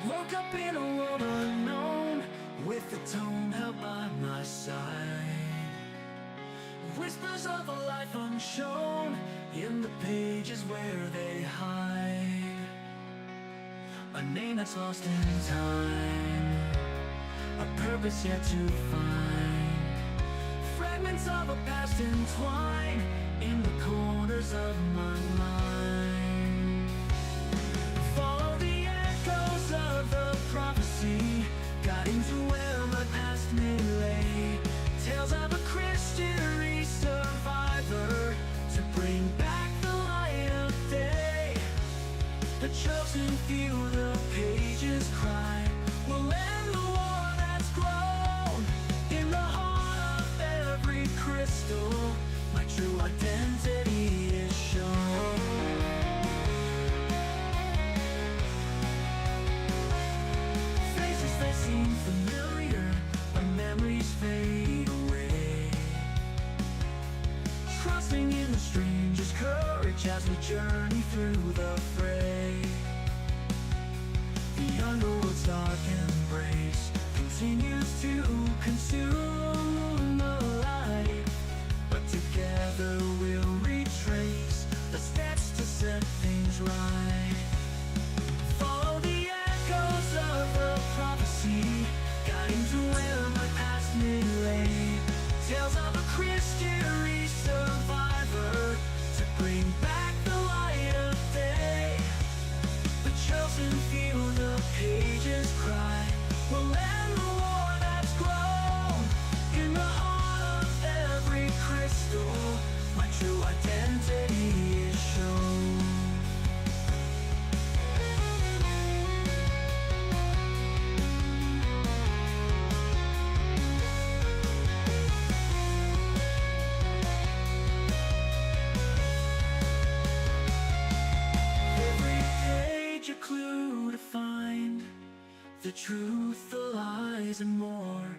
Woke up in a world unknown, with the tone held by my side. Whispers of a life unshown, in the pages where they hide. A name that's lost in time, a purpose yet to find. Fragments of a past entwined in the corners of my mind. Follow the echoes of the prophecy, guiding to where my past may lay. Tales of a Christian survivor to bring back the light of day. The chosen few, the pages cry, will end the war that's grown in the heart of every crystal. My true identity is shown. Faces that seem familiar, but memories fade away. Trusting in the stranger's courage as we journey through the fray. The underworld's dark embrace continues to consume the light, but together we'll retrace the steps to set things right. Follow the echoes of the prophecy, guiding to where my past may lay. Tales of a Christian survivor to bring back the light of day. The chosen few, the pages cry, will end the war that's grown in the heart of every crystal. My true identity is shown. Every page a clue to find the truth, the lies, and more.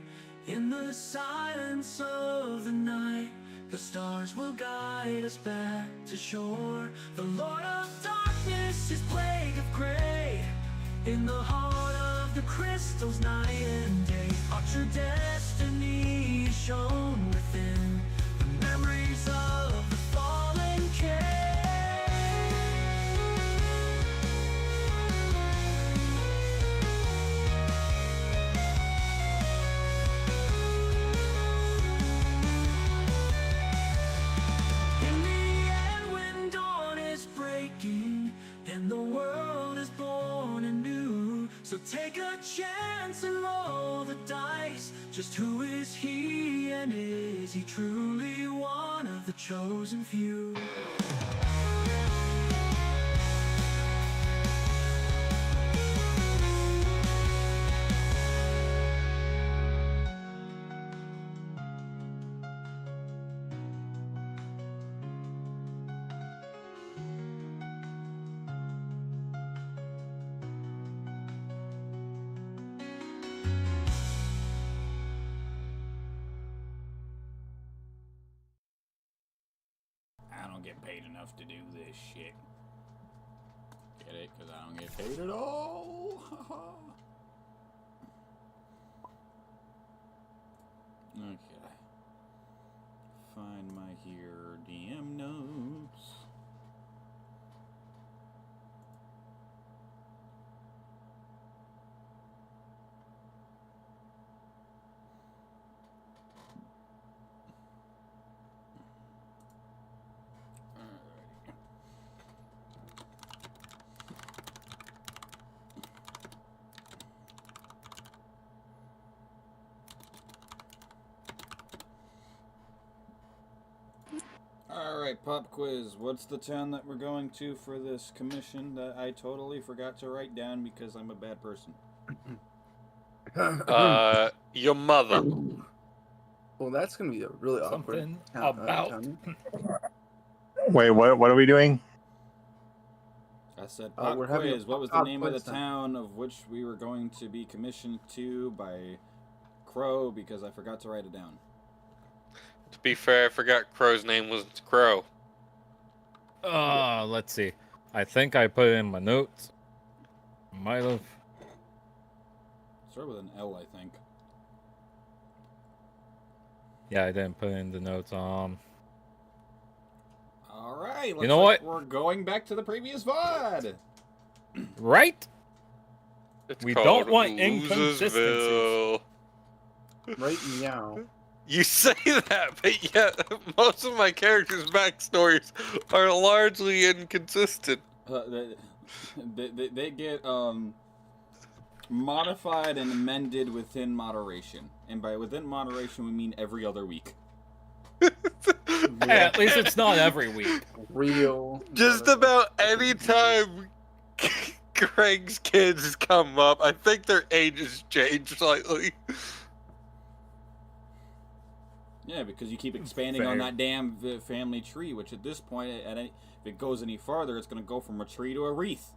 In the silence of the night, the stars will guide us back to shore. The Lord of darkness is plague of gray, in the heart of the crystals night and day. Our true destiny is shown within the memories of the fallen king. In the end, when dawn is breaking and the world is born anew, so take a chance and roll the dice. Just who is he, and is he truly one of the chosen few? I don't get paid enough to do this shit. Get it? Because I don't get paid at all. Okay. Find my here DM notes. Alright, pop quiz. What's the town that we're going to for this commission that I totally forgot to write down because I'm a bad person? Your mother. Well, that's gonna be a really Something awkward about. time. Wait, what are we doing? I said pop we're having a quiz. What was the pop name of the quiz time. town of which we were going to be commissioned to by Crow because I forgot to write it down? To be fair, I forgot Crow's name was Crow. Let's see. I think I put it in my notes. Might have. Start with an L, I think. Yeah, I didn't put in the notes. All right. You know what? We're going back to the previous VOD. Right? It's We called don't want inconsistencies. Losersville. Right, meow. You say that, but yet most of my characters' backstories are largely inconsistent. They get modified and amended within moderation, and by within moderation we mean every other week. Hey, at least it's not every week. Real. Just about any time Greg's kids come up, I think their ages change slightly. Yeah, because you keep expanding on that damn family tree, which at this point, if it goes any farther, it's going to go from a tree to a wreath.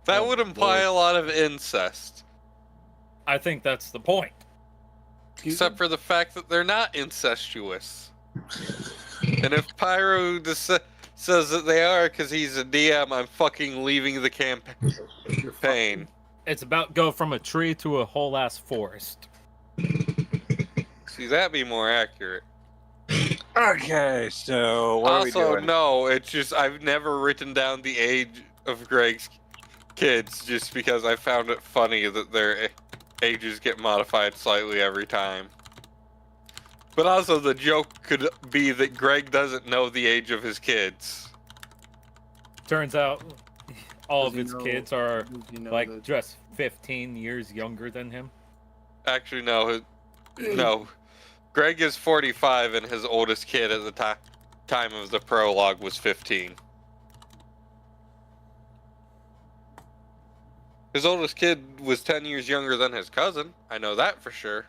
That would imply a lot of incest. I think that's the point. Except for the fact that they're not incestuous. And if Pyro says that they are because he's a DM, I'm fucking leaving the campaign. It's about go from a tree to a whole ass forest. See, that'd be more accurate. Okay, so what are we Also, doing? no, it's just I've never written down the age of Greg's kids just because I found it funny that their ages get modified slightly every time. But also, the joke could be that Greg doesn't know the age of his kids. Turns out all of Does he his know- kids are does he know like that- just 15 years younger than him. Actually, no. No. Greg is 45 and his oldest kid at the time of the prologue was 15. His oldest kid was 10 years younger than his cousin. I know that for sure.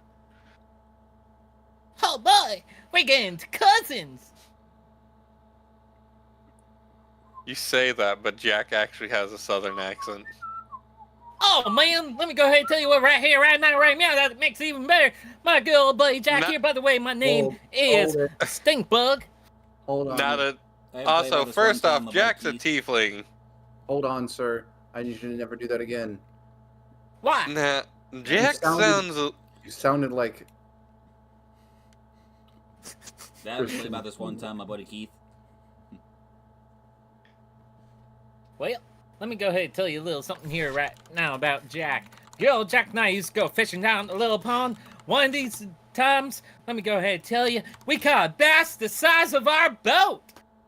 Oh boy, we're getting to cousins. You say that, but Jack actually has a southern accent. Oh man, let me go ahead and tell you what right here, right now, right now, that makes it even better. My good old buddy Jack here, by the way, my name is hold it. Stinkbug. Hold on. Not a. I haven't played Also, about this first one off, time about Jack's a Keith. tiefling. Hold on, sir. I need you to never do that again. Why? Nah, Jack sounded- sounds. You sounded like I haven't played about this one time, my buddy Keith. Well, let me go ahead and tell you a little something here right now about Jack. Good old Jack and I used to go fishing down the little pond. One of these times, let me go ahead and tell you, we caught a bass the size of our boat.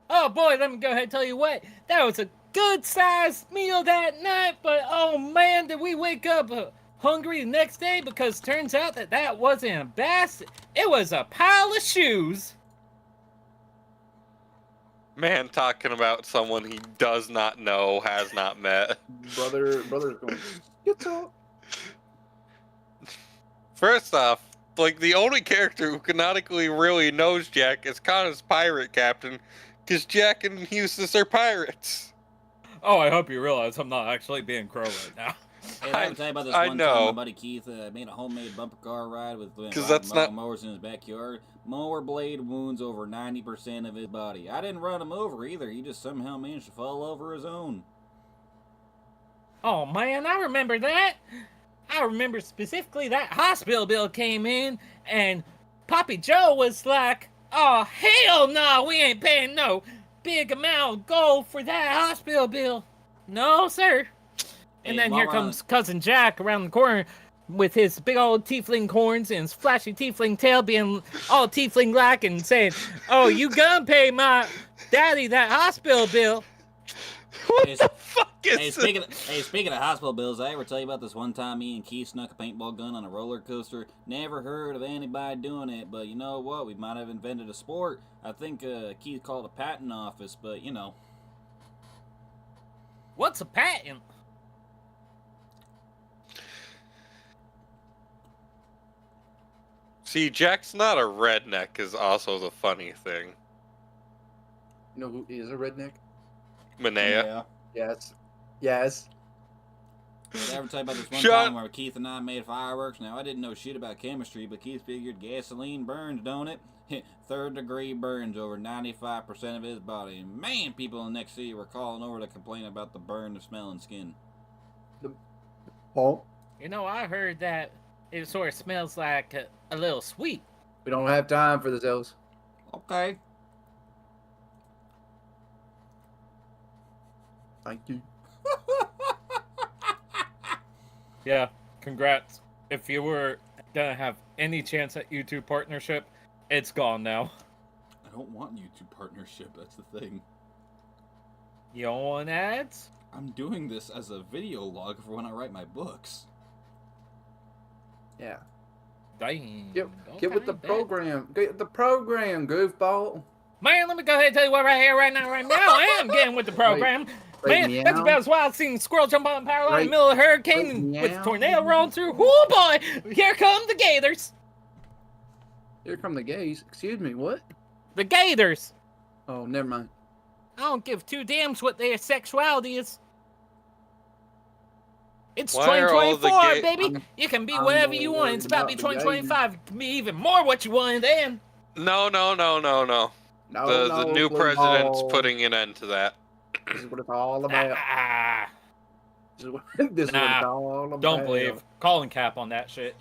Oh boy, let me go ahead and tell you what, that was a good sized meal that night, but oh man, did we wake up hungry the next day, because turns out that that wasn't a bass, it was a pile of shoes. Man talking about someone he does not know, has not met. brother's going, get up. First off, like, the only character who canonically really knows Jack is Connor's pirate captain, because Jack and Eustace are pirates. Oh, I hope you realize I'm not actually being crow right now. Hey, I haven't tell you about this I one know. time my buddy Keith made a homemade bumper car ride with that's not- mowers in his backyard. Mower blade wounds over 90% of his body. I didn't run him over either. He just somehow managed to fall over his own. Oh man, I remember that. I remember specifically that hospital bill came in and Poppy Joe was like, oh hell no, we ain't paying no big amount of gold for that hospital bill. No, sir. And Hey, then here while we're on- comes Cousin Jack around the corner with his big old tiefling horns and his flashy tiefling tail being all tiefling-like and saying, oh, you gonna pay my daddy that hospital bill. What Hey, the fuck is Hey, speaking of hospital bills, I ever tell you about this one time me and Keith snuck a paintball gun on a roller coaster? Never heard of anybody doing it, but you know what? We might have invented a sport. I think Keith called a patent office, but you know. What's a patent? See, Jack's not a redneck is also the funny thing. You know who is a redneck? Manea. Yes. Yes. Did I ever tell you about this one Shut- time where Keith and I made fireworks? Now, I didn't know shit about chemistry, but Keith figured gasoline burns, don't it? Third degree burns over 95% of his body. Man, people in the next city were calling over to complain about the burn of smell and skin. Oh, You know, I heard that it sort of smells like a little sweet. we don't have time for this, Ellis. Okay. Thank you. Yeah, congrats. If you were gonna have any chance at YouTube partnership, it's gone now. I don't want YouTube partnership. That's the thing. You don't want ads? I'm doing this as a video log for when I write my books. Yeah. Dang. Get with the program. Get with the program, goofball. Man, let me go ahead and tell you what right here, right now, I am getting with the program. Right Man, that's meow. about as wild seeing a squirrel jump on the power line in Right- the middle of a hurricane right and with a meow. tornado rolling through. Oh boy, here come the gators. Here come the gays. Excuse me, what? The gators. Oh, never mind. I don't give two damns what their sexuality is. It's Why are all the 2024, gay- baby. You can be I'm whatever more you want. It's worried about to be about the 2025. It can be even more what you wanted then. No. No, The new blue president's ball. putting an end to that. This is what it's all about. Ah, This is what it's Nah, all about. don't believe. Calling cap on that shit.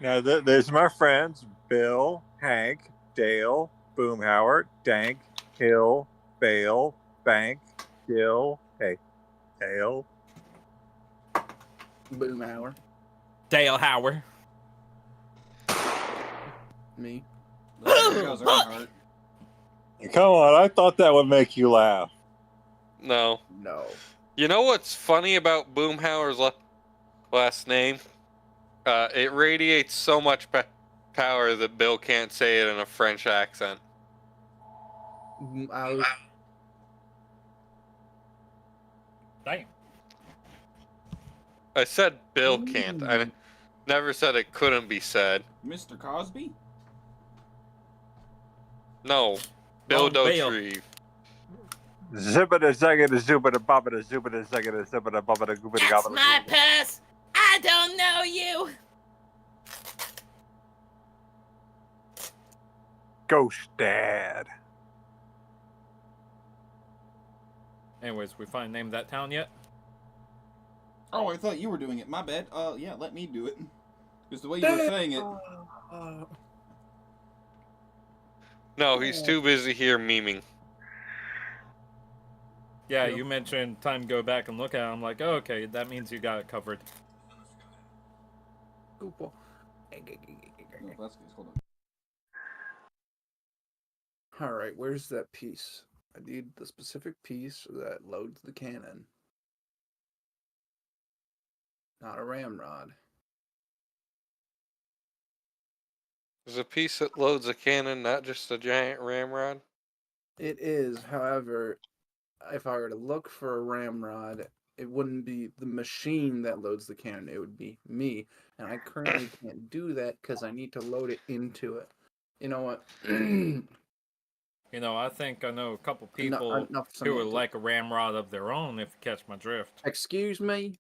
Now, there's my friends Bill, Hank, Dale, Boomhauer, Dank, Hill, Bale, Bank, Dill, hey, Dale. Boom hour. Dale Howard. Me. There goes Earnhardt. Come on, I thought that would make you laugh. No. No. You know what's funny about Boomhauer's last name? It radiates so much power that Bill can't say it in a French accent. I was, Damn. I said Bill can't. I never said it couldn't be said. Mr. Cosby? No. Bill Wrong Bill. Dotrieve. Zibbida zaggida zoobida bobbida zoobida zaggida zibbida bobbida goobida That's gobbida. my purse. I don't know you. Ghost Dad. Anyways, we finally named that town yet? Oh, I thought you were doing it. My bad. Yeah, let me do it. Because the way you were saying it. No, he's too busy here memeing. Yeah, you mentioned time to go back and look at it. I'm like, oh, okay, that means you got it covered. No, that's good. Hold on. All right, where's that piece? I need the specific piece that loads the cannon. Not a ramrod. There's a piece that loads a cannon, not just a giant ramrod. It is, however, if I were to look for a ramrod, it wouldn't be the machine that loads the cannon. It would be me, and I currently can't do that because I need to load it into it. You know what? You know, I think I know a couple people enough who would semantics. like a ramrod of their own, if you catch my drift. Excuse me?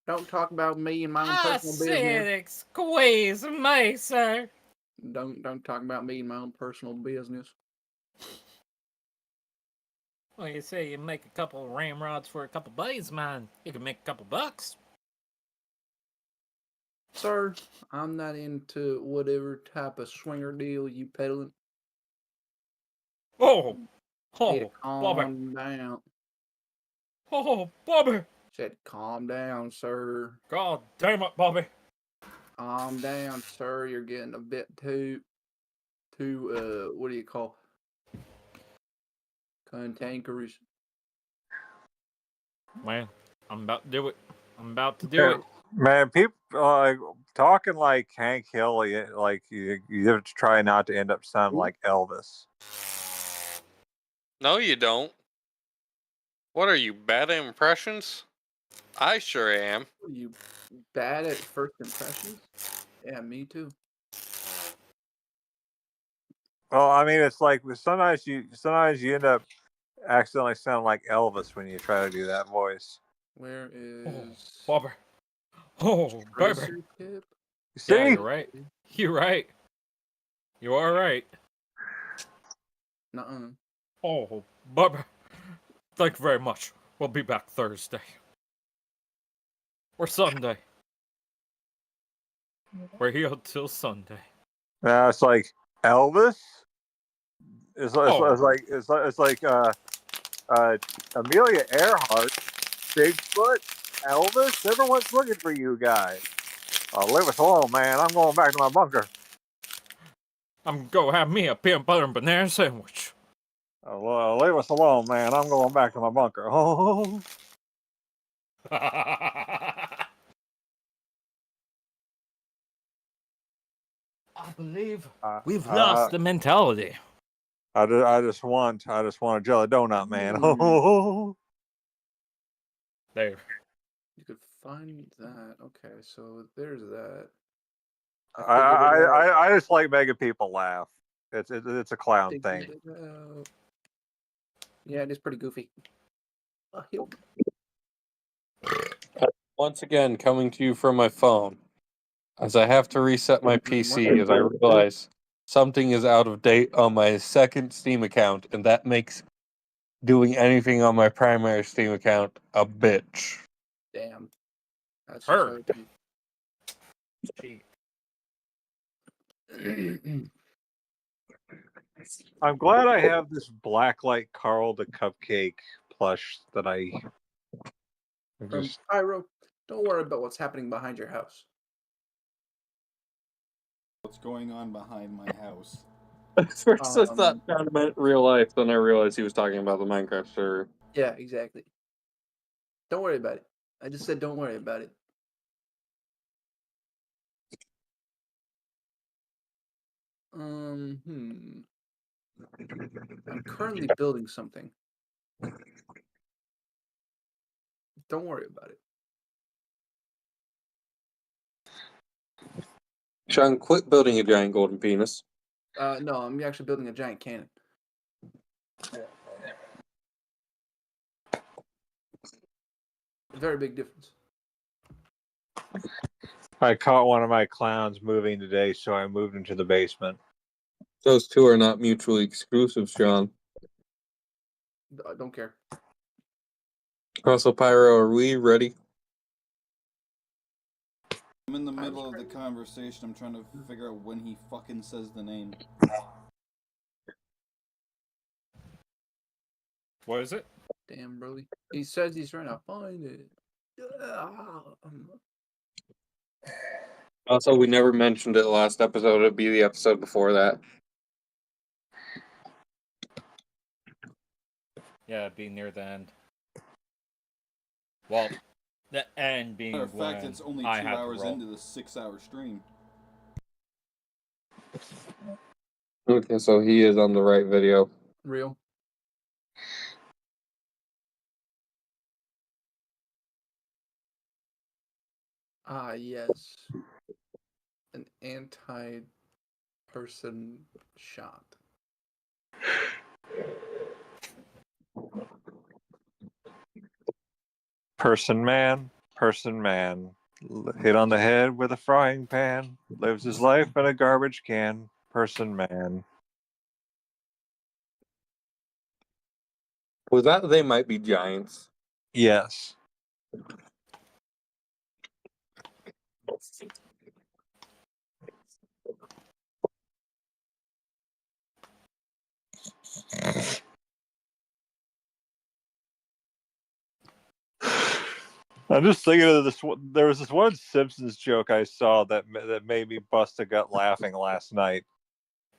Don't talk about me and my own I personal business. said excuse me, sir. Don't talk about me and my own personal business. Well, you say you make a couple ramrods for a couple buddies of mine. You can make a couple bucks. Sir, I'm not into whatever type of swinger deal you peddling. Oh, Said, oh, Bobby. calm down. Oh, Bobby. Said, calm down, sir. God damn it, Bobby. Calm down, sir. You're getting a bit too, what do you call? Cantankerous. Man, I'm about to do it. I'm about to do it. Man, people like talking like Hank Hill, like you have to try not to end up sounding like Elvis. No, you don't. What are you, bad at impressions? I sure am. Are you bad at first impressions? Yeah, me too. Well, I mean, it's like sometimes you end up accidentally sounding like Elvis when you try to do that voice. Where is Bobby. Oh, baby. Tracer Tip? See, Yeah, you're right. You're right. You are right. Nuh-uh. Oh, Bobby. Thank you very much. We'll be back Thursday. Or Sunday. We're here till Sunday. It's like Elvis. It's Oh. like Amelia Earhart, Bigfoot, Elvis. Everyone's looking for you guys. Leave us alone, man. I'm going back to my bunker. I'm gonna have me a peanut butter and banana sandwich. Leave us alone, man. I'm going back to my bunker. Oh. I believe we've lost the mentality. I just want a jelly donut, man. There. You could find that. Okay, so there's that. I just like making people laugh. It's a clown thing. Yeah, it is pretty goofy. Once again, coming to you from my phone, as I have to reset my PC as I realize something is out of date on my second Steam account, and that makes doing anything on my primary Steam account a bitch. Damn. That's Heard. I'm glad I have this Blacklight Carl the Cupcake plush that I just. Pyro, don't worry about what's happening behind your house. What's going on behind my house? First, I thought John meant real life, then I realized he was talking about the Minecraft server. Yeah, exactly. Don't worry about it. I just said don't worry about it. I'm currently building something. Don't worry about it. Sean, quit building a giant golden penis. No, I'm actually building a giant cannon. Very big difference. I caught one of my clowns moving today, so I moved into the basement. Those two are not mutually exclusive, Sean. I don't care. Also, Pyro, are we ready? I'm in the middle of the conversation. I'm trying to figure out when he fucking says the name. What is it? Damn, Broly. He says he's trying to find it. Also, we never mentioned it last episode. It'd be the episode before that. Yeah, it'd be near the end. Well, the end being Matter of fact, when it's only 2 I have to hours roll. into the 6-hour stream. Okay, so he is on the right video. Real. Ah, yes. An anti-person shot. Person man, hit on the head with a frying pan, lives his life in a garbage can. Person man. Was that They Might Be Giants? Yes. I'm just thinking of this. There was this one Simpsons joke I saw that made me bust a gut laughing last night.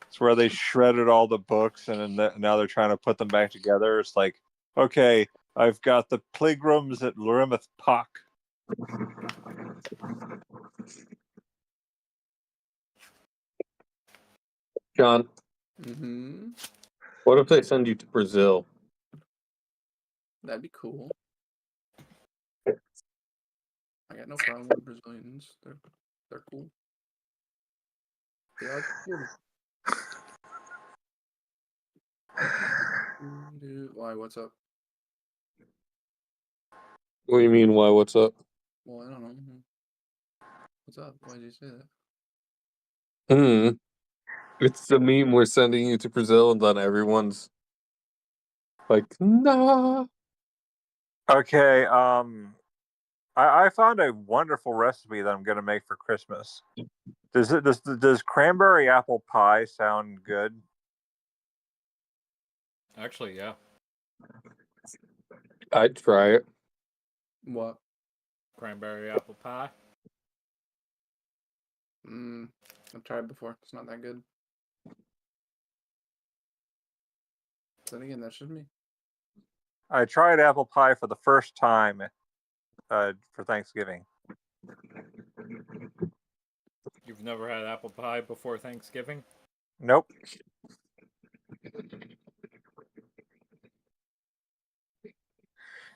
It's where they shredded all the books and now they're trying to put them back together. It's like, okay, I've got the Pilgrims at Loremouth Pock. John, Mm-hmm. what if they send you to Brazil? That'd be cool. I got no problem with Brazilians. They're cool. They are cool. Why? What's up? What do you mean, why? What's up? Well, I don't know. What's up? Why did you say that? It's the meme we're sending you to Brazil, and then everyone's like, nah. Okay, I found a wonderful recipe that I'm going to make for Christmas. Does cranberry apple pie sound good? Actually, yeah. I'd try it. What? Cranberry apple pie. I've tried before. It's not that good. Then again, that's just me. I tried apple pie for the first time for Thanksgiving. You've never had apple pie before Thanksgiving? Nope.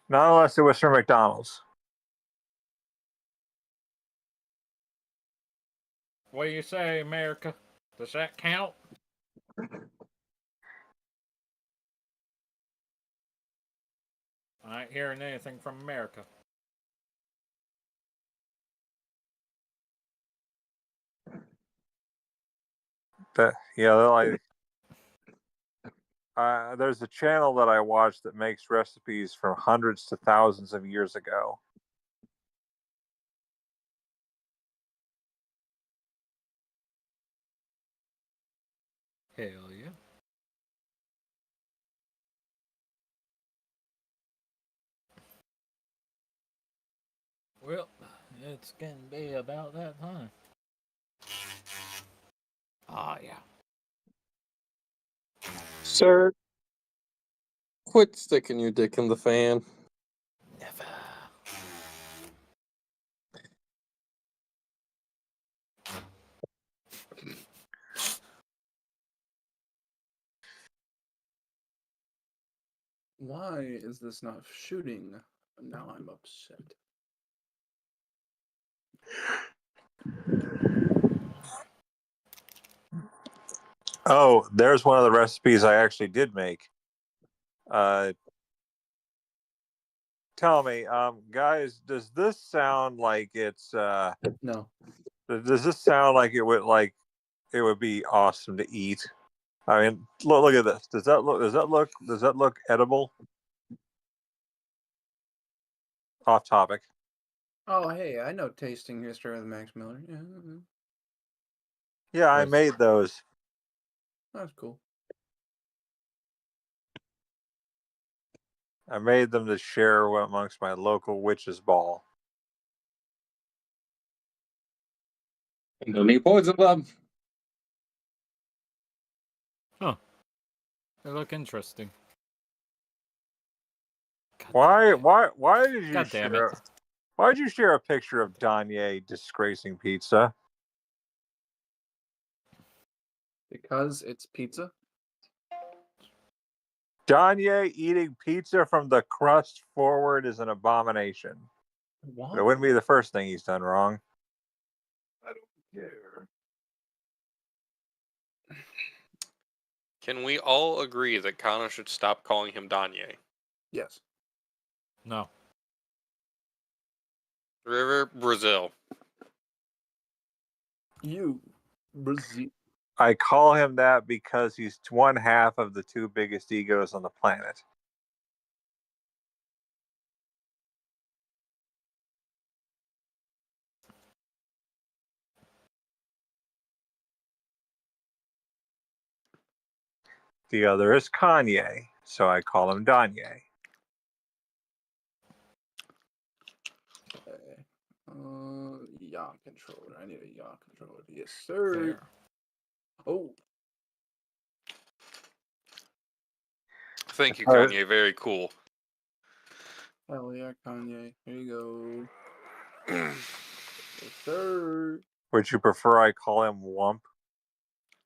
Not unless it was from McDonald's. What do you say, America? Does that count? I ain't hearing anything from America. There's a channel that I watch that makes recipes from hundreds to thousands of years ago. Hell yeah. Well, it's gonna be about that time. Ah, yeah. Sir, quit sticking your dick in the fan. Never. Why is this not shooting? Now I'm upset. Oh, there's one of the recipes I actually did make. Tell me, guys, does this sound like it's No. does this sound like it would be awesome to eat? I mean, look at this. Does that look edible? Off topic. Oh, hey, I know tasting history with Max Miller. Yeah, Yeah, I Was- made those. that's cool. I made them to share amongst my local witches ball. No need poison, Bob. Huh. They look interesting. God Why did you God damn it. share? Why did you share a picture of Danye disgracing pizza? Because it's pizza. Danye eating pizza from the crust forward is an abomination. What? It wouldn't be the first thing he's done wrong. I don't care. Can we all agree that Connor should stop calling him Danye? Yes. No. River, Brazil. You, Brazil. I call him that because he's one half of the two biggest egos on the planet. The other is Kanye, so I call him Danye. Okay. Yaw controller. I need a yaw controller. Yes, sir. There. Oh, Thank you, All right. Kanye. Very cool. hell yeah, Kanye. Here you go. Yes, sir. Would you prefer I call him Wump?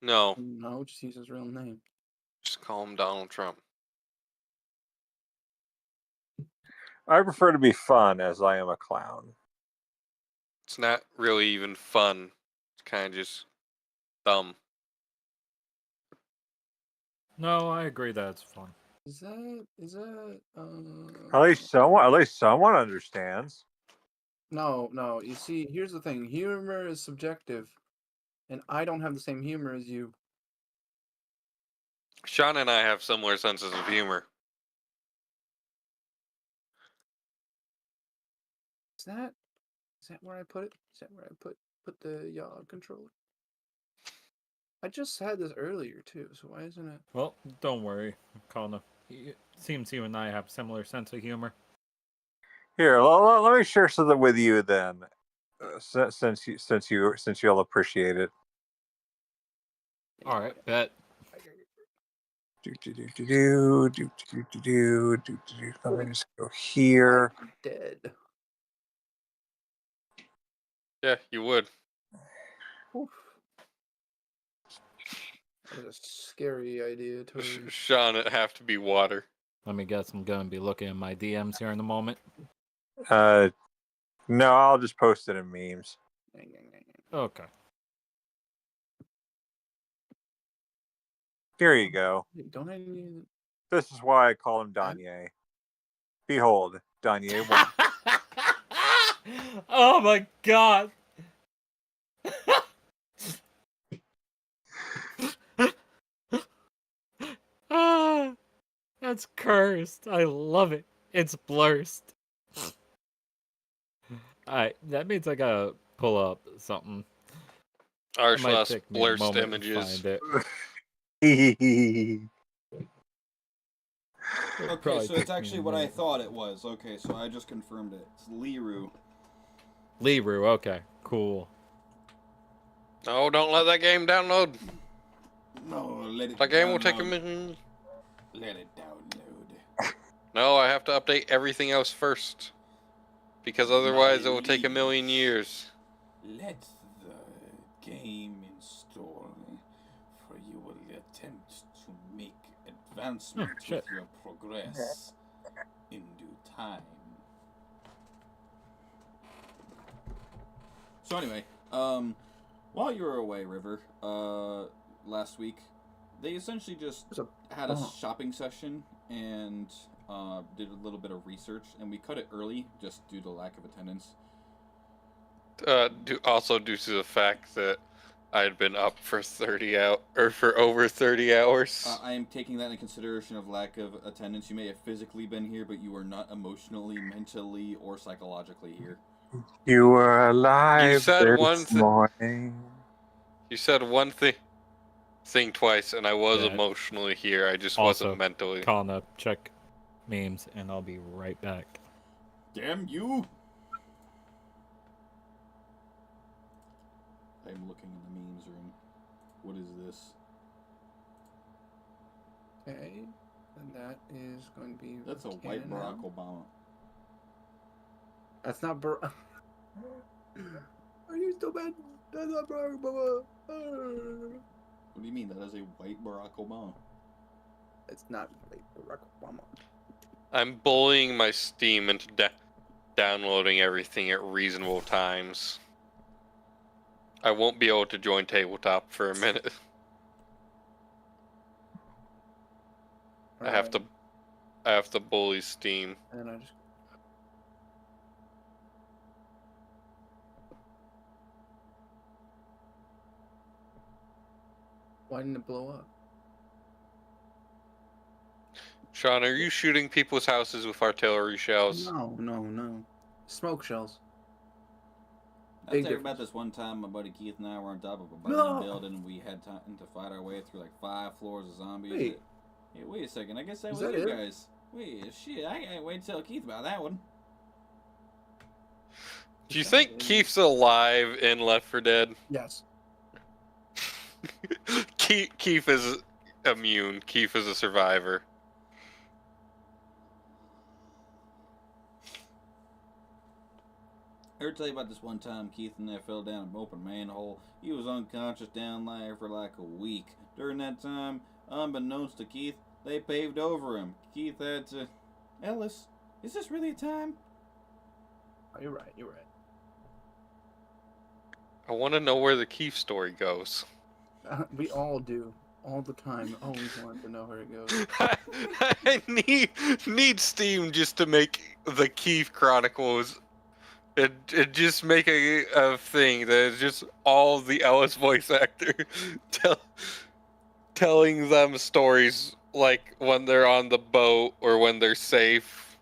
No, No, just use his real name. just call him Donald Trump. I prefer to be fun as I am a clown. It's not really even fun. It's kind of just dumb. No, I agree that it's fun. Is that At least someone understands. No, you see, here's the thing. Humor is subjective, and I don't have the same humor as you. Sean and I have similar senses of humor. Is that where I put it? Is that where I put the yaw controller? I just had this earlier too, so why isn't it? Well, don't worry, Connor. It seems you and I have similar sense of humor. Here, let me share something with you then, since you'll appreciate it. All right, bet. Let me just go here. I'm dead. Yeah, you would. Oof. That was a scary idea, totally. Sean, it'd have to be water. Let me guess. I'm gonna be looking at my DMs here in a moment. No, I'll just post it in memes. Okay. Here you go. Wait, don't I need? This is why I call him Danye. Behold, Danye 1. Oh my god. Ah, that's cursed. I love it. It's blurst. Alright, that means I gotta pull up something. Our It might last take me a blurst moment to images. find it. It'll Okay, probably so take it's me a actually what I minute. thought it was. Okay, so I just confirmed it. It's Liru. Liru, okay, cool. Oh, don't let that game download. No, let it That game will take a download. minute. Let it download. No, I have to update everything else first. Because otherwise it will take a million years. Let the game install, for you will attempt to make advancement with shit. your progress in due time. So anyway, while you were away, River, last week, they essentially just had a shopping session and did a little bit of research, and we cut it early just due to lack of attendance. Also due to the fact that I had been up for for over 30 hours. I am taking that in consideration of lack of attendance. You may have physically been here, but you are not emotionally, mentally, or psychologically here. You were alive You said this morning. You said one thing twice, and I was Yeah. emotionally here. I just Also, wasn't mentally. Connor, check memes, and I'll be right back. Damn you! I'm looking in the memes room. What is this? Okay, and that is going to be. That's a white Barack Obama. That's not Barack. Are you still bad? That's not Barack Obama. What do you mean? That is a white Barack Obama. It's not like Barack Obama. I'm bullying my Steam into downloading everything at reasonable times. I won't be able to join tabletop for a minute. I have to bully Steam. And I just. Why didn't it blow up? Sean, are you shooting people's houses with artillery shells? No. Smoke shells. I Big tell you about difference. this one time my buddy Keith and I were on top of a burning building and we had time to fight our way through like 5 floors of zombies. Wait. Hey, wait a second. I guess that Is was that you it? guys. Wait, shit. I can't wait to tell Keith about that one. Do you think Keith's alive in Left 4 Dead? Yes. Keith is immune. Keith is a survivor. I ever tell you about this one time Keith and I fell down an open manhole? He was unconscious down there for like a week. During that time, unbeknownst to Keith, they paved over him. Keith had to... Ellis, is this really a time? Oh, you're right. I want to know where the Keith story goes. We all do. All the time. Always want to know where it goes. I need Steam just to make the Keith Chronicles. It just make a thing that is just all the Ellis voice actor telling them stories like when they're on the boat or when they're safe.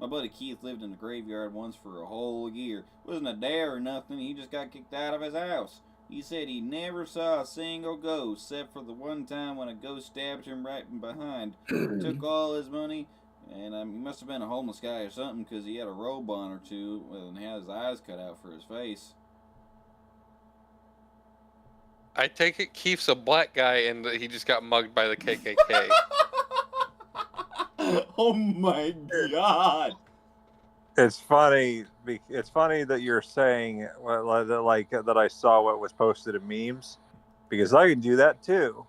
My buddy Keith lived in the graveyard once for a whole year. Wasn't a dare or nothing, he just got kicked out of his house. He said he never saw a single ghost, except for the one time when a ghost stabbed him right from behind. Took all his money, and he must have been a homeless guy or something, because he had a robe on or two, and had his eyes cut out for his face. I take it Keith's a black guy and that he just got mugged by the KKK. Oh my god! It's funny. It's funny that you're saying like that. I saw what was posted in memes, because I can do that too.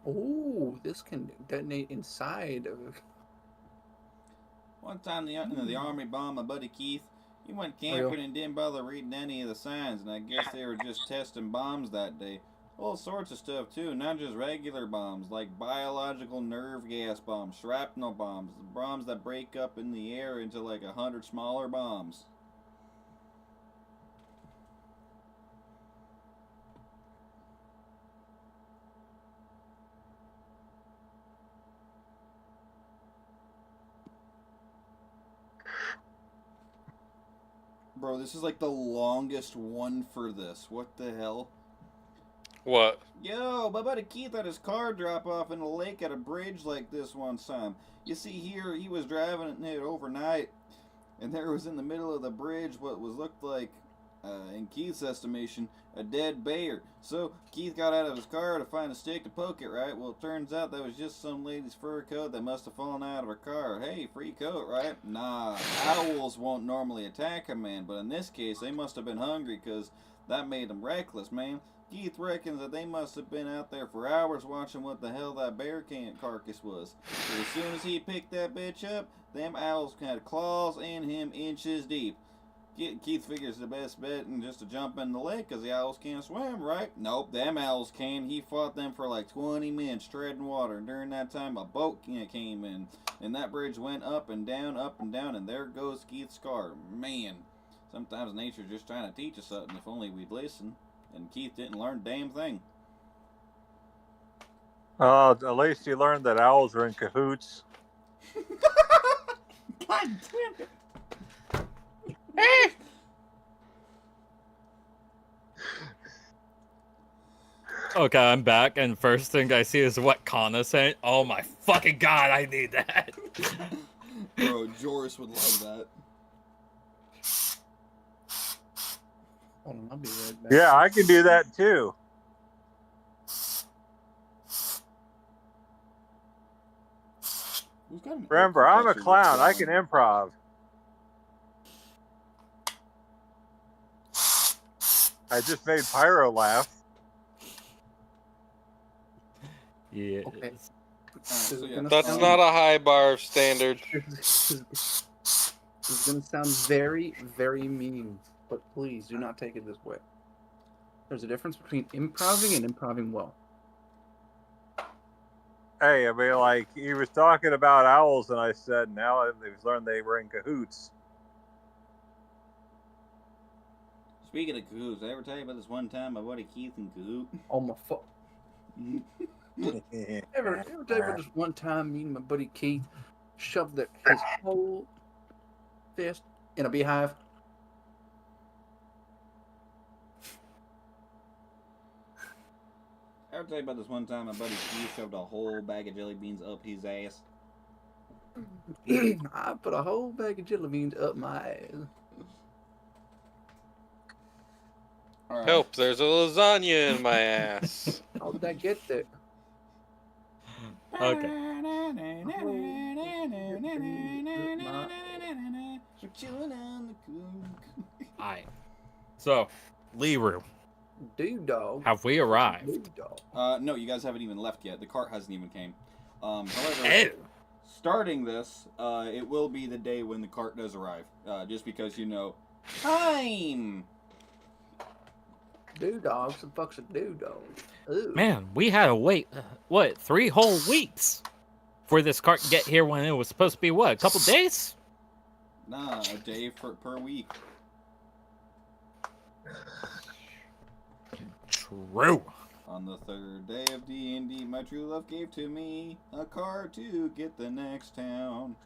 Oh, this can detonate inside of. One time the army bombed my buddy Keith. He went camping and didn't bother reading any of the signs, and I guess they were just testing bombs that day. All sorts of stuff too, not just regular bombs, like biological nerve gas bombs, shrapnel bombs, bombs that break up in the air into like 100 smaller bombs. Bro, this is like the longest one for this. What the hell? What? Yo, my buddy Keith had his car drop off in a lake at a bridge like this one time. You see here, he was driving it overnight, and there was in the middle of the bridge what looked like, in Keith's estimation, a dead bear. So Keith got out of his car to find a stick to poke it, right? Well, it turns out that was just some lady's fur coat that must have fallen out of her car. Hey, free coat, right? Nah, owls won't normally attack a man, but in this case, they must have been hungry, because that made them reckless, man. Keith reckons that they must have been out there for hours watching what the hell that bear carcass was. But as soon as he picked that bitch up, them owls had claws in him inches deep. Keith figures the best bet and just to jump in the lake, because the owls can't swim, right? Nope, them owls can. He fought them for like 20 minutes treading water. And during that time, a boat came in, and that bridge went up and down, and there goes Keith's car. Man, sometimes nature's just trying to teach us something, if only we'd listen. And Keith didn't learn a damn thing. At least you learned that owls are in cahoots. God damn it. Okay, I'm back, and first thing I see is what Kana sent. Oh my fucking god, I need that. Bro, Joris would love that. Hold on, I'll be right back. Yeah, I can do that too. Remember, I'm a clown. I can improv. I just made Pyro laugh. Yeah. Okay. That's not a high bar of standard. This is gonna sound very, very mean, but please do not take it this way. There's a difference between improving and improving well. Hey, I mean, like, he was talking about owls, and I said, now they've learned they were in cahoots. Speaking of cahoots, did I ever tell you about this one time my buddy Keith and Cahoot? Oh my fuck. Ever tell you about this one time me and my buddy Keith shoved his whole fist in a beehive? I ever tell you about this one time my buddy Keith shoved a whole bag of jelly beans up his ass? I put a whole bag of jelly beans up my ass. All right. Help, there's a lasagna in my ass. How did I get there? Okay. Alright. So, Liru, Dude dog. have we arrived? Dude dog. No, you guys haven't even left yet. The cart hasn't even came. However, Oh. starting this, it will be the day when the cart does arrive. Just because, time! Dude dogs. The fuck's a dude dog? Ooh. Man, we had to wait, 3 whole weeks for this cart to get here when it was supposed to be, a couple days? Nah, a day per week. True. On the third day of D&D, my true love gave to me a card to get the next town.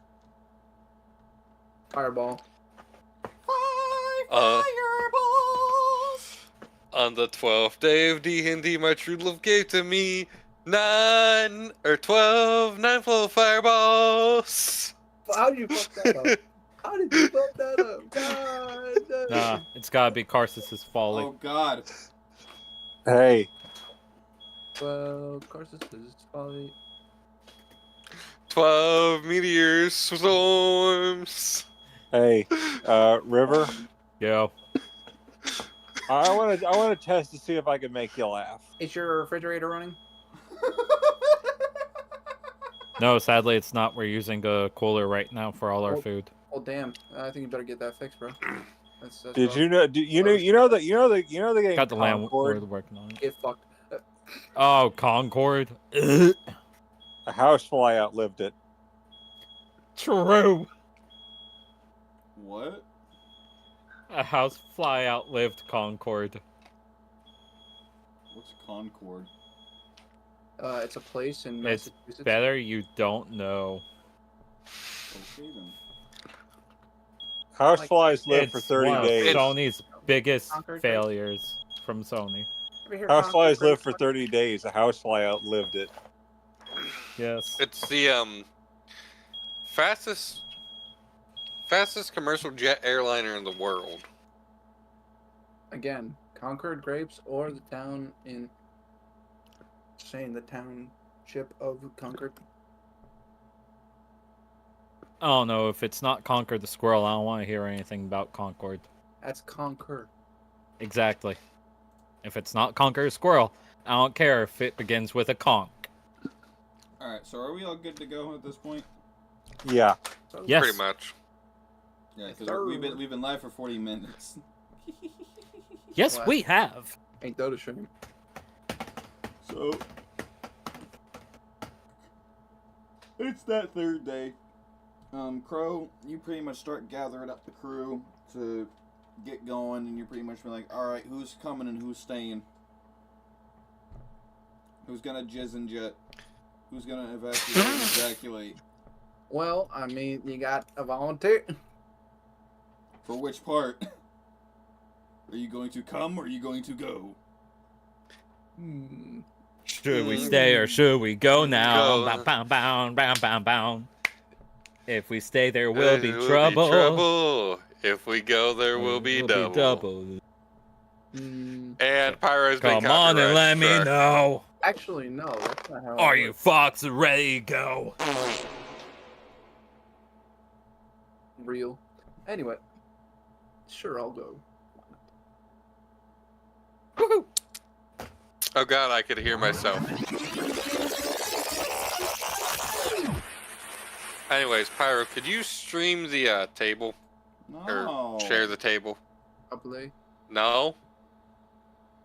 Fireball. 5 Uh. fireballs! On the 12th day of D&D, my true love gave to me 9 or 12 fireballs. How did you fuck that up? How did you fuck that up? God damn. Nah, it's gotta be Karsus's folly. Oh god. Hey, Well, Carsus is probably 12 meteor storms. hey, River. Yo. I want to test to see if I can make you laugh. Is your refrigerator running? No, sadly it's not. We're using a cooler right now for all our food. Oh damn! I think you better get that fixed, bro. That's Did rough. you know? You know the game Got the land. We're Concord? working on it. Get fucked. Oh, Concord. A housefly outlived it. True. What? A housefly outlived Concord. What's Concord? It's a place in It's Massachusetts. better you don't know. Okay then. Houseflies live It's for 30 one of days. Sony's biggest Concord, failures from Sony. Ever hear Houseflies Concord? live for 30 days. A housefly outlived it. Yes. It's the fastest commercial jet airliner in the world. Again, Concord grapes or the town in saying the township of Concord. I don't know if it's not Concord the squirrel. I don't want to hear anything about Concord. That's Concord. Exactly. If it's not Concord the squirrel, I don't care if it begins with a conch. Alright, so are we all good to go at this point? Yeah. So, Yes. Pretty much. Yeah, Yes, because sir. we've been live for 40 minutes. Yes, What? we have. Ain't that a shame? So it's that third day. Crow, you pretty much start gathering up the crew to get going, and you're pretty much like, all right, who's coming and who's staying? Who's gonna jizz and jet? Who's gonna evacuate and ejaculate? Well, I mean, you got a volunteer. For which part? Are you going to come or are you going to go? Should we stay or should we go now? Go. Bound, bound, bound, bound, bound, bound. If we stay, there will be There trouble. trouble. If we go, there will be double. Mm, And Pyro's been Come on and let me copyright struck. know. actually, no. That's not how. Are it you works. fox ready to go? Real? Anyway, sure, I'll go. Woohoo. Oh god, I could hear myself. Anyways, Pyro, could you stream the table? No. Or share the table? Probably. No?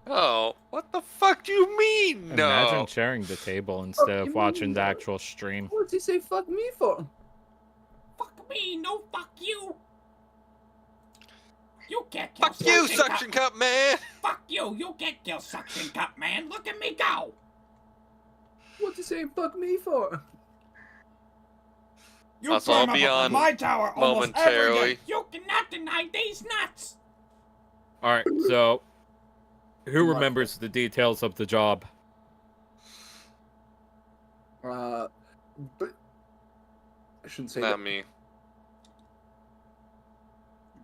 Oh, what the fuck do you mean, no? Imagine sharing the table instead you of mean watching the no? actual stream. What did he say? Fuck me for? Fuck me, no fuck you. You get Fuck killed, you, suction cup man! Fuck you, you get killed, suction cup man. Look at me go. What did he say? Fuck me for? You That's all climb up beyond my tower almost every momentarily. day. You cannot deny these nuts. Alright, so who What? remembers the details of the job? But I shouldn't say Not that. me.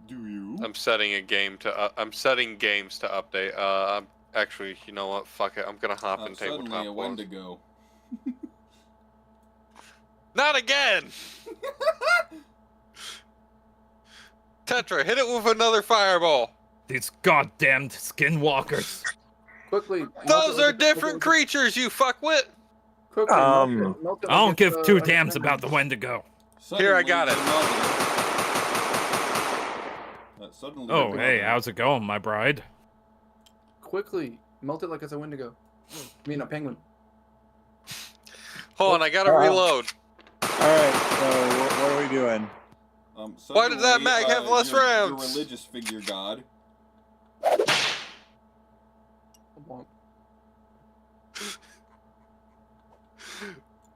Do you? I'm setting a game to. I'm setting games to update. I'm actually, you know what? Fuck it. I'm gonna hop in Suddenly tabletop. a Wars. Wendigo. Not again! Tetra, hit it with another fireball. These goddamn skinwalkers. Quickly. Those are different creatures, you fuckwit. Quickly. Um, melt it I don't like give it's, two like damns it's about the Wendigo. Here, I got it. Suddenly, Oh, hey, how's it going, my bride? Quickly. Melt it like it's a Wendigo. I mean, a penguin. Hold on, I gotta reload. Alright, so what are we doing? Why did that mag have less your rounds? religious figure god.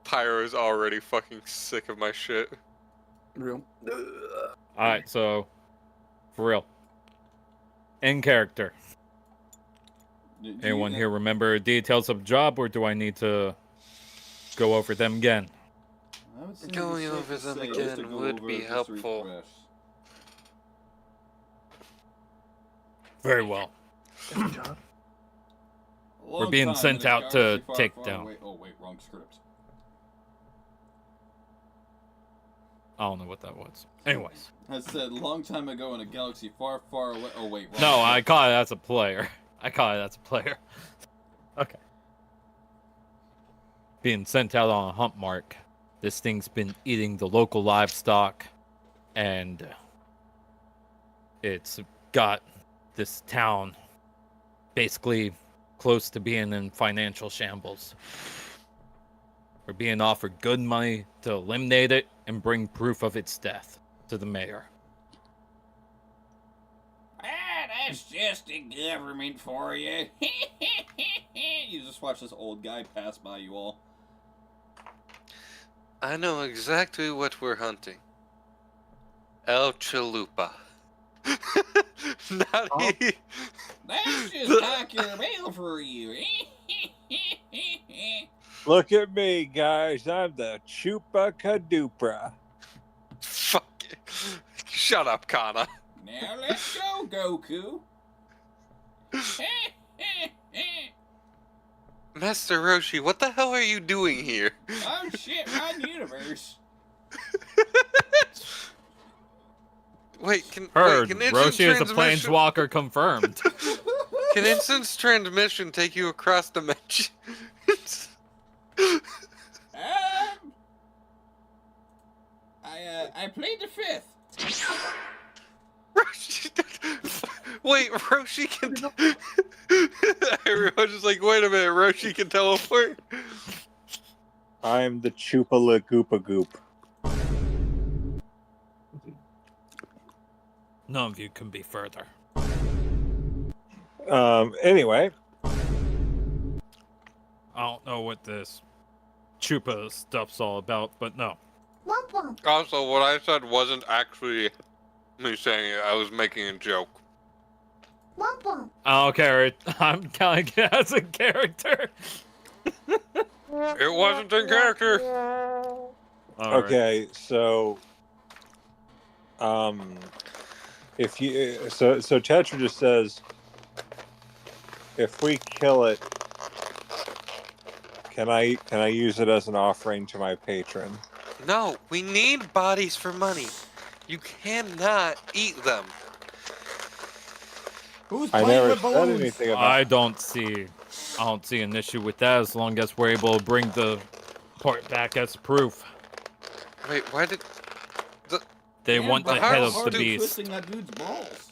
Pyro's already fucking sick of my shit. Real. Alright, so for real. In character. Anyone here remember details of the job, or do I need to go over them again? Going over them again would be helpful. Very well. Good job. We're being sent out to take down. Oh wait, wrong script. I don't know what that was. Anyways. I said long time ago in a galaxy far, far away. Oh wait, wrong No, script. I caught it as a player. Okay. Being sent out on a hunt mark. This thing's been eating the local livestock, and it's got this town basically close to being in financial shambles. We're being offered good money to eliminate it and bring proof of its death to the mayor. That's just the government for you. You just watch this old guy pass by you all. I know exactly what we're hunting. El Chalupa. Not he. That's just Taco Bell for you. Look at me, guys. I'm the Chupa Kadupra. Fuck it. Shut up, Kana. Now let's go, Goku. Master Roshi, what the hell are you doing here? Oh shit, run universe. Wait, can Heard. wait, can Roshi is a transmission- planeswalker confirmed. Can instant transmission take you across dimensions? I played the fifth. Roshi, wait, Roshi can. Everyone's just like, wait a minute, Roshi can teleport. I'm the Chupa La Goopa Goop. None of you can be further. Anyway, I don't know what this Chupa stuff's all about, but no. Also, what I said wasn't actually me saying it. I was making a joke. I don't care. I'm counting it as a character. It wasn't in character. All right. okay, so if you so Tetra just says, if we kill it, can I use it as an offering to my patron? No, we need bodies for money. You cannot eat them. Who's I playing never with said balloons? anything about. I don't see an issue with that as long as we're able to bring the part back as proof. Wait, why did? They Yeah, want but the how head else of the do- beast. Twisting that dude's balls.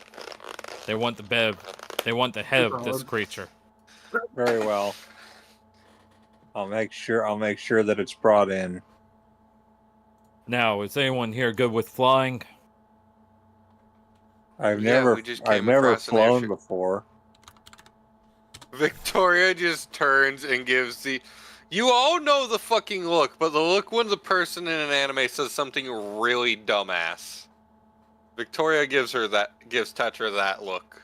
They want the bed. They want the head of this creature. Very well. I'll make sure that it's brought in. Now, is anyone here good with flying? I've Yeah, never we just I've came never across an flown airship. before. Victoria just turns and gives the. You all know the fucking look, but the look when the person in an anime says something really dumbass. Victoria gives Tetra that look.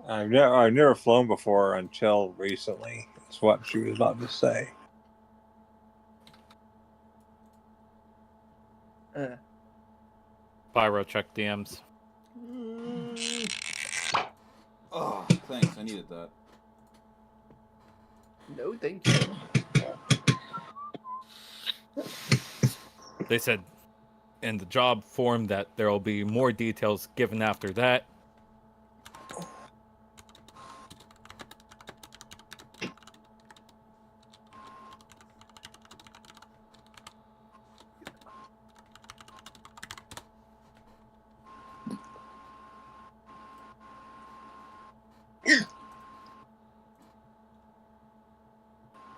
I've never flown before until recently. That's what she was about to say. Pyro, check DMs. Oh, thanks. I needed that. No, thank you. They said in the job form that there will be more details given after that.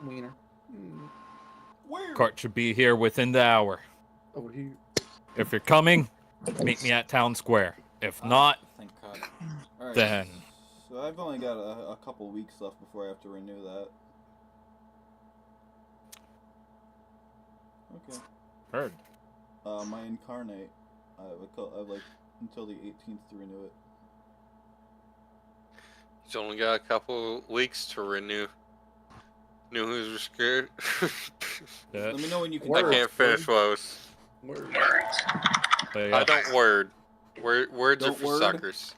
Wiener. Where? Cart should be here within the hour. Over here. If you're coming, meet me at Town Square. If not, Thank God. All right. then So I've only got a couple weeks left before I have to renew that. Okay. Heard. My incarnate, I have like until the 18th to renew it. He's only got a couple weeks to renew. New who's scared. Yeah. Let me know when you can. I Word. can't finish what I was. Word. But I yeah. don't word. Words are Don't for word? suckers.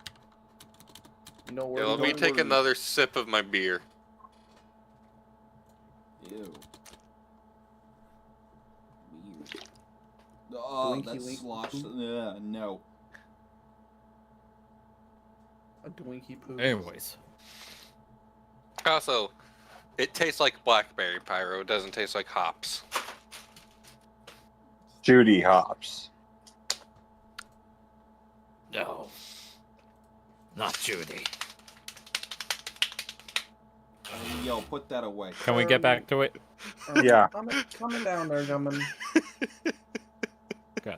No Yeah, word. let me Don't take word. another sip of my beer. Ew. Weird. Oh, Dwinky that's wink slosh. poo. Yeah, no. A Dwinky poo. Anyways. Also, it tastes like blackberry pyro. It doesn't taste like hops. Judy hops. No. Not Judy. Yo, put that away. Can we get back to it? Yeah. Coming down there, coming. Good.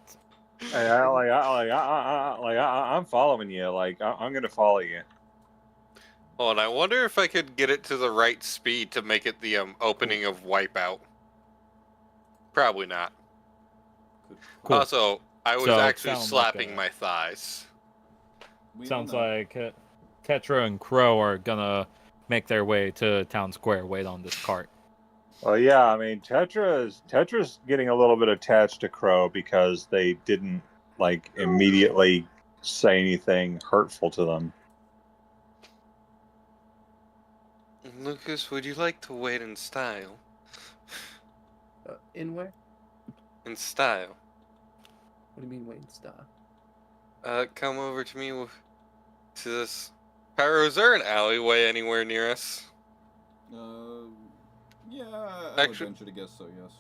Hey, I'm following you. Like, I'm gonna follow you. Oh, and I wonder if I could get it to the right speed to make it the opening of Wipeout. Probably not. Cool. Also, I was So it actually sounds like slapping a- my thighs. We Sounds don't know. like Tetra and Crow are gonna make their way to Town Square, wait on this cart. Well, yeah. I mean, Tetra's getting a little bit attached to Crow because they didn't like immediately say anything hurtful to them. Lucas, would you like to wait in style? In where? In style. What do you mean, wait, stop? Come over to me to this. Pyro, is there an alleyway anywhere near us? Yeah, I would Actually- venture to guess so, yes.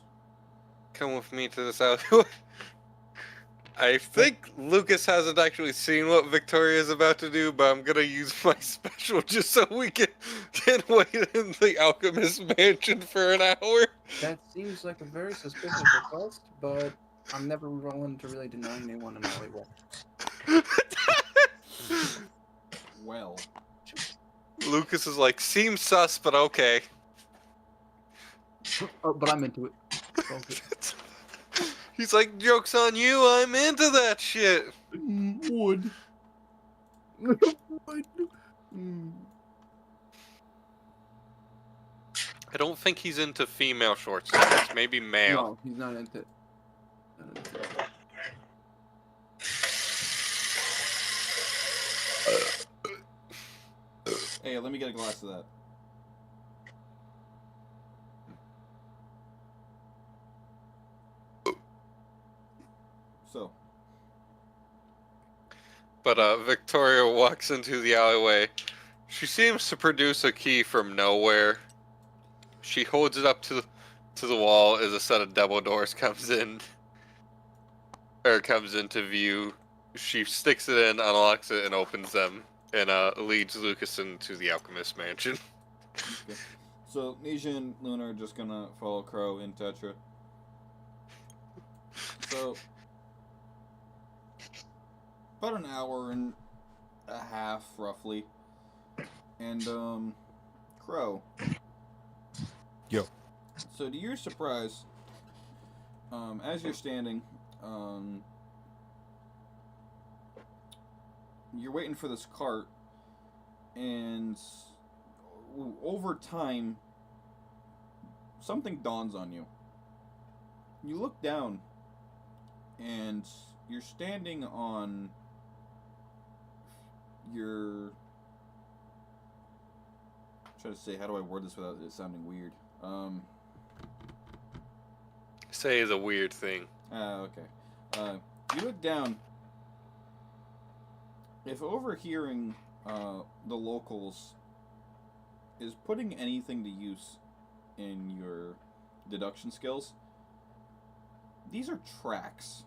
Come with me to this alleyway. I think Lucas hasn't actually seen what Victoria is about to do, but I'm gonna use my special just so we can wait in the Alchemist Mansion for an hour. That seems like a very suspicious request, but I'm never willing to really deny anyone an alleyway. Well, Lucas is like, seems sus, but okay. Oh, but I'm into it. Okay. He's like, joke's on you, I'm into that shit. wood. I don't think he's into female short skirts, maybe male. No, he's not into it. Not into it. Hey, let me get a glass of that. So, But Victoria walks into the alleyway. She seems to produce a key from nowhere. She holds it up to the wall as a set of double doors comes into view. She sticks it in, unlocks it, and opens them, and leads Lucas into the Alchemist Mansion. okay. So Nisha and Luna are just gonna follow Crow in Tetra. So, about an hour and a half, roughly. And, Crow. Yo. So, to your surprise, as you're standing, you're waiting for this cart, and over time, something dawns on you. You look down, and you're standing on your... I'm trying to say, how do I word this without it sounding weird? Say the weird thing. Okay. You look down. If overhearing the locals is putting anything to use in your deduction skills, these are tracks.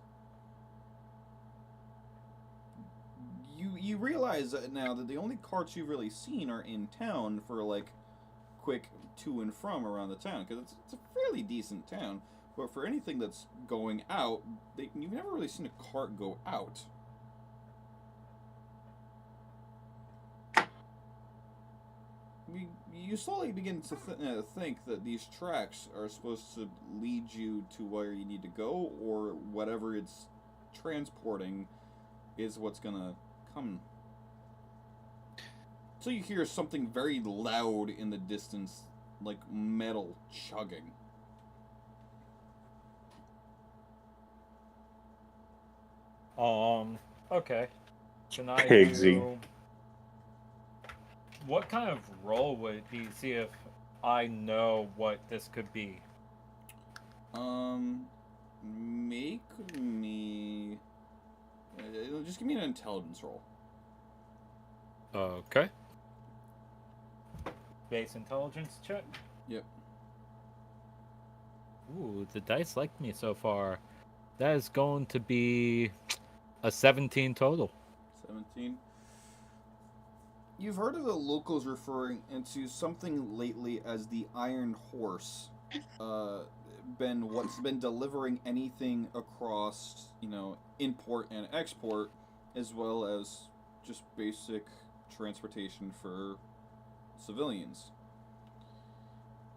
You realize that now that the only carts you've really seen are in town for like quick to and from around the town, because it's a fairly decent town. But for anything that's going out, you've never really seen a cart go out. you slowly begin to think that these tracks are supposed to lead you to where you need to go, or whatever it's transporting is what's gonna come. So you hear something very loud in the distance, like metal chugging. Okay. Can I Pigsy. do... What kind of roll would it be? See if I know what this could be. Make me. Just give me an intelligence roll. Okay. Base intelligence check. Yep. Ooh, the dice like me so far. That is going to be a 17 total. 17. You've heard of the locals referring into something lately as the Iron Horse. What's been delivering anything across, import and export, as well as just basic transportation for civilians.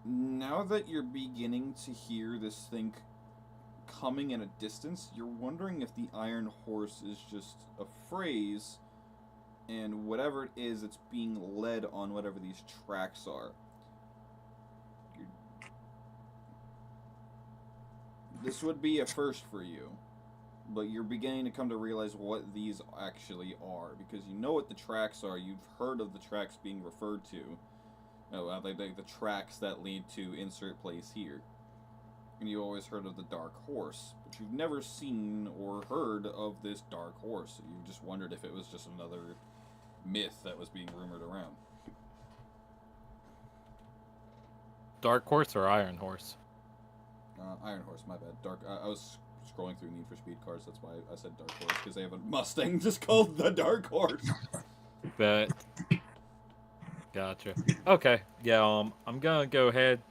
Now that you're beginning to hear this thing coming in a distance, you're wondering if the Iron Horse is just a phrase, and whatever it is, it's being led on whatever these tracks are. This would be a first for you, but you're beginning to come to realize what these actually are, because you know what the tracks are. You've heard of the tracks being referred to. Like the tracks that lead to insert place here. And you always heard of the Dark Horse, but you've never seen or heard of this Dark Horse. You just wondered if it was just another myth that was being rumored around. Dark Horse or Iron Horse? Iron Horse, my bad. I was scrolling through Need for Speed cars, that's why I said Dark Horse, because they have a Mustang just called the Dark Horse. But gotcha. Okay, yeah. I'm gonna go ahead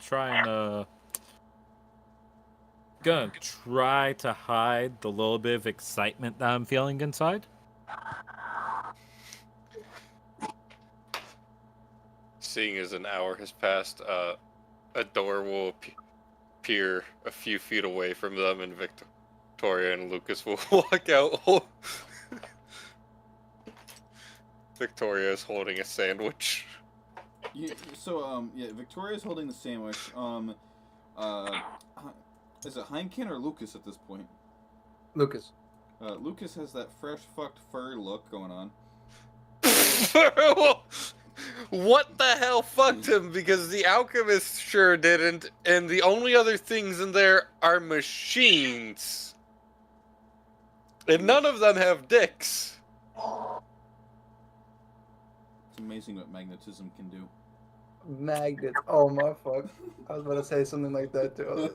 gonna try to hide the little bit of excitement that I'm feeling inside. Seeing as an hour has passed, a door will appear a few feet away from them, and Victoria and Lucas will walk out. Victoria is holding a sandwich. Victoria's holding the sandwich. Is it Heineken or Lucas at this point? Lucas. Lucas has that fresh fucked fur look going on. What the hell fucked him? Because the alchemist sure didn't, and the only other things in there are machines. And none of them have dicks. It's amazing what magnetism can do. Magnets. Oh my fuck. I was about to say something like that too.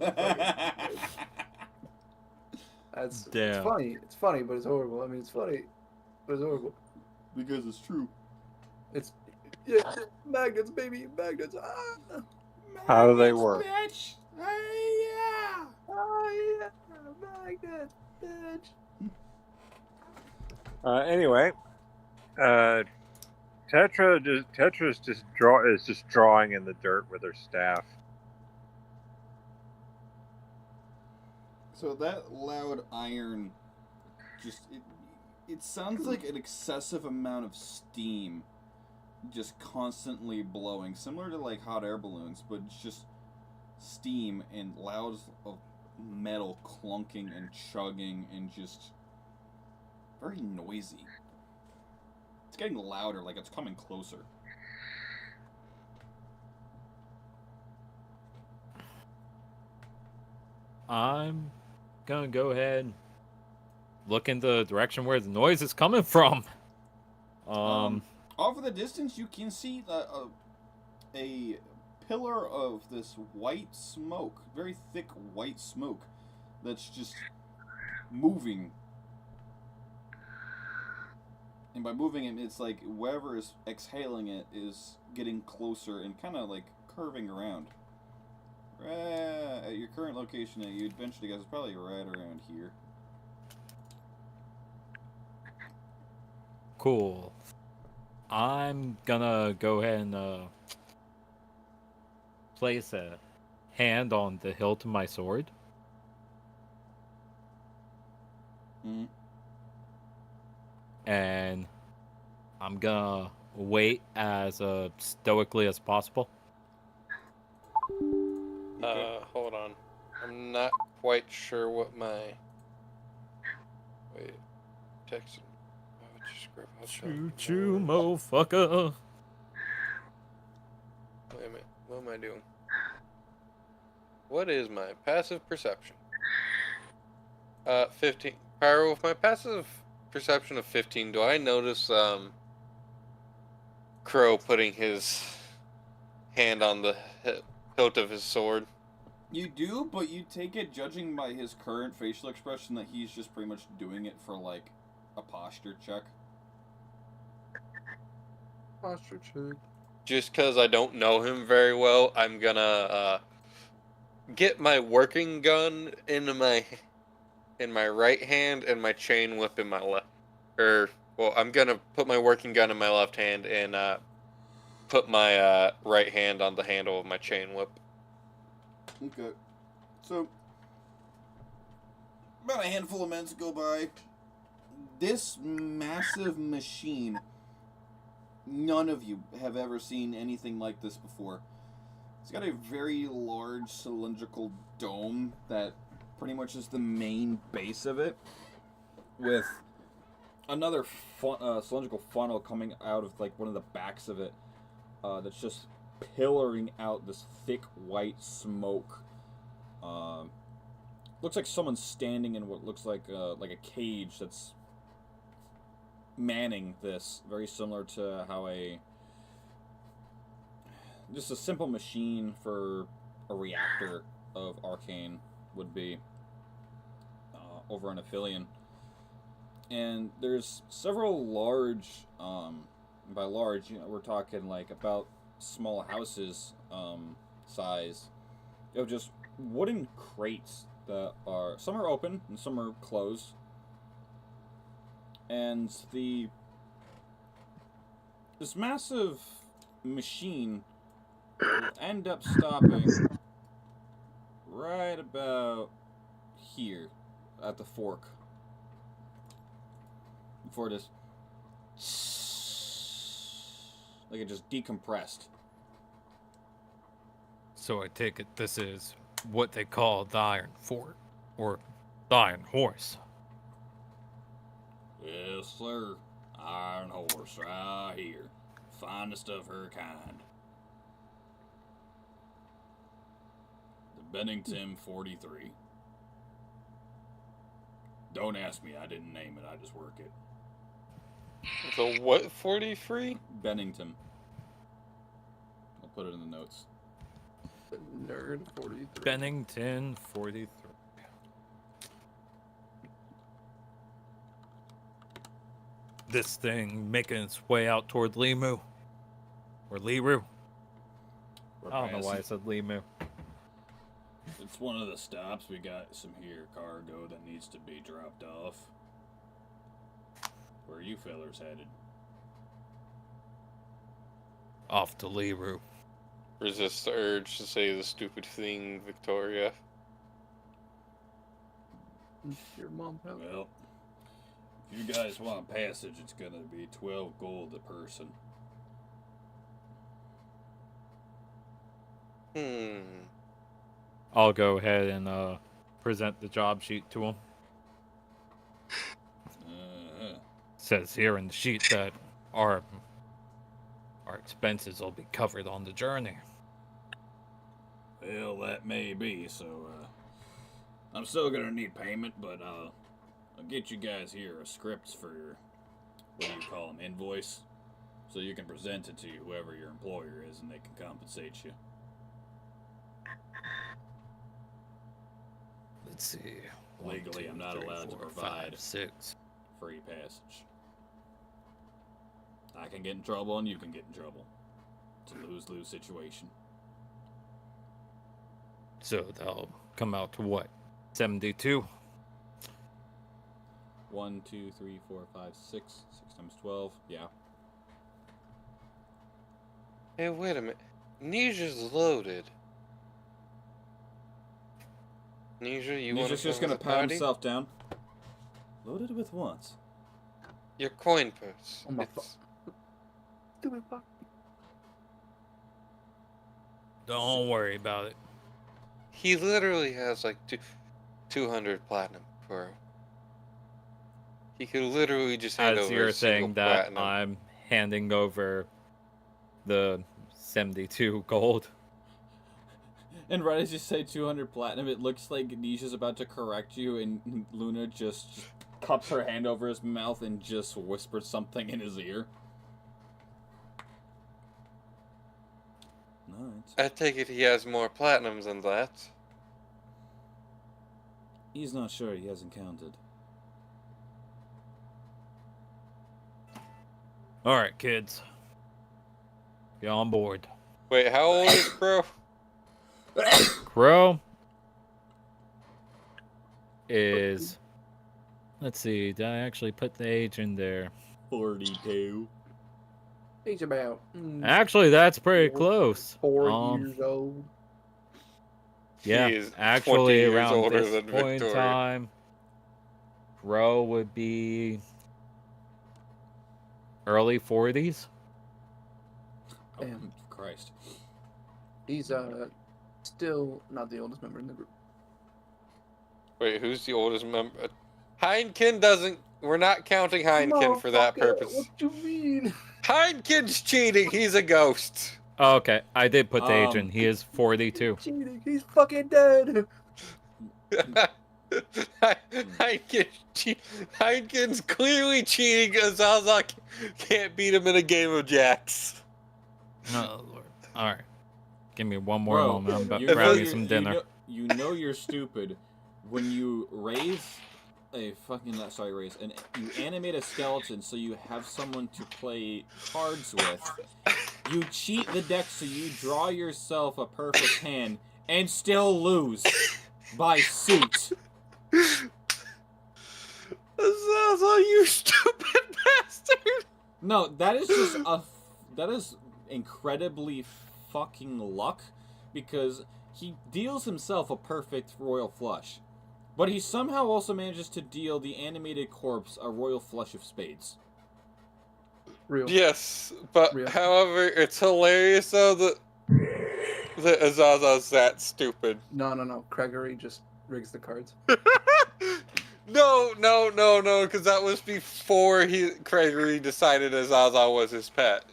It's Damn. funny. It's funny, but it's horrible. I mean, it's funny, but it's horrible. Because it's true. It's magnets, baby, magnets. Ah, How do they work? Bitch! oh yeah, magnets, bitch. Anyway, Tetra's just drawing in the dirt with her staff. So that loud iron, it sounds like an excessive amount of steam just constantly blowing, similar to like hot air balloons, but it's just steam and loud of metal clunking and chugging and just very noisy. It's getting louder, like it's coming closer. I'm gonna go ahead and look in the direction where the noise is coming from. Off in the distance, you can see a pillar of this white smoke, very thick white smoke, that's just moving. And by moving it, it's like whoever is exhaling it is getting closer and kind of like curving around. At your current location that you'd venture to guess is probably right around here. Cool. I'm gonna go ahead and place a hand on the hilt of my sword. Mm. And I'm gonna wait as stoically as possible. Hold on. I'm not quite sure what my... Wait. Text. Choo choo, motherfucker. Wait a minute. What am I doing? What is my passive perception? 15. Pyro, with my passive perception of 15, do I notice, Crow putting his hand on the hilt of his sword? You do, but you take it, judging by his current facial expression, that he's just pretty much doing it for, like, a posture check. Posture check. Just because I don't know him very well, I'm gonna get my working gun in my right hand and my chain whip in my left. Well, I'm gonna put my working gun in my left hand and put my right hand on the handle of my chain whip. Okay. So, about a handful of minutes go by. This massive machine, none of you have ever seen anything like this before. It's got a very large cylindrical dome that pretty much is the main base of it, with another cylindrical funnel coming out of like one of the backs of it, that's just pillaring out this thick white smoke. Looks like someone's standing in what looks like a cage that's manning this, very similar to how just a simple machine for a reactor of arcane would be over an Aphelion. And there's several large, by large, we're talking like about small houses size, of just wooden crates that are, some are open and some are closed. And this massive machine will end up stopping right about here at the fork before it just like it just decompressed. So I take it this is what they call the Iron Fort, or the Iron Horse. Yes, sir. Iron Horse right here. Finest of her kind. The Bennington 43. Don't ask me, I didn't name it, I just work it. The what 43? Bennington. I'll put it in the notes. The nerd 43. Bennington 43. This thing making its way out toward Limu. Or Liru. We're I don't know why I passing. said Limu. It's one of the stops. We got some here cargo that needs to be dropped off. Where are you fellers headed? Off to Liru. Resist the urge to say the stupid thing, Victoria. Your mom house. Well, if you guys want passage, it's gonna be 12 gold a person. I'll go ahead and present the job sheet to him. Says here in the sheet that our expenses will be covered on the journey. Well, that may be, so, I'm still gonna need payment, but, I'll get you guys here a script for your, what do you call them, invoice? So you can present it to whoever your employer is and they can compensate you. Let's see. Legally, I'm not allowed to provide 6. free passage. I can get in trouble and you can get in trouble. It's a lose-lose situation. So they'll come out to what? 72? 1, 2, 3, 4, 5, 6. 6 times 12. Yeah. Hey, wait a minute. Nisha's loaded. Nisha, you He's want to just come gonna to the pat party? himself down. Loaded with what? Your coin purse. Oh my It's- Stupid fuck. Don't worry about it. He literally has like 200 platinum for. He could literally just hand As over you're a single saying that, platinum. I'm handing over the 72 gold. And right as you say 200 platinum, it looks like Nisha's about to correct you, and Luna just cups her hand over his mouth and just whispers something in his ear. Nice. I take it he has more platinums than that. He's not sure, he hasn't counted. Alright, kids. Get on board. Wait, how old is Crow? Crow is... Let's see, did I actually put the age in there? 42. He's about Actually, that's pretty close. 4 years old. Yeah, He is 20 actually years around older this than point in Victoria. time, Crow would be early 40s. Oh, Damn. Christ. He's still not the oldest member in the group. Wait, who's the oldest member? Heineken doesn't. We're not counting Heineken for that Motherfucker, purpose. What you mean? Heineken's cheating. He's a ghost. Oh, okay, I did put the age in. He is 42. Cheating. He's fucking dead. Heineken's clearly cheating. Azaza can't beat him in a game of jacks. Oh, Lord. Alright. Give me one more Bro, moment. I'm about you to know grab me you're- some dinner. You know you're stupid when you raise a fucking raise, and you animate a skeleton so you have someone to play cards with. You cheat the deck so you draw yourself a perfect hand and still lose by suit. Azaza, you stupid bastard! No, that is just that is incredibly fucking luck, because he deals himself a perfect royal flush, but he somehow also manages to deal the animated corpse a royal flush of spades. Real. Yes, but Real. however, it's hilarious though that Azaza's that stupid. No. Gregory just rigs the cards. No, because that was before Gregory decided Azaza was his pet.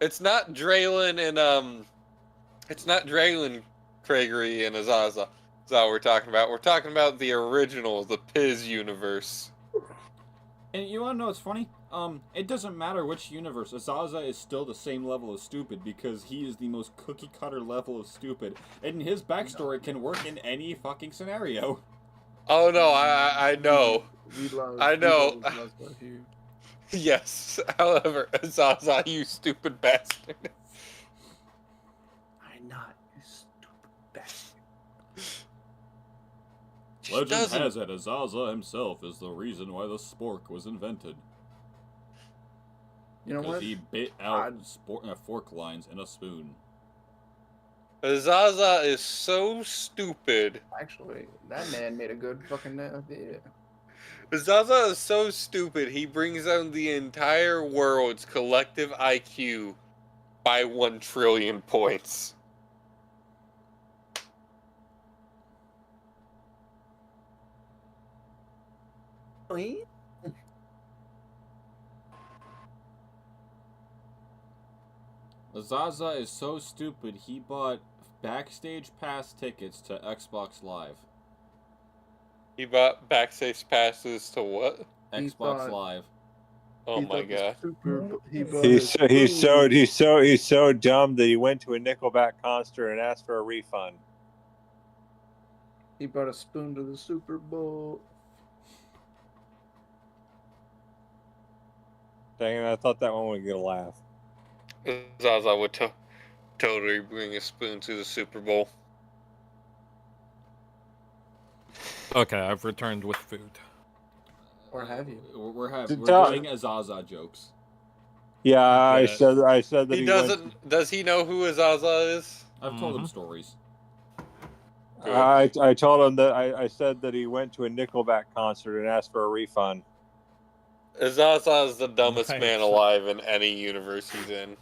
It's not Draylin and it's not Draylin, Gregory, and Azaza. That's all we're talking about. We're talking about the original, the Piz universe. And you wanna know what's funny? It doesn't matter which universe. Azaza is still the same level of stupid because he is the most cookie cutter level of stupid, and his backstory can work in any fucking scenario. Oh no, I know. I know. You. Yes. However, Azaza, you stupid bastard. I'm not, you stupid bastard. Just Legend doesn't- has it Azaza himself is the reason why the spork was invented. You know Because what? he bit out fork lines in a spoon. Azaza is so stupid. Actually, that man made a good fucking idea. Azaza is so stupid, he brings down the entire world's collective IQ by 1 trillion points. Azaza is so stupid he bought backstage pass tickets to Xbox Live. He bought backstage passes to what? He Xbox thought- Live. Oh He my thought the god. He's so dumb that he went to a Nickelback concert and asked for a refund. He brought a spoon to the Super Bowl. Dang it, I thought that one would get a laugh. Zaza would totally bring a spoon to the Super Bowl. Okay, I've returned with food. Or have you? We're Tell- doing Azaza jokes. Yeah, I Okay. said that He he doesn't. Does he know who Azaza is? I've told him stories. Good. I told him that I said that he went to a Nickelback concert and asked for a refund. Azaza is the dumbest Nice. man alive in any universe he's in.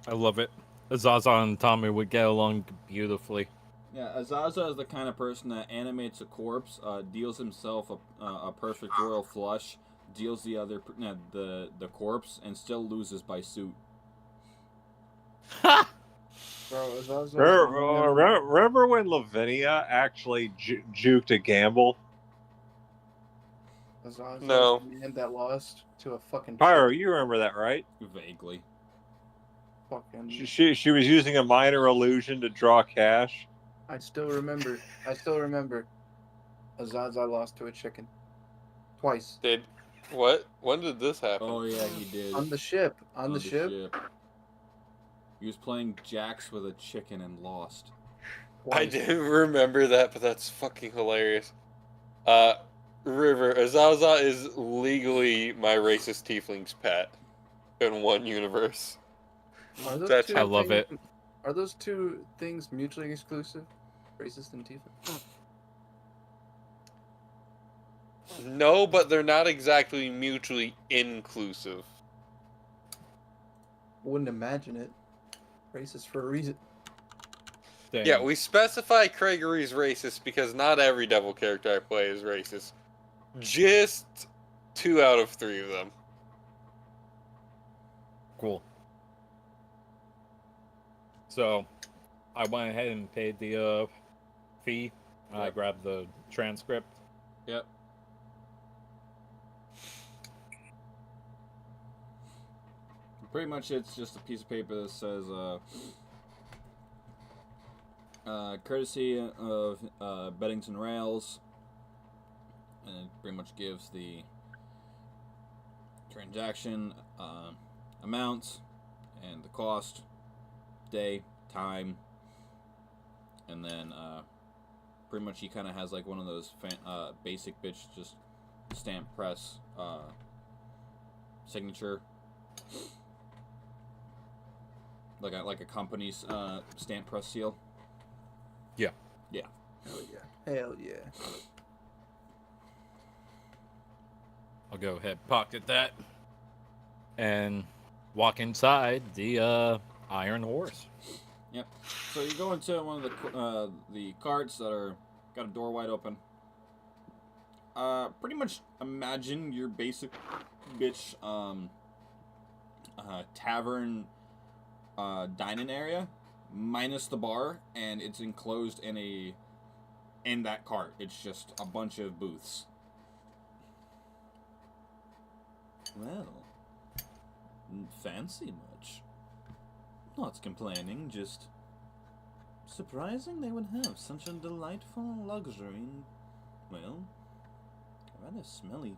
I love it. Zaza and Tommy would get along beautifully. Yeah, Azaza is the kind of person that animates a corpse, deals himself a perfect royal flush, deals the other the corpse, and still loses by suit. Bro, Azazel's Remember when Lavinia actually juked a gamble? Azazel's No. the man that lost to a fucking Pyro, you remember that, right? Vaguely. fucking. She was using a minor illusion to draw cash. I still remember. Azazel lost to a chicken. Twice. Did what? When did this happen? Oh yeah, he did. On the ship. On the ship. He was playing jacks with a chicken and lost. I Twice. didn't remember that, but that's fucking hilarious. River, Azaza is legally my racist tiefling's pet in one universe. Are those That's- two I love things- it. Are those two things mutually exclusive? Racist and Tifa? No, but they're not exactly mutually inclusive. Wouldn't imagine it. Racist for a reason. Dang. Yeah, we specify Gregory's racist because not every devil character I play is racist. Just 2 out of 3 of them. Cool. So, I went ahead and paid the fee. I Yep. grabbed the transcript. Yep. Pretty much, it's just a piece of paper that says, courtesy of Beddington Rails, and it pretty much gives the transaction amount and the cost, day, time, and then pretty much he kind of has like one of those basic bitch just stamp press signature. Like a company's stamp press seal. Yeah. Yeah. Hell yeah. Hell yeah. I'll go ahead and pocket that and walk inside the Iron Horse. Yep. So you go into one of the carts that are got a door wide open. Pretty much imagine your basic bitch tavern dining area minus the bar, and it's enclosed in that cart. It's just a bunch of booths. Well, fancy much. Not complaining, just surprising they would have such a delightful luxury and, well, rather smelly,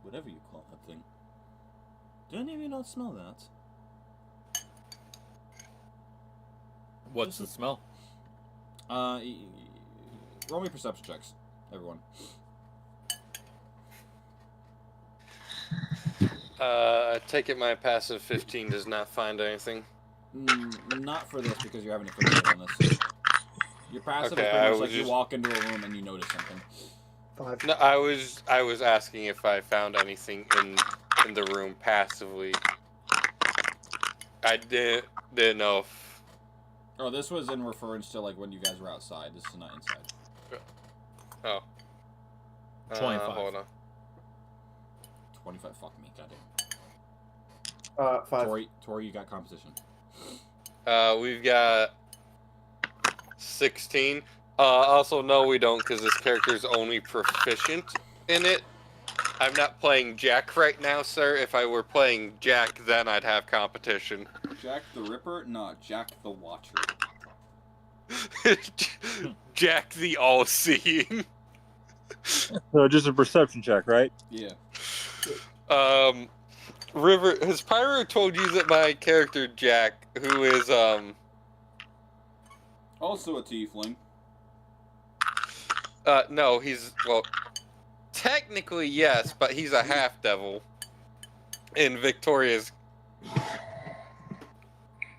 whatever you call that thing. Do any of you not smell that? What's the smell? Roll me perception checks, everyone. I take it my passive 15 does not find anything. Not for this, because you're having a critical on this. Your passive Okay, is I pretty much was like you just- walk into a room and you notice something. 5. No, I was asking if I found anything in the room passively. I didn't know if. Oh, this was in reference to like when you guys were outside. This is not inside. Oh. 25. Hold on. 25. Fuck me, goddamn. 5. Tori, you got composition. We've got 16. Also, no, we don't, because this character's only proficient in it. I'm not playing Jack right now, sir. If I were playing Jack, then I'd have competition. Jack the Ripper? No, Jack the Watcher. Jack the All-Seeing. So just a perception check, right? Yeah. River, has Pyro told you that my character Jack, who is Also a tiefling. no, he's well, technically yes, but he's a half devil. In Victoria's,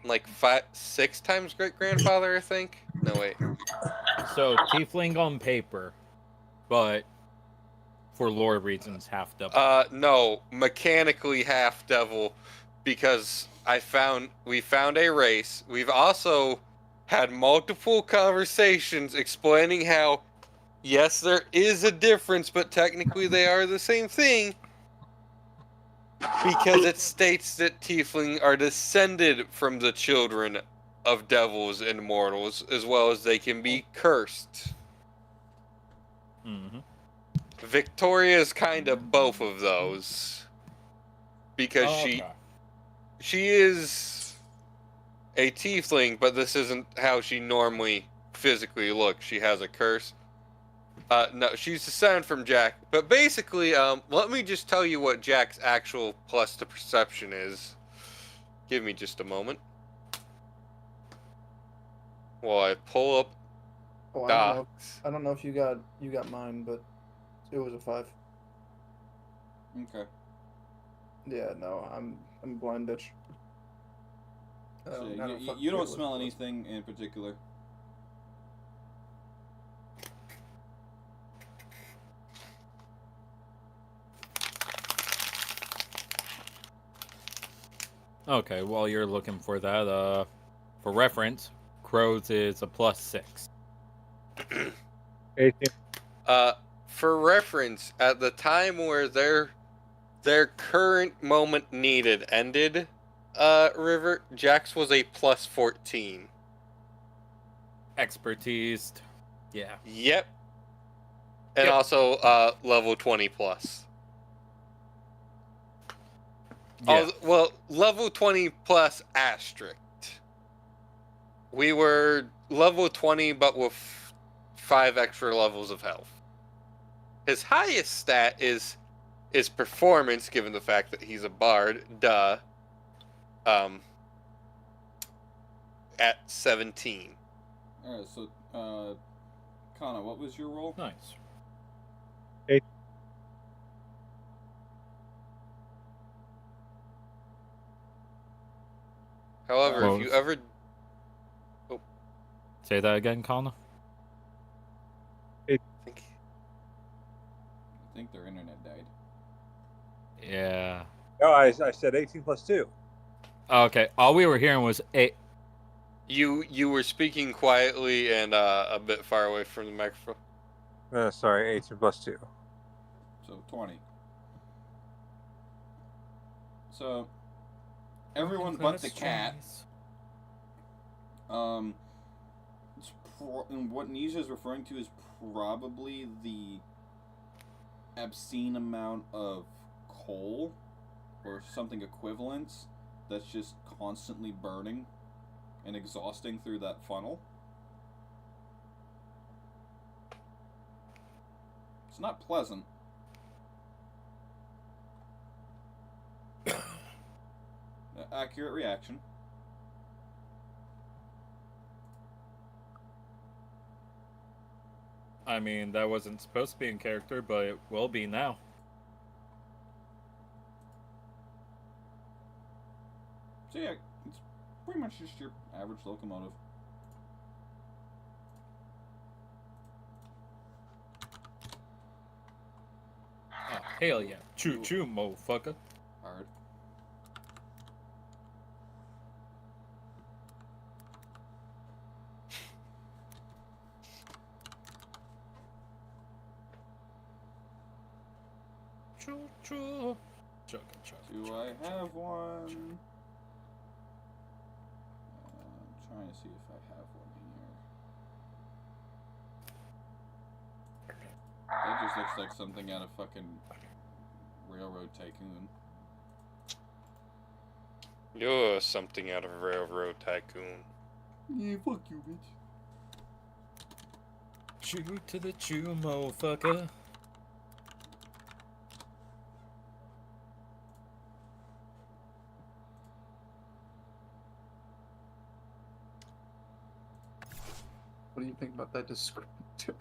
like 6 times great grandfather, I think. No, wait. So tiefling on paper, but for lore reasons, half devil. No, mechanically half devil, because we found a race. We've also had multiple conversations explaining how, yes, there is a difference, but technically they are the same thing. Because it states that tiefling are descended from the children of devils and mortals, as well as they can be cursed. Mm-hmm. Victoria is kind of both of those. Because Okay. she is a tiefling, but this isn't how she normally physically looks. She has a curse. No, she's descended from Jack. But basically, let me just tell you what Jack's actual plus to perception is. Give me just a moment. While I pull up Oh, docs. I don't know if you got mine, but it was a 5. Okay. Yeah, no, I'm blind bitch. So I don't fucking you care don't what smell it was. anything in particular. Okay, while you're looking for that, for reference, crows is a +6. 18. For reference, at the time where their current moment needed ended, River, Jax was a +14. Expertise. Yeah. Yep. And Yep. also level 20 plus. Yeah. Well, level 20 plus asterisk. We were level 20 but with 5 extra levels of health. His highest stat is performance, given the fact that he's a bard, duh. At 17. Alright, so, Kana, what was your roll? Nice. However, Well, if you ever... Say that again, Connor. I think their internet died. Yeah. No, I said 18 plus 2. Okay. All we were hearing was 8. You were speaking quietly and a bit far away from the microphone. Sorry, 18 plus 2. So 20. So everyone but the cat. And what Nisha is referring to is probably the obscene amount of coal or something equivalent that's just constantly burning and exhausting through that funnel. It's not pleasant. Accurate reaction. I mean, that wasn't supposed to be in character, but it will be now. So yeah, it's pretty much just your average locomotive. Oh, hell yeah. Choo choo, motherfucker. Hard. Choo choo. Chugga chugga. Do I have one? I'm trying to see if I have one here. That just looks like something out of fucking Railroad Tycoon. You're something out of Railroad Tycoon. Yeah, fuck you, bitch. Choo to the choo, motherfucker. What do you think about that descriptor?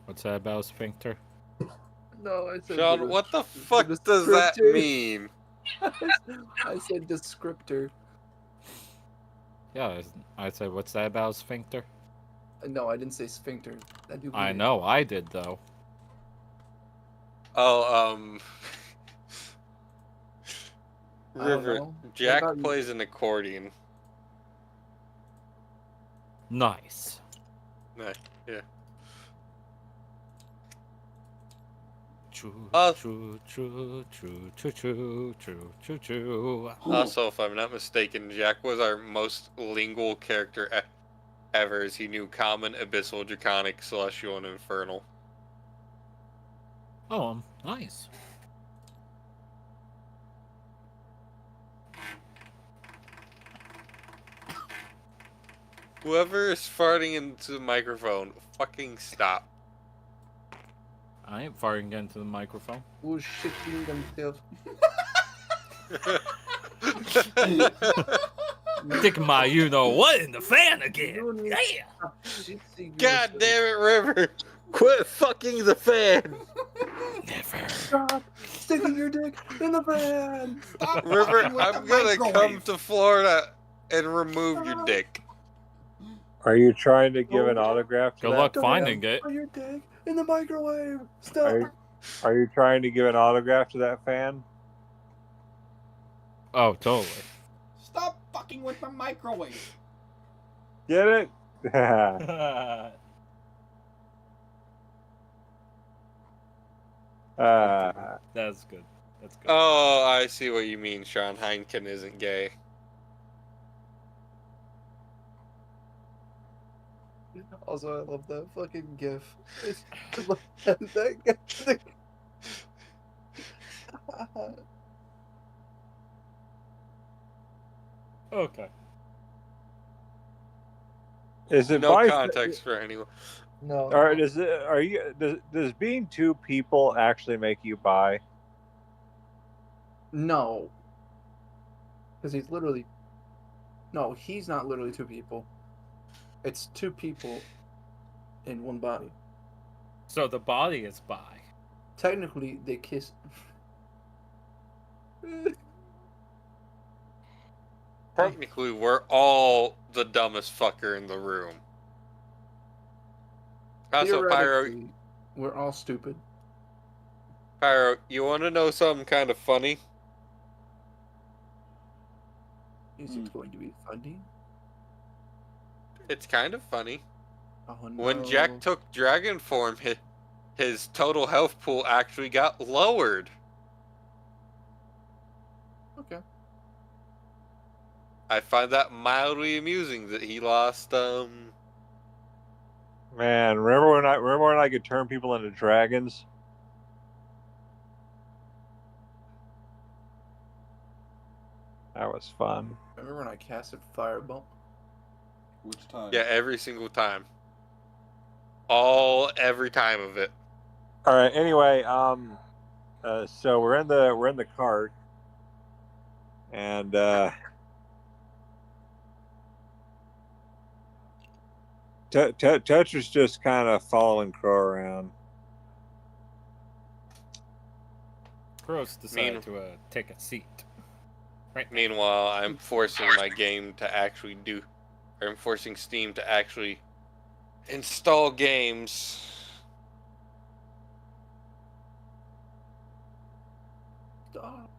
What's that about, Sphincter? No, I said. Sean, what the fuck does that descriptor. mean? I said descriptor. Yeah, I said, what's that about sphincter? No, I didn't say sphincter. That'd be I weird. know, I did though. Oh, I don't River. know. What Jack about you? plays an accordion. Nice. Nice. Yeah. True, Uh, true, true, true, true, true, true, true, true. Also, if I'm not mistaken, Jack was our most lingual character ever, as he knew Common, Abyssal, Draconic, Celestial, and Infernal. Oh, nice. Whoever is farting into the microphone, fucking stop. I ain't farting into the microphone. Who's shitting themselves? Sticking my you-know-what in the fan again. You need Yeah. to stop shitting God yourself. damn it, River! Quit fucking the fan! Never. Stop sticking your dick in the fan. Stop River, fucking with I'm the gonna come microwave. to Florida and remove your dick. Are you trying to give an Don't- autograph to Good that luck fan? finding it. Put your dick in the microwave. Are Stop. you, are you trying to give an autograph to that fan? Oh, totally. Stop fucking with the microwave. Get it? That's good. That's good. Oh, I see what you mean, Sean. Heineken isn't gay. Also, I love that fucking gif. It's that guy. Okay. Is it No by context for anyone. No. Or does being two people actually make you bi? No. Because he's literally. No, he's not literally two people. It's two people in one body. So the body is bi. Technically, they kiss. Technically, we're all the dumbest fucker in the room. Also, Pyro, Theoretically, we're all stupid. you want to know something kind of funny? Is it going to be funny? It's kind of funny. Oh no. When Jack took dragon form, his total health pool actually got lowered. Okay. I find that mildly amusing that he lost. Man, remember when I could turn people into dragons? That was fun. Remember when I casted Fireball? Which time? Yeah, every single time. Every time of it. All right. Anyway, so we're in the cart, and Tetra's just kind of following Crow around. Gross decided to take a seat. Right. Meanwhile, I'm forcing my game to actually I'm forcing Steam to actually install games. Stop.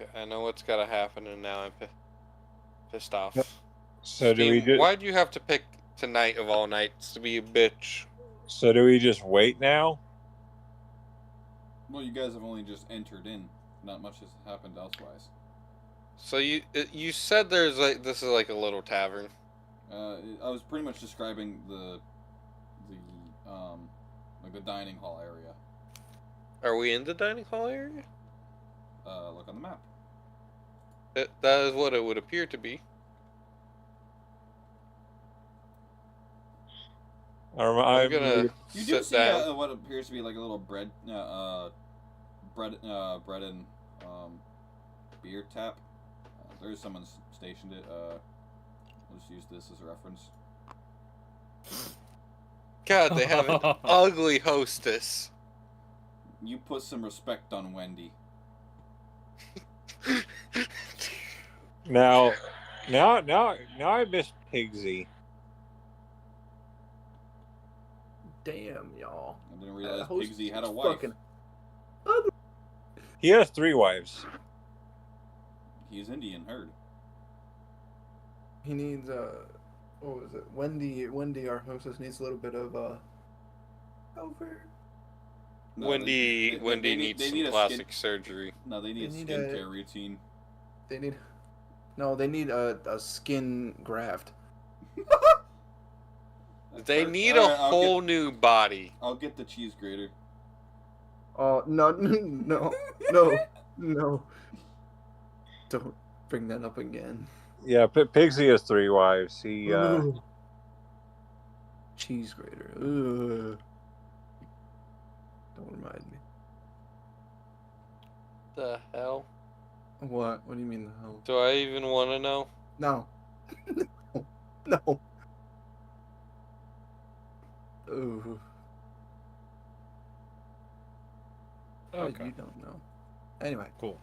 Okay, I know what's gotta happen, and now I'm pissed off. So do we Steam, do? why'd you have to pick tonight of all nights to be a bitch? So do we just wait now? Well, you guys have only just entered in. Not much has happened elsewise. So you said this is like a little tavern. I was pretty much describing the like the dining hall area. Are we in the dining hall area? Look on the map. That is what it would appear to be. I'm gonna You do sit see down. what appears to be like a little bread and beer tap. There's someone stationed it. We'll just use this as a reference. God, they have an ugly hostess. You put some respect on Wendy. Now I miss Pigsy. Damn, y'all. I didn't realize Host Pigsy had a is wife. fucking ugly. He has 3 wives. He's Indian, heard. He needs what was it? Wendy, our hostess, needs a little bit of over. No, Wendy they needs need some a plastic surgery. No, they need They a need a- skincare routine. They need a skin graft. They need All a right, whole new body. I'll get the cheese grater. Oh no no! Don't bring that up again. Yeah, Pigsy has 3 wives. He Ooh. Cheese grater. Ugh. Don't remind me. The hell? What? What do you mean the hell? Do I even want to know? No. No. Ooh. Oh, Okay. you don't know. Anyway, Cool.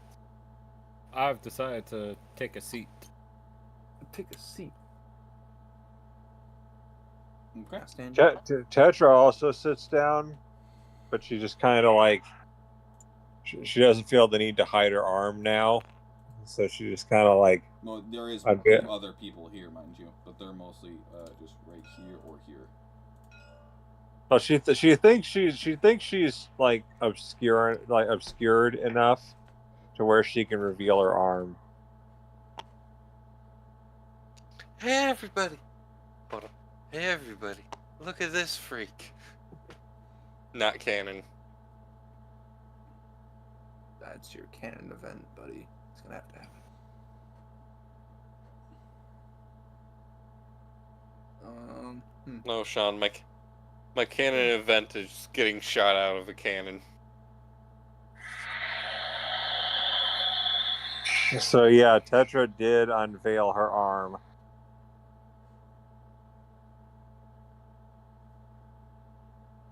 I've decided to take a seat. take a seat. Okay. Stand. Tetra also sits down, but she just kind of like she doesn't feel the need to hide her arm now, so she just kind of like. Well, there is I bet. other people here, mind you, but they're mostly just right here or here. Well, she thinks she's like obscured enough to where she can reveal her arm. Hey, everybody. Hold on. Hey, everybody. Look at this freak. Not canon. That's your canon event, buddy. It's gonna have to happen. No, Sean, my canon event is getting shot out of a cannon. So yeah, Tetra did unveil her arm.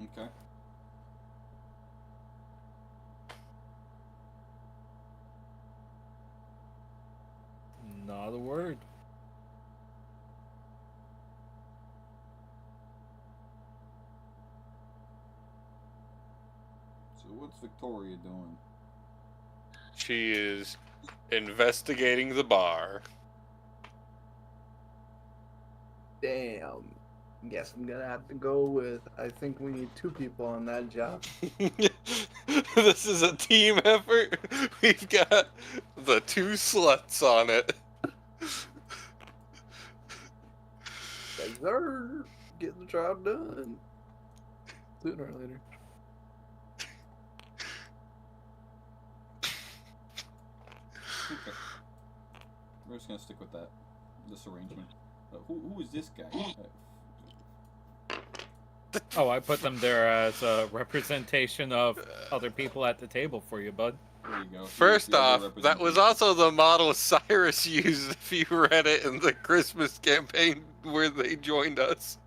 Okay. Not a word. So what's Victoria doing? She is investigating the bar. Damn. Guess I'm gonna have to go with. I think we need 2 people on that job. This is a team effort. We've got the 2 sluts on it. Yes, sir. Get the job done. Sooner or later. Okay. We're just gonna stick with this arrangement. Who is this guy? Oh, I put them there as a representation of other people at the table for you, bud. There you go. First Here's off, your that was representation. also the model Cyrus used if you read it in the Christmas campaign where they joined us.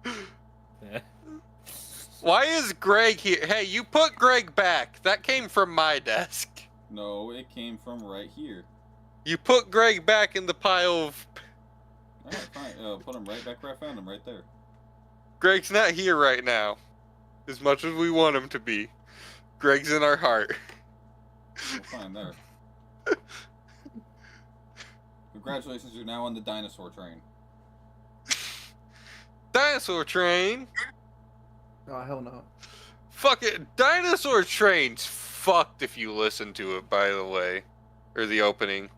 Yeah. Why is Greg here? Hey, you put Greg back. That came from my desk. No, it came from right here. You put Greg back in the pile of... Alright, fine. Put him right back where I found him, right there. Greg's not here right now. As much as we want him to be. Greg's in our heart. Well, fine, there. Congratulations, you're now on the dinosaur train. Dinosaur train? Oh, hell no. Fuck it. Dinosaur train's fucked if you listen to it, by the way. Or the opening.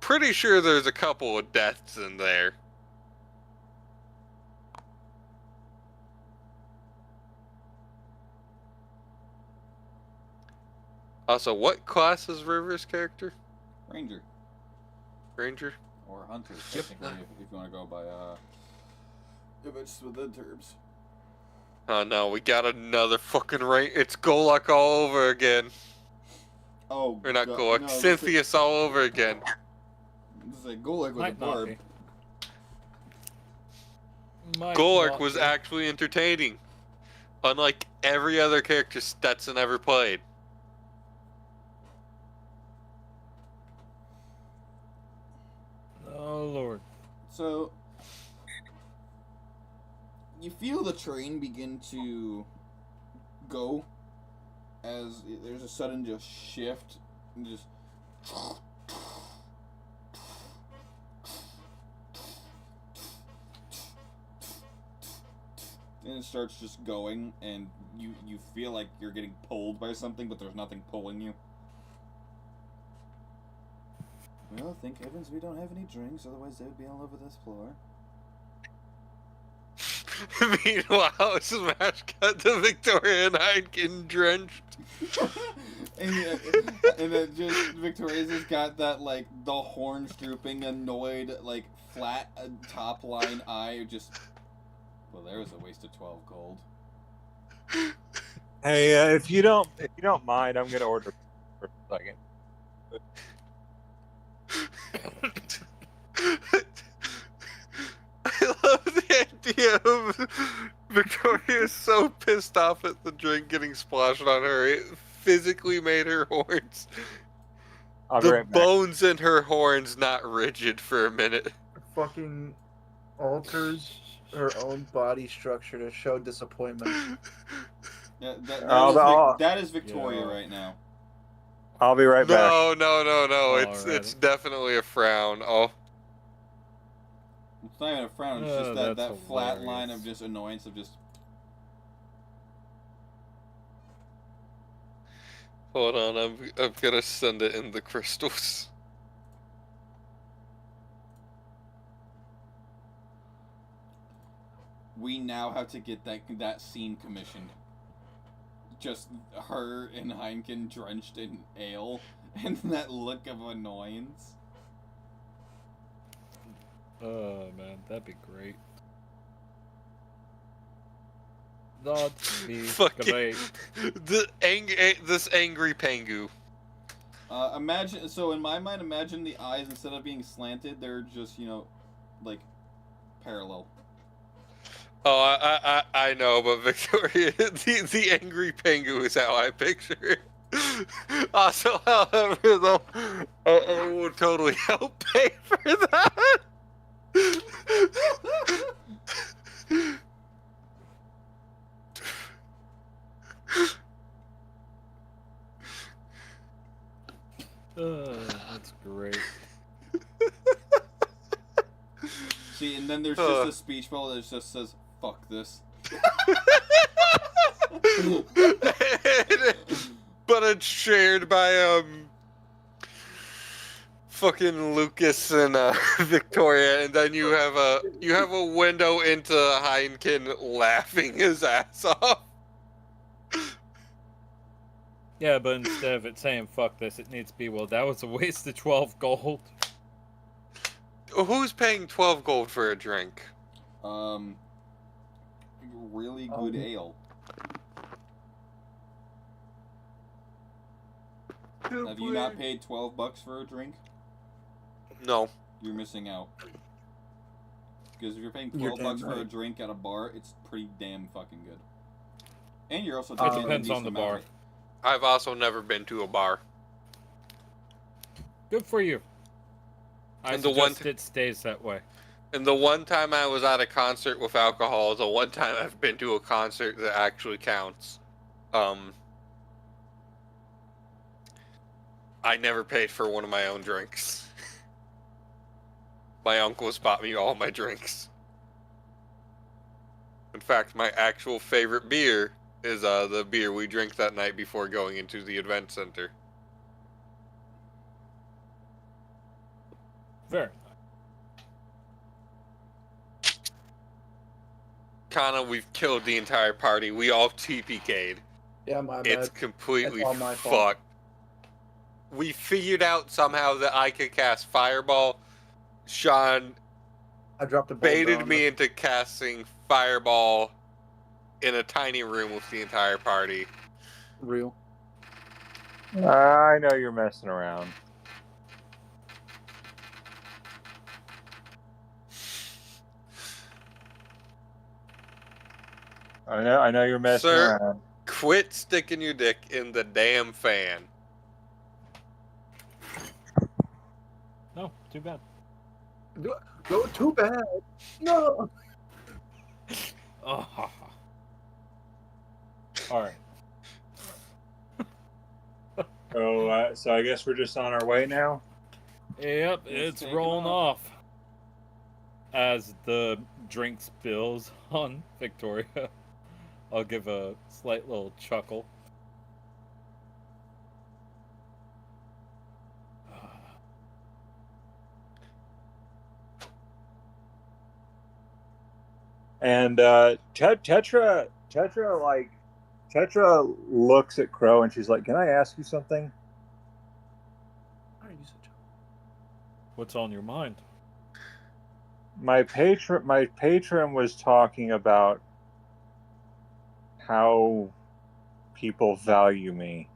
Pretty sure there's a couple of deaths in there. Also, what class is River's character? Ranger. Ranger? Or hunter, technically, if you want to go by, if it's within terms. Oh no, we got another fucking It's Golok all over again. Oh, Or not God, Golok, no, Cynthius all over again. This is a Golek with a Might not barb. be. Might Golok not was be. actually entertaining. Unlike every other character Stetson ever played. Oh Lord. So you feel the train begin to go as there's a sudden just shift and just and it starts just going, and you feel like you're getting pulled by something, but there's nothing pulling you. Well, thank heavens we don't have any drinks, otherwise they would be all over this floor. Meanwhile, smash cut to Victoria and I getting drenched. and then just Victoria's just got that, like, the horns drooping, annoyed, like, flat top line eye, just, well, there was a waste of 12 gold. Hey, if you don't mind, I'm gonna order for a second. I love the idea of Victoria so pissed off at the drink getting splashed on her, it physically made her horns. I'll be The right back. bones in her horns not rigid for a minute. Fucking alters her own body structure to show disappointment. Yeah, I'll- that is Victoria Yeah. right now. I'll be right back. No. It's Alrighty. definitely a frown. Oh, It's not even a frown, it's Oh, just that that's flat line hilarious. of just annoyance of just... hold on. I'm gonna send it in the crystals. We now have to get that scene commissioned. Just her and Heineken drenched in ale, and that look of annoyance. Oh man, that'd be great. That'd be Fucking great. this angry Pangu. Imagine, so in my mind, imagine the eyes, instead of being slanted, they're just, like, parallel. Oh, I know, but Victoria, the angry Pangu is how I picture it. Also, however, though, I would totally help pay for that. That's great. See, and then there's just a speech bubble that just says, fuck this. But it's shared by fucking Lucas and Victoria, and then you have a window into Heineken laughing his ass off. Yeah, but instead of it saying fuck this, it needs to be, well, that was a waste of 12 gold. Who's paying 12 gold for a drink? Really good ale. Have you not paid $12 for a drink? No. You're missing out. Because if you're paying You're $12 damn for a right. drink at a bar, it's pretty damn fucking good. And you're also It taking a depends on decent the amount. bar. I've also never been to a bar. Good for you. I And the one suggest it stays that way. And the one time I was at a concert with alcohol is the one time I've been to a concert that actually counts. I never paid for one of my own drinks. My uncles bought me all my drinks. In fact, my actual favorite beer is the beer we drank that night before going into the event center. Very Kana, we've killed the entire party. We all TPK'd. Yeah, my bad. It's completely That's all my fault. fucked. We figured out somehow that I could cast Fireball. Sean I dropped a boulder baited on me into casting Fireball in a tiny room with the entire party. Real. I know you're messing around. I know you're messing Sir? around. Quit sticking your dick in the damn fan. No, too bad. Go too bad. No. Oh, all right. So I guess we're just on our way now. Yep, Let's it's take it rolling off. off. As the drink spills on Victoria, I'll give a slight little chuckle. And Tetra looks at Crow and she's like, "Can I ask you something?" Why are you such a... What's on your mind? My patron was talking about how people value me,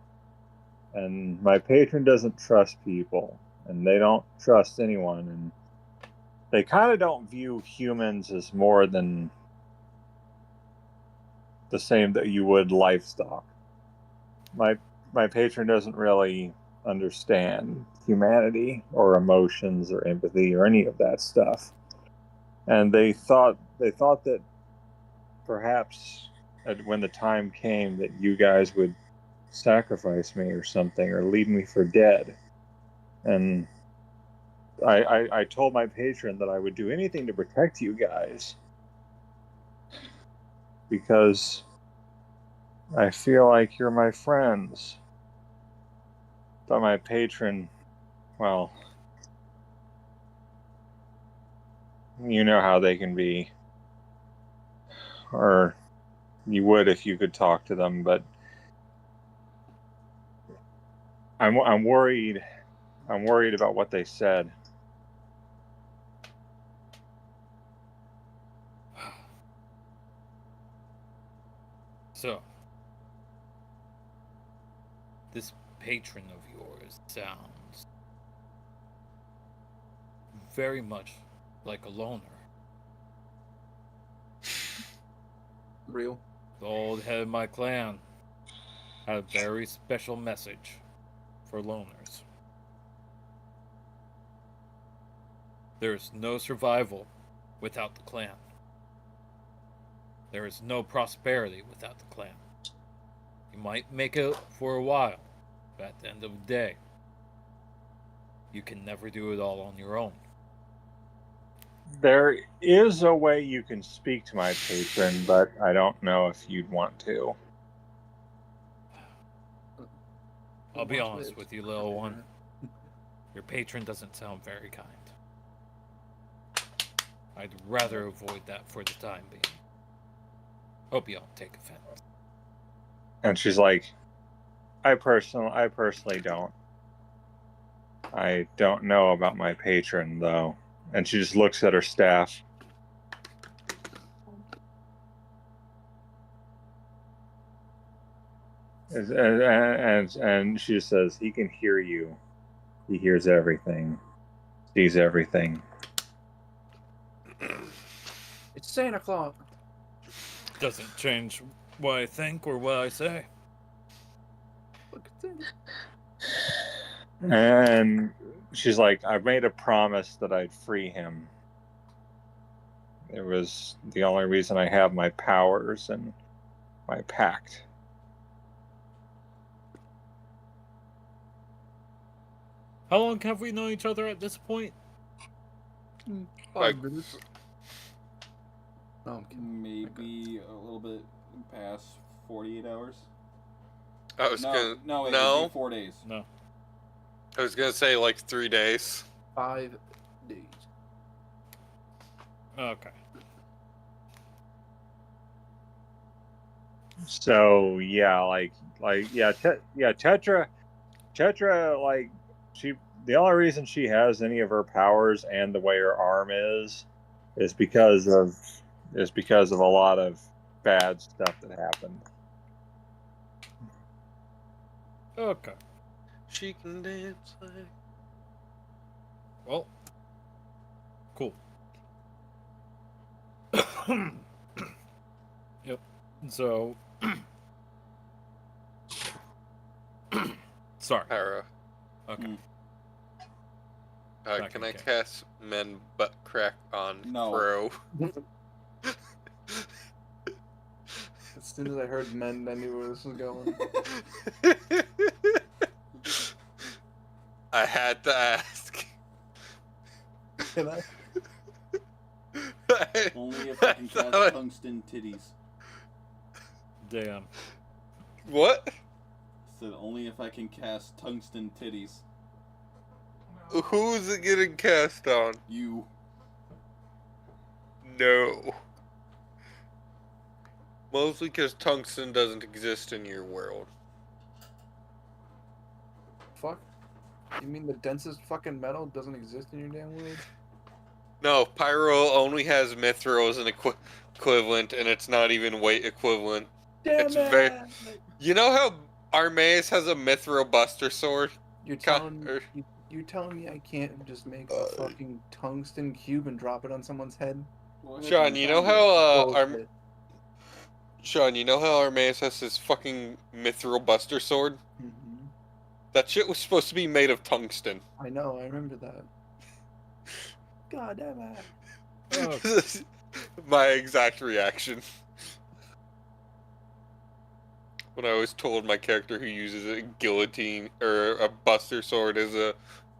and my patron doesn't trust people, and they don't trust anyone, and they kind of don't view humans as more than the same that you would livestock. My patron doesn't really understand humanity or emotions or empathy or any of that stuff, and they thought that perhaps when the time came that you guys would sacrifice me or something or leave me for dead. And I told my patron that I would do anything to protect you guys because I feel like you're my friends. But my patron, well, you know how they can be. Or you would if you could talk to them, but I'm worried. I'm worried about what they said. So, this patron of yours sounds very much like a loner. Real? The old head of my clan had a very special message for loners. There is no survival without the clan. There is no prosperity without the clan. You might make it for a while, but at the end of the day, you can never do it all on your own. There is a way you can speak to my patron, but I don't know if you'd want to. I'll be Watch honest this. with you, little one. Your patron doesn't sound very kind. I'd rather avoid that for the time being. Hope you don't take offense. And she's like, I personally don't. I don't know about my patron though. And she just looks at her staff. And she just says, he can hear you. He hears everything, sees everything. It's Santa Claus. Doesn't change what I think or what I say. Look at Santa. And she's like, I made a promise that I'd free him. It was the only reason I have my powers and my pact. How long have we known each other at this point? 5 minutes. Oh, I'm kidding. Maybe a little bit past 48 hours. I was No, gonna no, wait, no. it'd be 4 days. No. I was gonna say like 3 days. 5 days. Okay. So yeah, Tetra, like the only reason she has any of her powers and the way her arm is because of a lot of bad stuff that happened. Okay. She can dance like. Well. Cool. Yep. So, sorry. Pyro. Okay. Mm. Can I Okay. cast Men Butt Crack on No. Crow? As soon as I heard men, I knew where this was going. I had to ask. Can I? Only if I can cast thought- tungsten titties. Damn. What? Said only if I can cast tungsten titties. Who's it getting cast on? You. No. Mostly because tungsten doesn't exist in your world. Fuck? You mean the densest fucking metal doesn't exist in your damn world? No, Pyro only has Mithril as an equivalent, and it's not even weight equivalent. Damn It's it! very- You know how Armaeus has a Mithril Buster Sword? You're Con- telling you're telling me I can't just make a fucking tungsten cube and drop it on someone's head? Well, Sean, you know found it. how Bullshit. Sean, you know how Armaeus has his fucking Mithril Buster Sword? Mhm. That shit was supposed to be made of tungsten. I know, I remember that. God damn it. Oh, My exact reaction. When I was told my character who uses a guillotine or a buster sword as a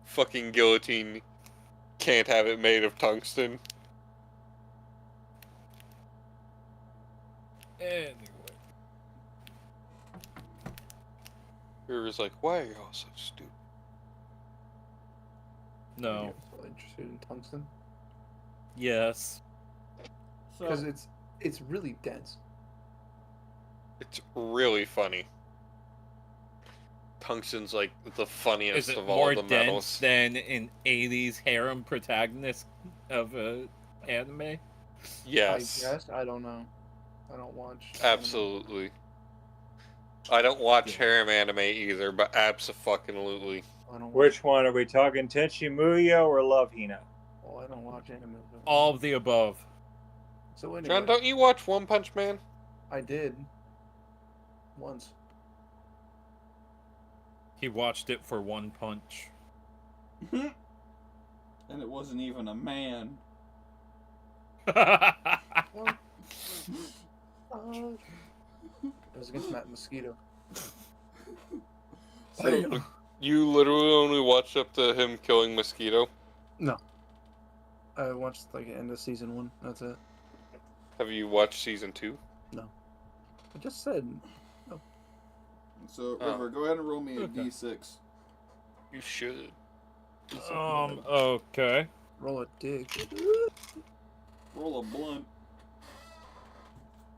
fucking guillotine can't have it made of tungsten. anyway. It was like, why are y'all so stupid? No. You're so interested in tungsten? Yes. Because So, it's really dense. It's really funny. Tungsten's like the funniest Is it of all more the dense metals. than an 80s harem protagonist of anime? Yes, I guess. I don't know. I don't watch. absolutely. I don't watch harem anime either, but abso-fucking-lutely. Anime. I don't watch. Which one are we talking? Tenchi Muyo or Love Hina? Well, I don't watch anime. All of the above. So anyway, John, don't you watch One Punch Man? I did. Once. He watched it for one punch. and it wasn't even a man. Well, it was against Matt Mosquito. So, you literally only watched up to him killing Mosquito? No. I watched like the end of season 1. That's it. Have you watched season 2? I just said. So, Oh. River, go ahead and roll me a Okay. d6. You should. Okay. Roll a dick. Roll a blunt.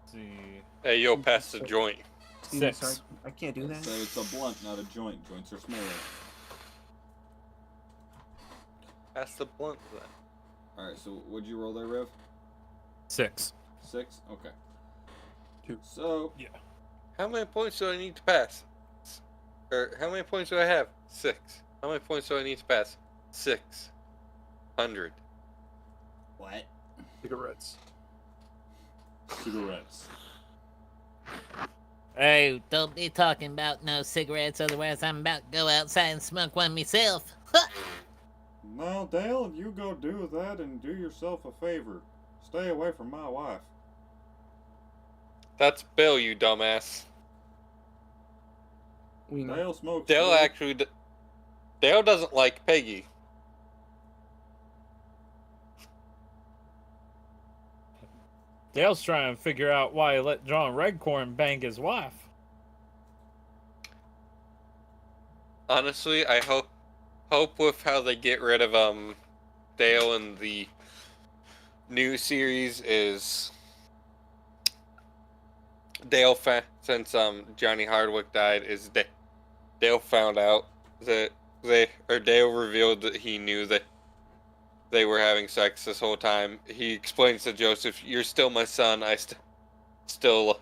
Let's see. Hey, yo, pass the joint. Steven, 6. sorry, I can't do that. So it's a blunt, not a joint. Joints are smaller. Pass the blunt then. Alright, so what'd you roll there, Rev? 6. 6? Okay. 2. So, How many points do I need to pass? Or how many points do I have? 6. How many points do I need to pass? 600. what? Cigarettes. Cigarettes. Hey, don't be talking about no cigarettes, otherwise I'm about to go outside and smoke one myself. Now, Dale, you go do that and do yourself a favor. Stay away from my wife. That's Bill, you dumbass. We know. Dale smokes. Dale weed. actually. Dale doesn't like Peggy. Dale's trying to figure out why he let John Redcorn bang his wife. Honestly, I hope with how they get rid of Dale in the new series is Dale since Johnny Hardwick died is Dale found out that Dale revealed that he knew that they were having sex this whole time. He explains to Joseph, "You're still my son. I still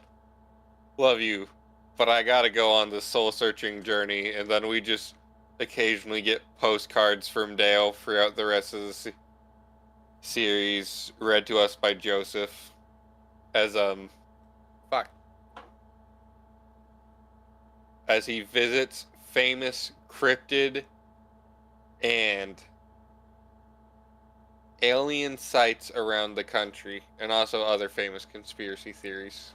love you, but I gotta go on this soul-searching journey." And then we just occasionally get postcards from Dale throughout the rest of the series, read to us by Joseph, as as he visits famous cryptid and alien sites around the country, and also other famous conspiracy theories.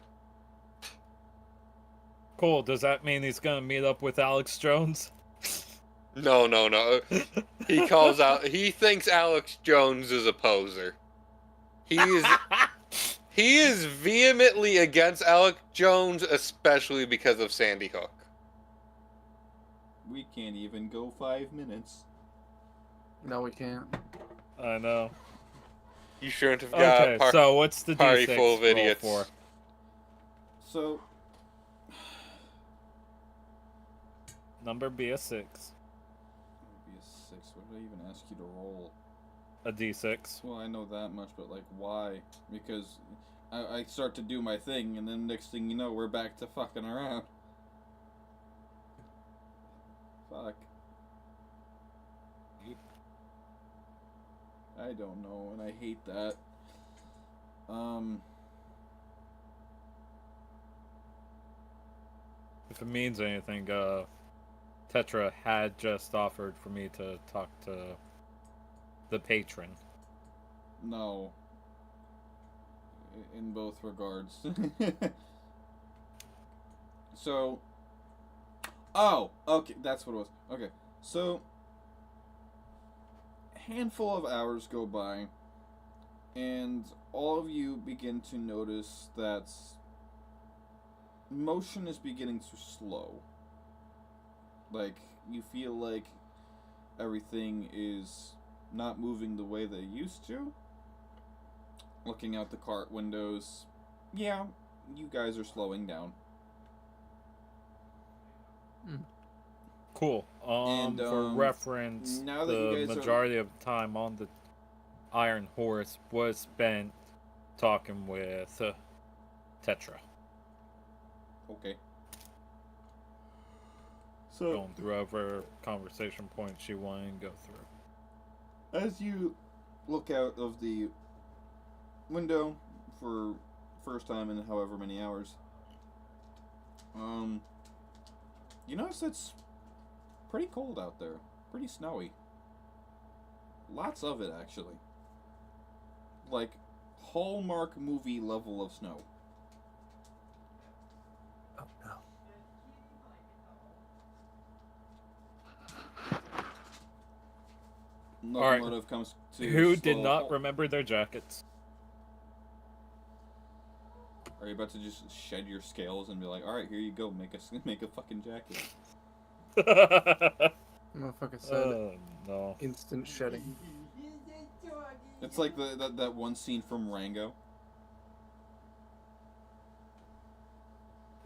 Cool. Does that mean he's gonna meet up with Alex Jones? No, no, no. He calls out. He thinks Alex Jones is a poser. He is vehemently against Alex Jones, especially because of Sandy Hook. We can't even go 5 minutes. No, we can't. I know. You shouldn't have got Okay, so what's the party D6 full of roll idiots. for? So, Number be a 6. maybe a 6. What did I even ask you to roll? A D6. Well, I know that much, but like, why? Because I start to do my thing, and then next thing you know, we're back to fucking around. Fuck. I don't know, and I hate that. If it means anything, Tetra had just offered for me to talk to the patron. No. In both regards. So. Oh, okay, that's what it was. Okay, so. A handful of hours go by, and all of you begin to notice that motion is beginning to slow. Like, you feel like everything is not moving the way they used to. Looking out the cart windows, yeah, you guys are slowing down. Cool. And, For reference, now that the you guys are- majority of the time on the Iron Horse was spent talking with Tetra, Okay. So, going through over conversation points she wanted to go through. as you look out of the window for first time in however many hours, you notice it's pretty cold out there, pretty snowy. Lots of it, actually. Like Hallmark movie level of snow. Oh no. Alright. Locomotive comes to Who did slow not halt. remember their jackets? Are you about to just shed your scales and be like, all right, here you go, make a fucking jacket? Motherfucker said No. instant shedding. It's like that one scene from Rango.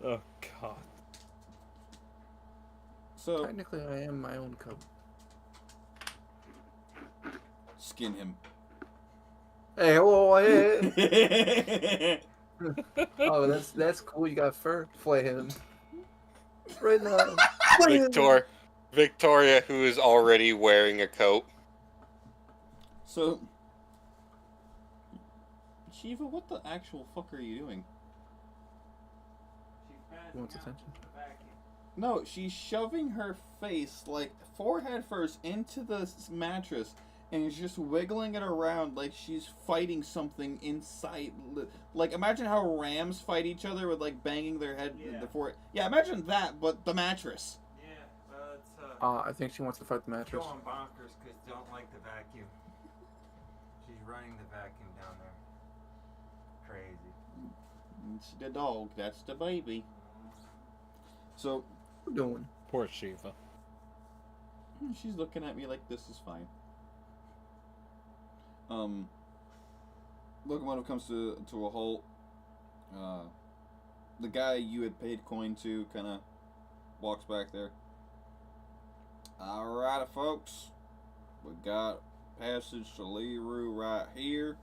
Oh god. So Technically, I am my own coat. skin him. Hey, whoa, hey. Oh, that's cool. You got fur. Flay him. Right now. Flay him. Victoria, who is already wearing a coat. So, Shiva, what the actual fuck are you doing? He wants attention. No, she's shoving her face, like, forehead first into the mattress, and is just wiggling it around like she's fighting something inside. Like, imagine how rams fight each other with, like, banging their head in the forehead. Yeah, imagine that, but the mattress. Yeah, well, it's I think she wants to fight the mattress. going bonkers because don't like the vacuum. She's running the vacuum down there. Crazy. It's the dog, that's the baby. So, What you doing? Poor Shiva. she's looking at me like this is fine. Locomotive comes to a halt. The guy you had paid coin to kind of walks back there. Alrighty, folks. We got passage to Leroux right here.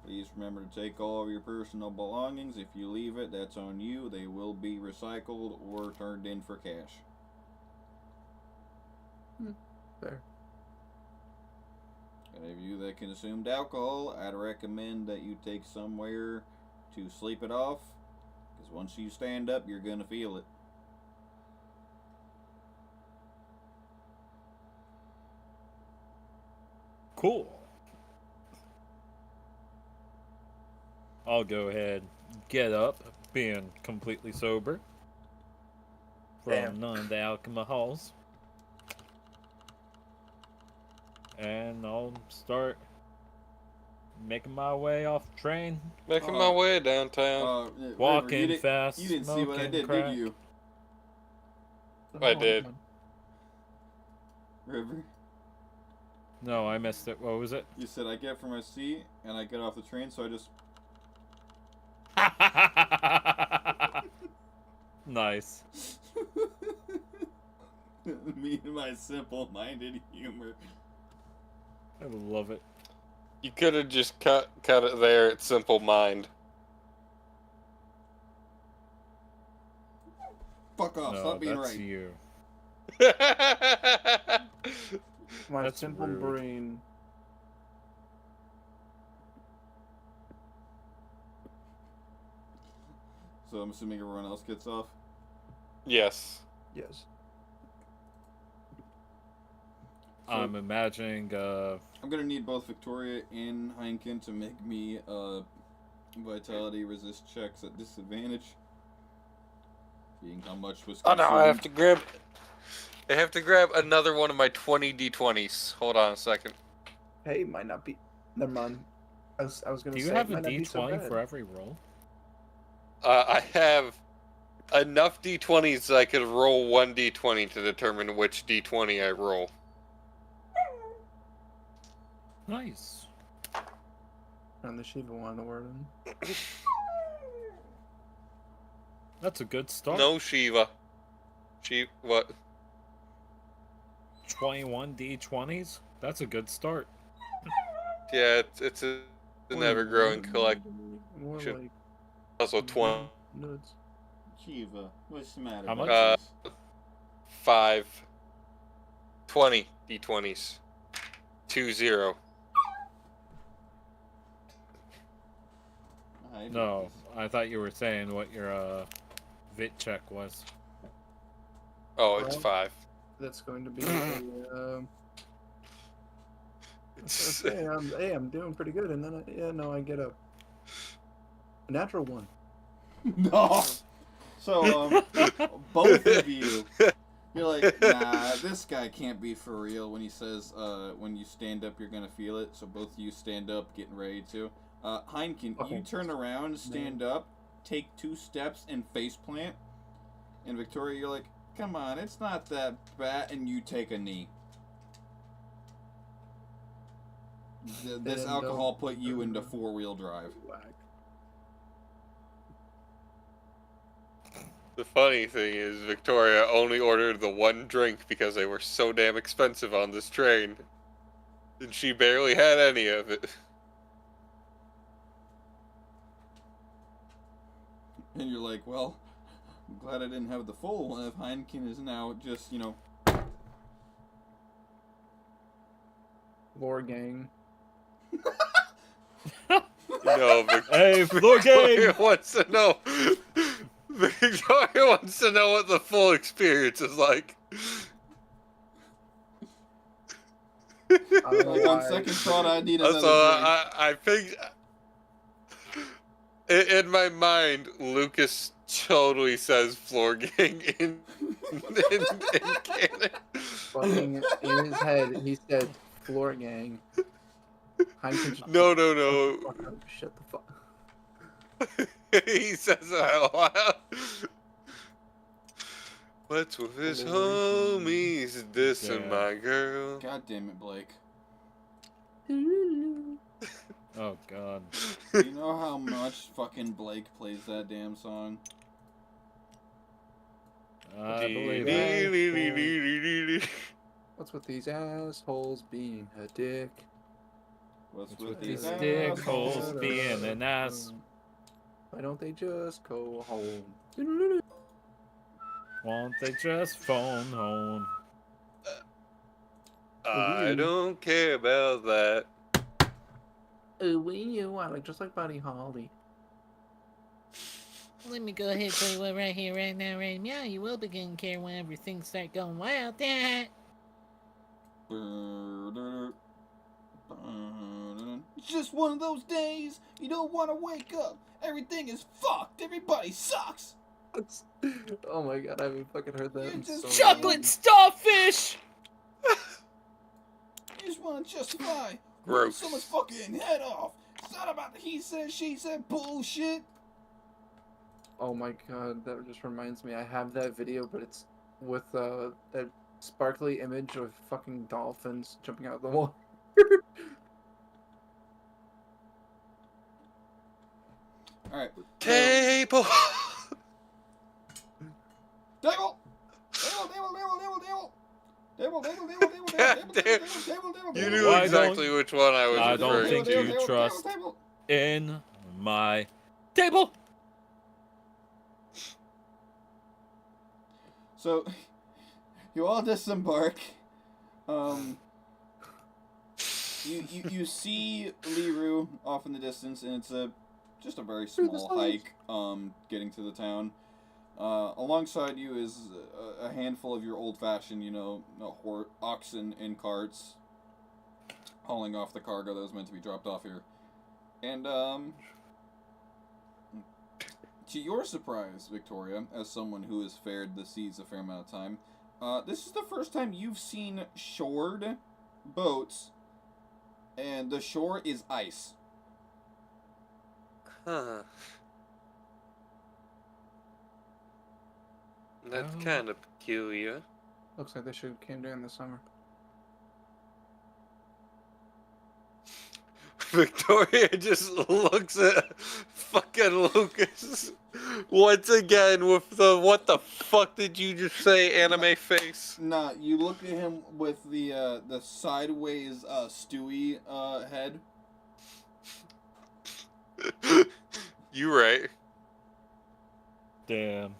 Please remember to take all of your personal belongings. If you leave it, that's on you. They will be recycled or turned in for cash. There. Any of you that consumed alcohol, I'd recommend that you take somewhere to sleep it off. Because once you stand up, you're going to feel it. Cool. I'll go ahead, get up, being completely sober from Damn. none of the alcohols, and I'll start making my way off the train, Making my way downtown. River, walking fast, You didn't see what I smoking did, crack. did you? I did. River, No, I missed it. What was it? you said I get from my seat and I get off the train, so I just. Nice. Me and my simple-minded humor. I love it. You could have just cut it there at Simple Mind. Fuck off! No, Stop being that's right. you. My That's simple rude. brain. So I'm assuming everyone else gets off. Yes. Yes. I'm imagining. I'm gonna need both Victoria and Heineken to make me vitality resist checks at disadvantage. Being how much was Oh consumed. no, I have to grab another one of my 20 d20s. Hold on a second. Hey, might not be. Never mind. I was gonna Do you say. have it a might not be so D20 bad. for every roll? I have enough d20s that I could roll one d20 to determine which d20 I roll. Nice. And the Shiva wanted a word in. That's a good start. No Shiva. What? 21 D20s? That's a good start. Yeah, it's an ever-growing collection. More Should- like Also 20. nuts. Kiva, what's the matter? How about much? this? 5. 20 d20s. 2-0. I do No, this. I thought you were saying what your vit check was. Oh, it's Well, 5. That's going to be a. It's, Hey, I'm doing pretty good, and then I get a natural one. No. So both of you, you're like, nah, this guy can't be for real. When he says, when you stand up, you're gonna feel it. So both of you stand up, getting ready to. Heineken, Okay. you turn around, stand up, take 2 steps, and face plant. And Victoria, you're like, come on, it's not that bad, and you take a knee. This And, alcohol put you into 4-wheel drive. Whack. the funny thing is, Victoria only ordered the one drink because they were so damn expensive on this train. And she barely had any of it. And you're like, well, I'm glad I didn't have the full one if Heineken is now just, Lore gang. No, Hey, floor Victoria game! wants to know. Victoria wants to know what the full experience is like. On second thought, I need another So drink. I think in my mind, Lucas totally says floor gang in canon. Fucking in his head, he said floor gang. Heineken just No. fuck up, shut the fuck. He says it out loud. What's with his homies dissing Yeah. my girl? God damn it, Blake. Oh, God. Do you know how much fucking Blake plays that damn song? I believe it. What's with these assholes being a dick? What's With these these assholes? dickholes being an ass. Why don't they just go home? Won't they just phone home? I don't care about that. Ooh, you I like just like Buddy Holly. Let me go ahead and tell you what right here, right now, right now. You will begin to care whenever things start going wild. That. It's just one of those days you don't want to wake up. Everything is fucked. Everybody sucks. Oh my god, I haven't fucking heard that You're in just so Chocolate long. starfish! You just want to justify ripping Gross. someone's fucking head off. It's not about the he said, she said bullshit. Oh my god, that just reminds me. I have that video, but it's with that sparkly image of fucking dolphins jumping out of the water. Alright. Table. Devil! God damn. You knew Why exactly which one I was I don't referring think to. you trust in my table. So, you all disembark. You see Liru off in the distance, and it's just a very small hike. Getting to the town. Alongside you is a handful of your old-fashioned, oxen in carts, hauling off the cargo that was meant to be dropped off here. And to your surprise, Victoria, as someone who has fared the seas a fair amount of time, this is the first time you've seen shored boats, and the shore is ice. Huh. That's Oh. kind of peculiar. Looks like they should have came during the summer. Victoria just looks at fucking Lucas once again with the "what the fuck did you just say" anime face. Nah, you look at him with the sideways Stewie head. You right. Damn.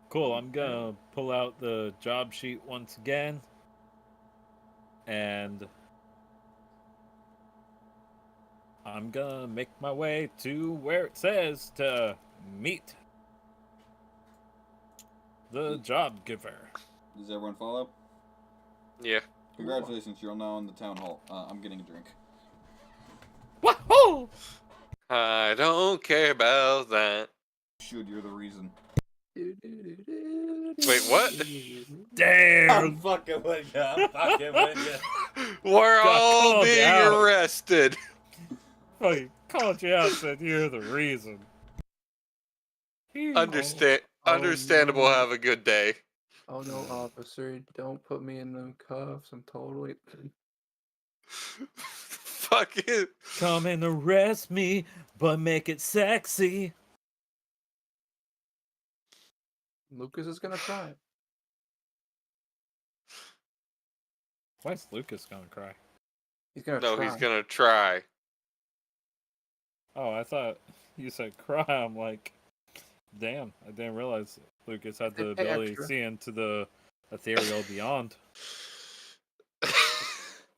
Cool, I'm gonna pull out the job sheet once again. And I'm gonna make my way to where it says to meet the job giver. Does everyone follow? Yeah. Congratulations, you're now in the town hall. I'm getting a drink. Wahoo! I don't care about that. Should, you're the reason. Wait, what? Damn! fucking with you. I'm fucking with you. We're Got all called being out. arrested. I called you out, said you're the reason. Understandable. no. Have a good day. Oh no, officer, don't put me in them cuffs. I'm totally. Fuck it. Come and arrest me, but make it sexy. Lucas is gonna try. Why is Lucas gonna cry? He's gonna No, try. he's gonna try. Oh, I thought you said cry. I'm like, damn, I didn't realize Lucas had the They pay ability to extra. see into the ethereal beyond.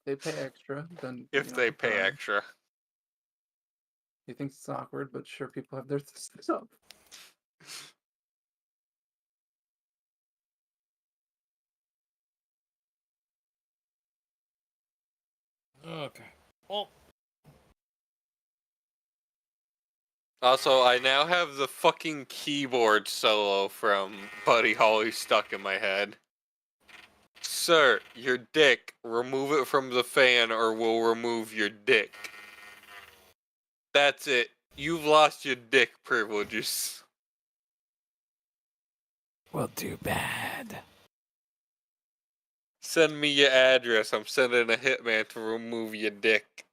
They pay extra, then If they pay extra. He thinks it's awkward, but sure, people have their stuff. Okay. Well, Also, I now have the fucking keyboard solo from Buddy Holly stuck in my head. Sir, your dick. Remove it from the fan or we'll remove your dick. That's it. You've lost your dick privileges. well, too bad. Send me your address. I'm sending a hitman to remove your dick.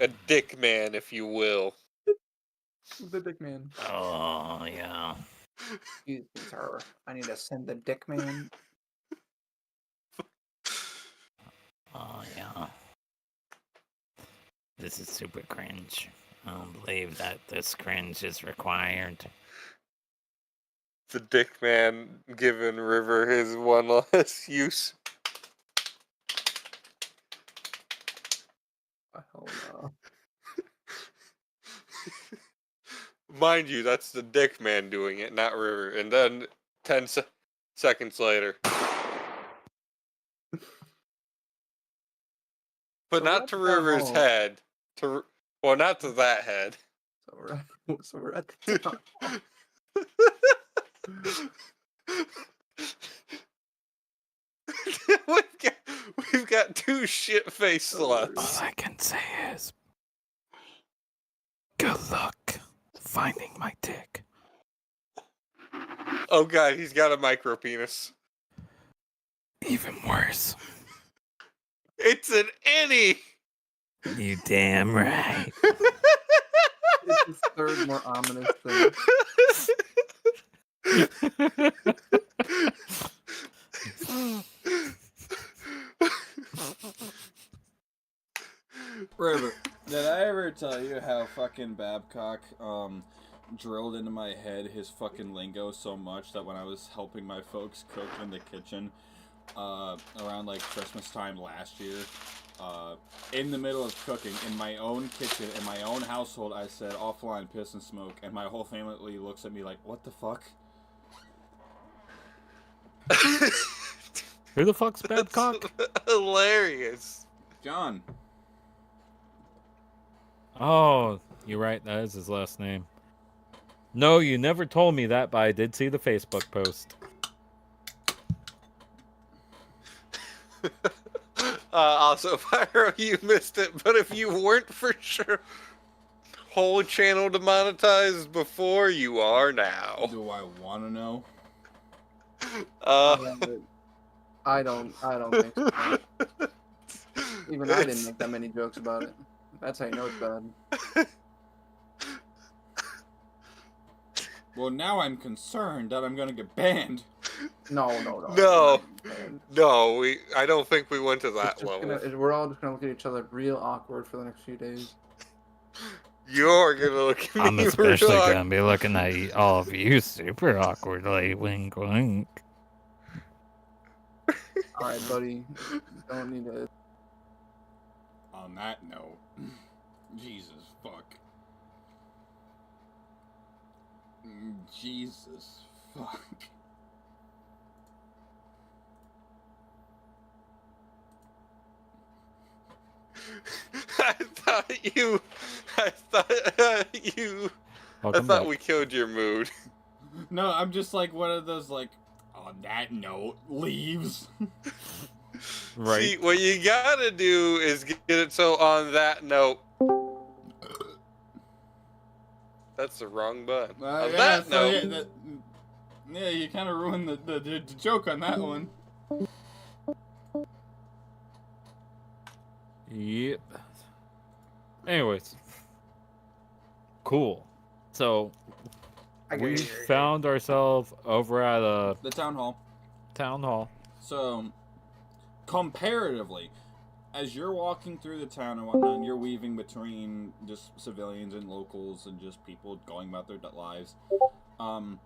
A dick man, if you will. The dick man. Oh, yeah. Excuse me, sir. I need to send the dick man. Oh, yeah. This is super cringe. I don't believe that this cringe is required. The dick man giving River his one last use. Oh no. Mind you, that's the dick man doing it, not River. And then 10 seconds later. but So not we're to at the town River's hall. head. Well, not to that head. So we're at the town hall. we've got two shit-faced sluts. All I can say is, good luck finding my dick. Oh god, he's got a micro penis. Even worse. It's an innie. You damn right. It's the third more ominous thing. River, did I ever tell you how fucking Babcock drilled into my head his fucking lingo so much that when I was helping my folks cook in the kitchen around like Christmas time last year, in the middle of cooking in my own kitchen in my own household, I said offline piss and smoke, and my whole family looks at me like, what the fuck? Who the fuck's Babcock? Hilarious. John. Oh, you're right. That is his last name. No, you never told me that, but I did see the Facebook post. Also, Pyro, you missed it, but if you weren't for sure, whole channel demonetized before, you are now. Do I want to know? I don't think so. Even I didn't make that many jokes about it. That's how you know it's bad. Well, now I'm concerned that I'm gonna get banned. No. No, I don't think we went to that level. We're all just gonna look at each other real awkward for the next few days. You're gonna look at me I'm especially real gonna be looking at all of you super awkwardly. Wink, wink. All right, buddy. Don't need to. On that note, Jesus fuck. Jesus fuck. I Welcome thought back. we killed your mood. No, I'm just like one of those like, on that note, leaves. Right. See, what you gotta do is get it so on that note. That's the wrong button. On that note. Yeah, you kind of ruined the joke on that one. Yep. Anyways. Cool. So, we found ourselves over at The town hall. town hall. So, comparatively, as you're walking through the town and whatnot, and you're weaving between just civilians and locals and just people going about their lives, who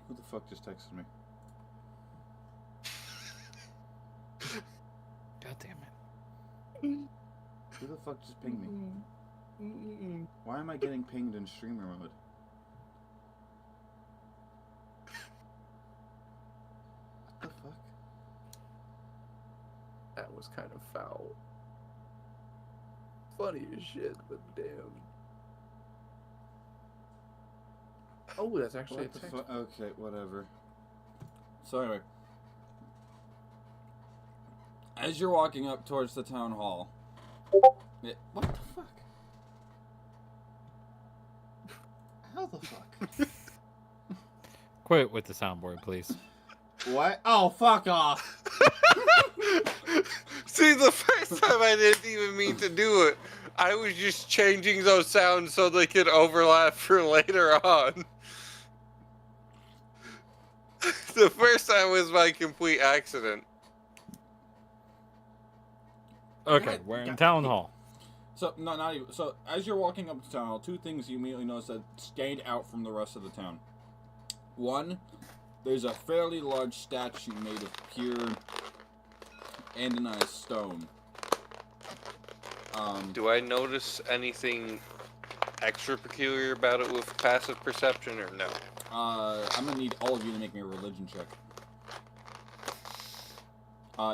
the fuck just texted me? God damn it. Who the fuck just pinged me? Why am I getting pinged in streamer mode? What the fuck? That was kind of foul. Funny as shit, but damn. Oh, that's actually What a the text. Okay, whatever. So anyway, as you're walking up towards the town hall, what the fuck? How the fuck? Quit with the soundboard, please. What? Oh, fuck off! See, the first time I didn't even mean to do it. I was just changing those sounds so they could overlap for later on. The first time was my complete accident. Okay, we're in town hall. So, no, not even. So, as you're walking up to town hall, two things you immediately notice that stand out from the rest of the town. One, there's a fairly large statue made of pure andinized stone. Do I notice anything extra peculiar about it with passive perception or no? I'm gonna need all of you to make me a religion check.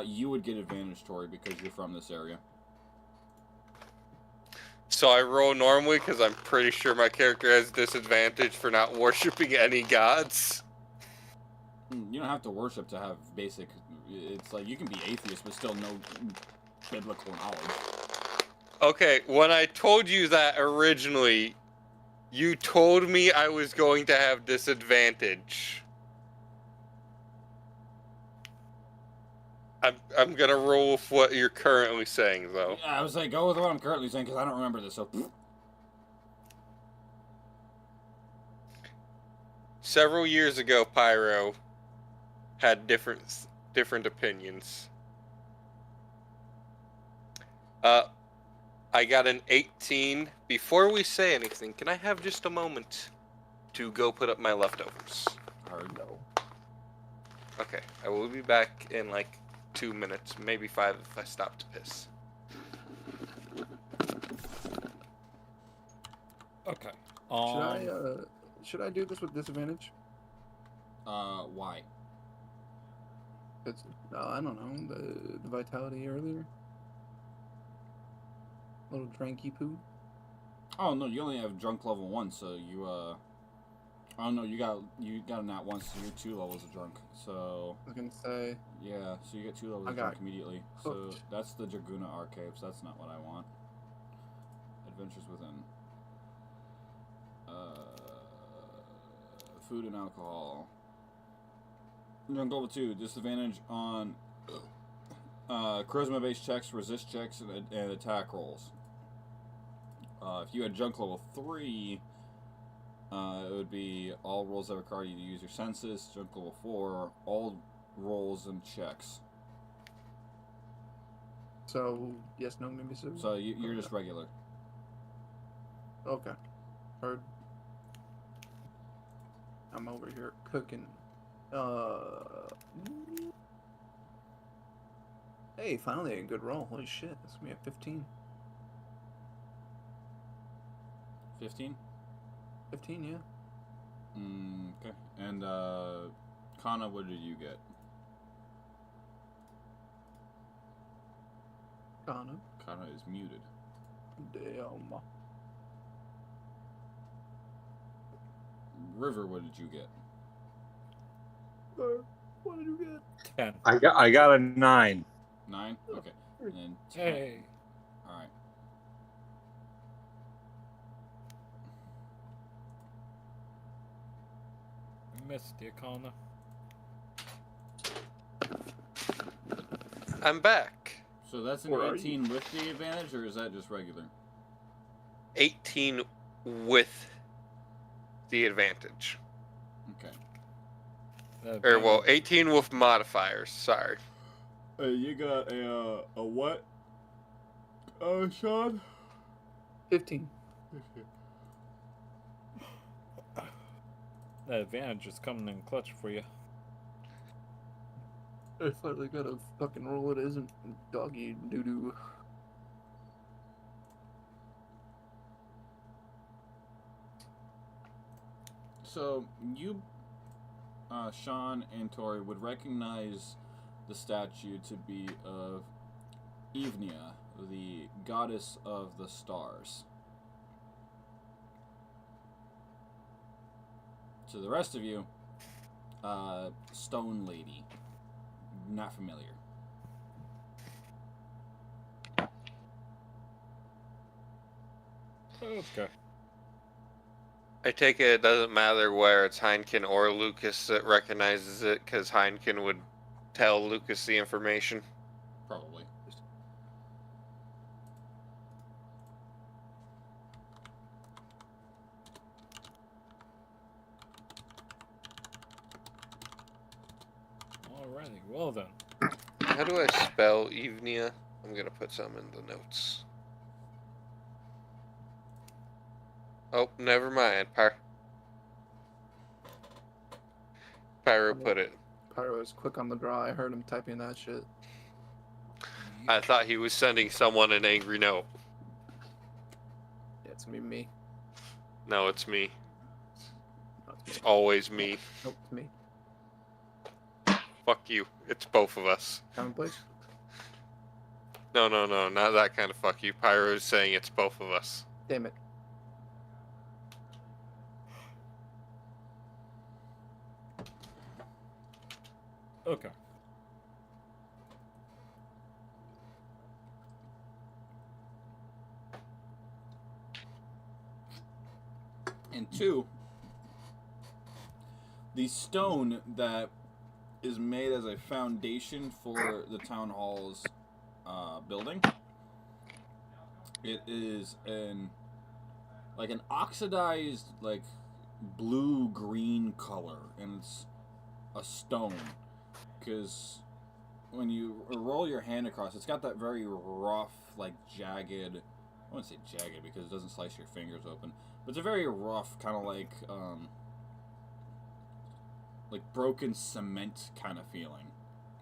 You would get advantage, Tori, because you're from this area. So I roll normally because I'm pretty sure my character has disadvantage for not worshiping any gods. You don't have to worship to have basic. It's like you can be atheist but still know biblical knowledge. Okay, when I told you that originally, you told me I was going to have disadvantage. I'm gonna roll with what you're currently saying, though. Yeah, I was like, go with what I'm currently saying because I don't remember this. So. Several years ago, Pyro had different opinions. I got an 18. Before we say anything, can I have just a moment to go put up my leftovers? No. Okay, I will be back in like 2 minutes, maybe 5 if I stop to piss. Okay. Should I do this with disadvantage? Why? It's I don't know, the vitality earlier. Little dranky poo. Oh no, you only have drunk level 1, so you oh no, you got a nat 1, so you're 2 levels of drunk. So I was gonna say. yeah, so you get 2 levels I of got drunk immediately. So hooked. that's the Draguna Archives. That's not what I want. Adventures Within. Food and alcohol. Drunk level 2, disadvantage on charisma-based checks, resist checks, and attack rolls. If you had junk level 3, it would be all rolls that require you to use your senses. Junk level 4, all rolls and checks. So yes, no, maybe so. So you're just regular. Okay. Heard. I'm over here cooking. Hey, finally a good roll. Holy shit, this is gonna be a 15. 15? 15, yeah. Okay. And Kana, what did you get? Kana. Kana is muted. Damn. River, what did you get? What did you get? 10. I got a 9. 9? Okay. And then 10. Hey. Alright. Missed you, Connor. I'm back. So that's an Where are 18 with the advantage, or is that just regular? 18 with the advantage. Okay. Or, well, 18 with modifiers, sorry. You got a what? Sean? 15. That advantage is coming in clutch for you. I finally got a fucking roll. It isn't doggy doo doo. So you, Sean and Tori, would recognize the statue to be of Evnia, the goddess of the stars. To the rest of you, Stone Lady. Not familiar. Okay. I take it doesn't matter where it's Heineken or Lucas that recognizes it, because Heineken would tell Lucas the information. Probably. Alrighty. Well then. How do I spell Evnia? I'm gonna put some in the notes. Oh, never mind. Pyro put it. Pyro was quick on the draw. I heard him typing that shit. I thought he was sending someone an angry note. Yeah, it's gonna be me. No, it's me. No, it's me. It's always me. Nope, it's me. Fuck you. It's both of us. Commonplace? No, not that kind of fuck you. Pyro is saying it's both of us. Damn it. Okay. And 2, the stone that is made as a foundation for the town hall's building. It is an oxidized blue-green color, and it's a stone. Because when you roll your hand across, it's got that very rough, jagged. I wouldn't say jagged because it doesn't slice your fingers open, but it's a very rough, kind of like broken cement kind of feeling.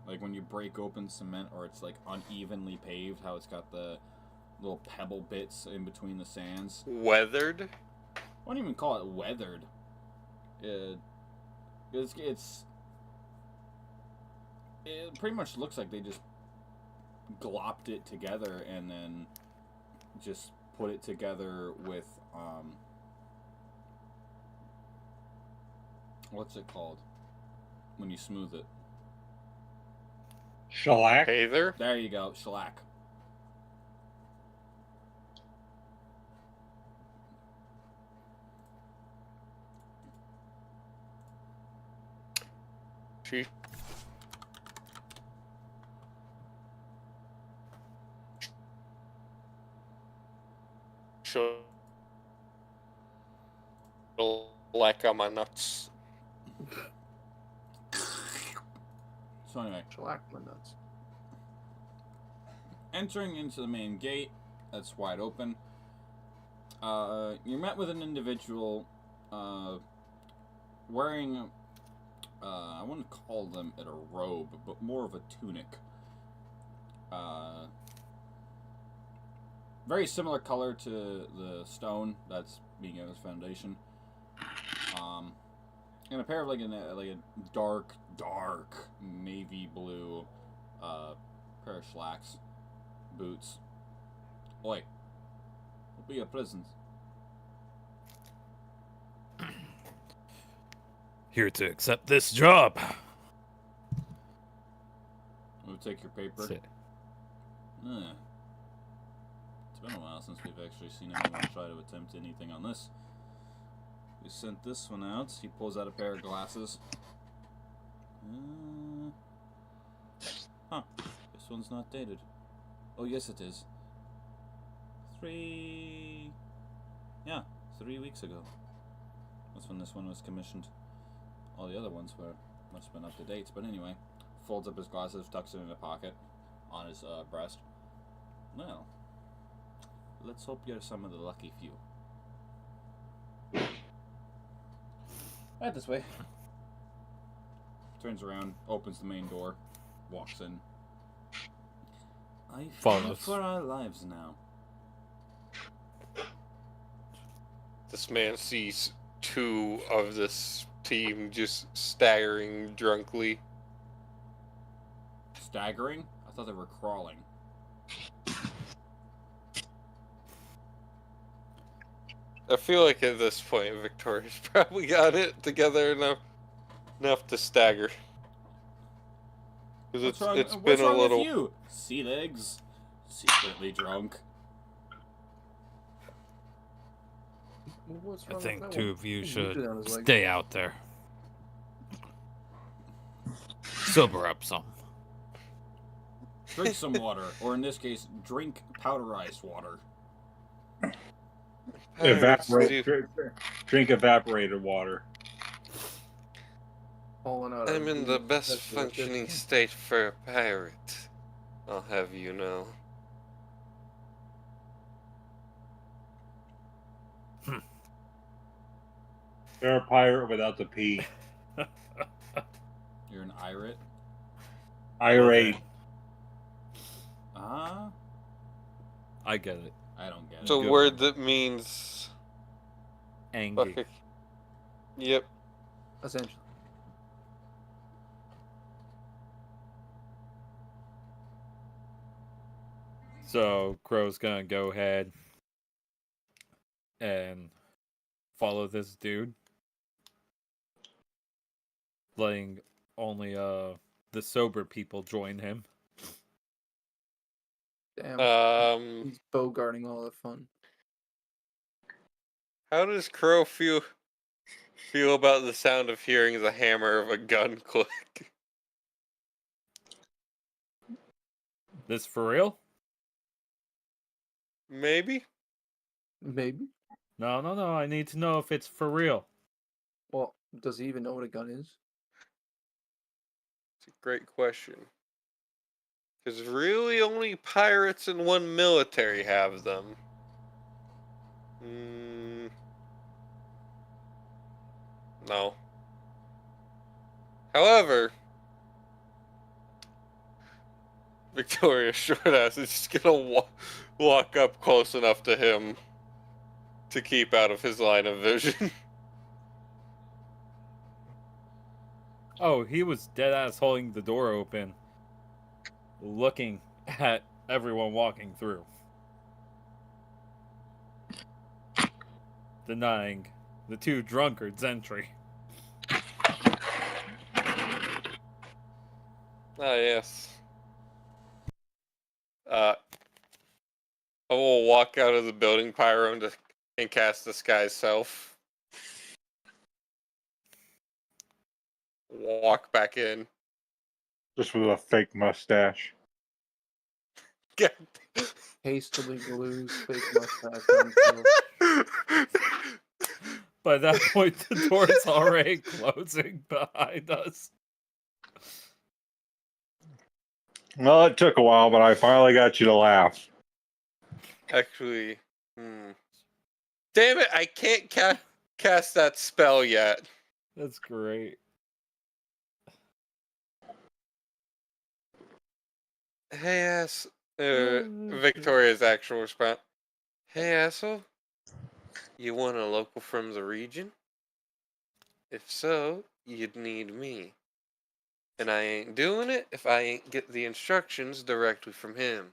Like when you break open cement, or it's unevenly paved, how it's got the little pebble bits in between the sands. Weathered? I wouldn't even call it weathered. It pretty much looks like they just glopped it together and then just put it together with what's it called when you smooth it? Shellac. Hey there. There you go, shellac. She like on my nuts. So anyway, Shellac my nuts. entering into the main gate, that's wide open. You're met with an individual wearing, I wouldn't call them it a robe, but more of a tunic. Very similar color to the stone that's being used as foundation. And a pair of a dark navy blue pair of slacks, boots. Oi, will be a present. Here to accept this job. We'll take your paper. That's it. It's been a while since we've actually seen anyone try to attempt anything on this. We sent this one out. He pulls out a pair of glasses. This one's not dated. Oh, yes, it is. 3 weeks ago. That's when this one was commissioned. All the other ones must have been up to date. But anyway, folds up his glasses, tucks it in a pocket on his breast. Well, let's hope you're some of the lucky few. Right this way. Turns around, opens the main door, walks in. I fear Follows. for our lives now. This man sees 2 of this team just staggering drunkenly. Staggering? I thought they were crawling. I feel like at this point, Victoria's probably got it together enough to stagger. Because it's What's been a wrong little. with you? Sea legs? Secretly drunk. What's I wrong think with that 2 one? of you He should moved it on his leg. stay out there. Sober up some. Drink some water, or in this case, drink powderized water. Drink evaporated water. Pulling out I'm a in the bead. best That's what it functioning is. state for a pirate. I'll have you know. You're a pirate without the P. You're an irate. Irate. I get it. I don't get it. It's a Good word one. that means. Angry. Fuck. Yep. Essentially. So Crow's gonna go ahead and follow this dude, letting only the sober people join him. Damn, he's bogarting all the fun. How does Crow feel about the sound of hearing the hammer of a gun click? This for real? Maybe? Maybe. No. I need to know if it's for real. Well, does he even know what a gun is? It's a great question. Because really only pirates and one military have them. No. However, Victoria Shortass is just gonna walk up close enough to him to keep out of his line of vision. Oh, he was dead ass holding the door open, looking at everyone walking through, denying the two drunkards entry. Ah, yes. I will walk out of the building, Pyro, and cast Disguise Self. Walk back in. Just with a fake mustache. Hastily glues fake mustache onto. By that point, the door's already closing behind us. Well, it took a while, but I finally got you to laugh. Actually, damn it! I can't cast that spell yet. That's great. Hey, Victoria's actual response. Hey, asshole. You want a local from the region? If so, you'd need me. And I ain't doing it if I ain't get the instructions directly from him.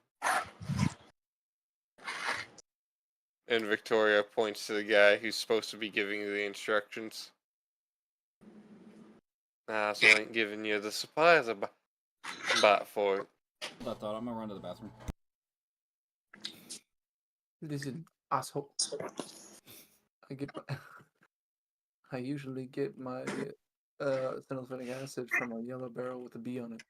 And Victoria points to the guy who's supposed to be giving you the instructions. So I ain't giving you the supplies I bought for it. I thought I'm gonna run to the bathroom. Listen, asshole. I usually get my salicylic acid from a yellow barrel with a bee on it.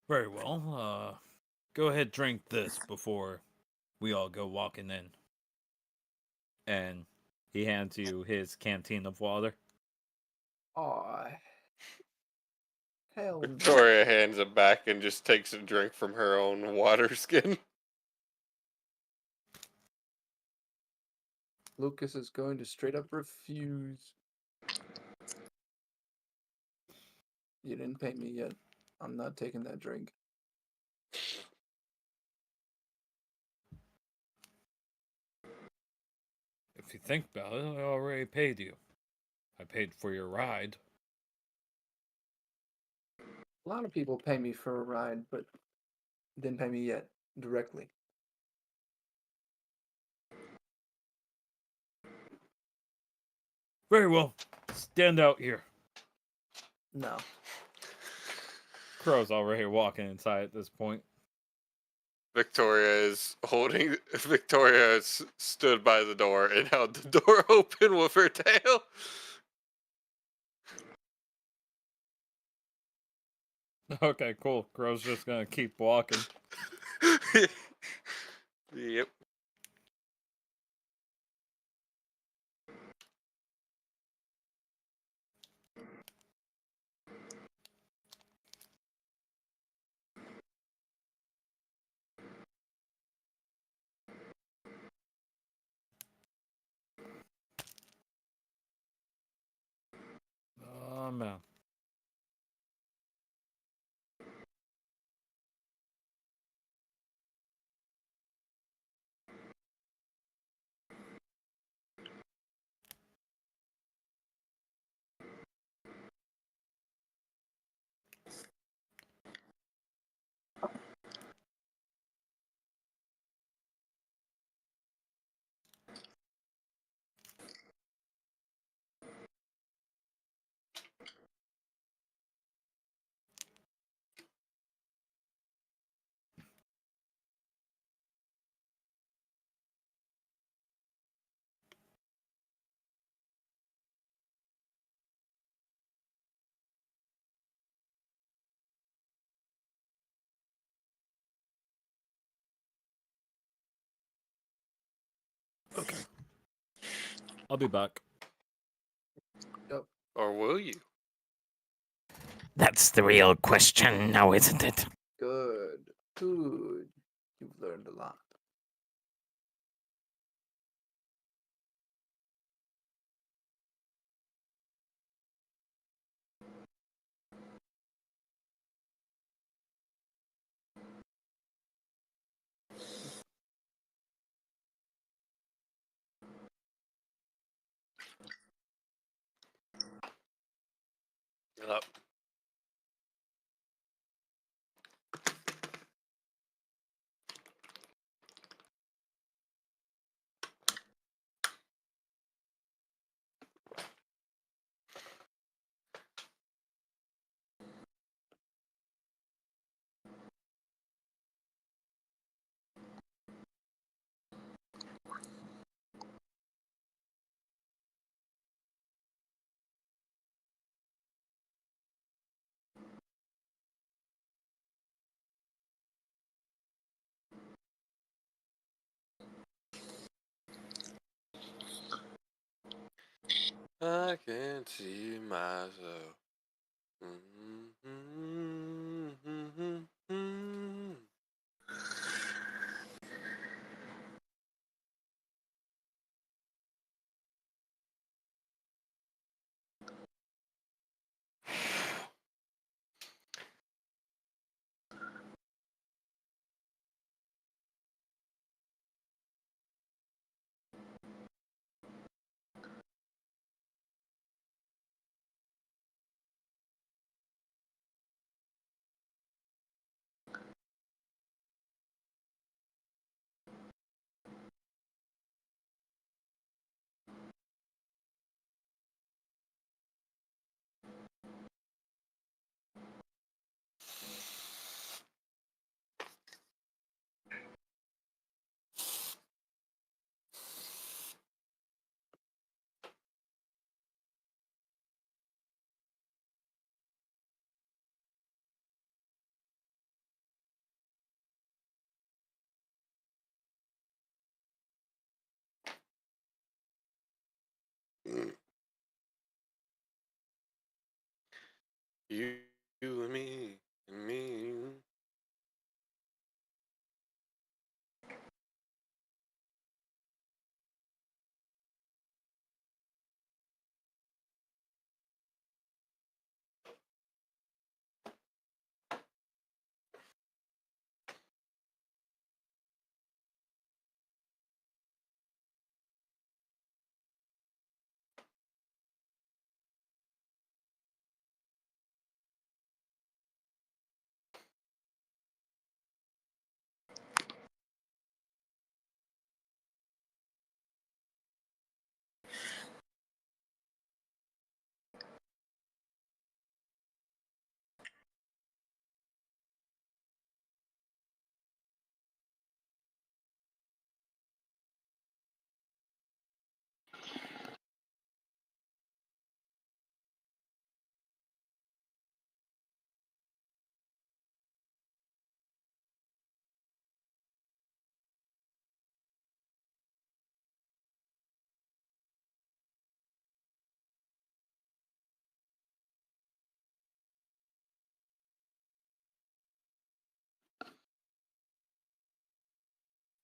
Very well. Go ahead, drink this before we all go walking in. And he hands you his canteen of water. Aw. Hell no. Victoria hands it back and just takes a drink from her own water skin. Lucas is going to straight up refuse. You didn't pay me yet. I'm not taking that drink. If you think about it, I already paid you. I paid for your ride. A lot of people pay me for a ride, but didn't pay me yet directly. Very well. Stand out here. No. Crow's already walking inside at this point. Victoria stood by the door and held the door open with her tail. Okay, cool. Crow's just gonna keep walking. Yep. Oh, man. I'll be back. Or will you? That's the real question now, isn't it? Good. Good. You've learned a lot. Yep. I can see myself. You, you and me.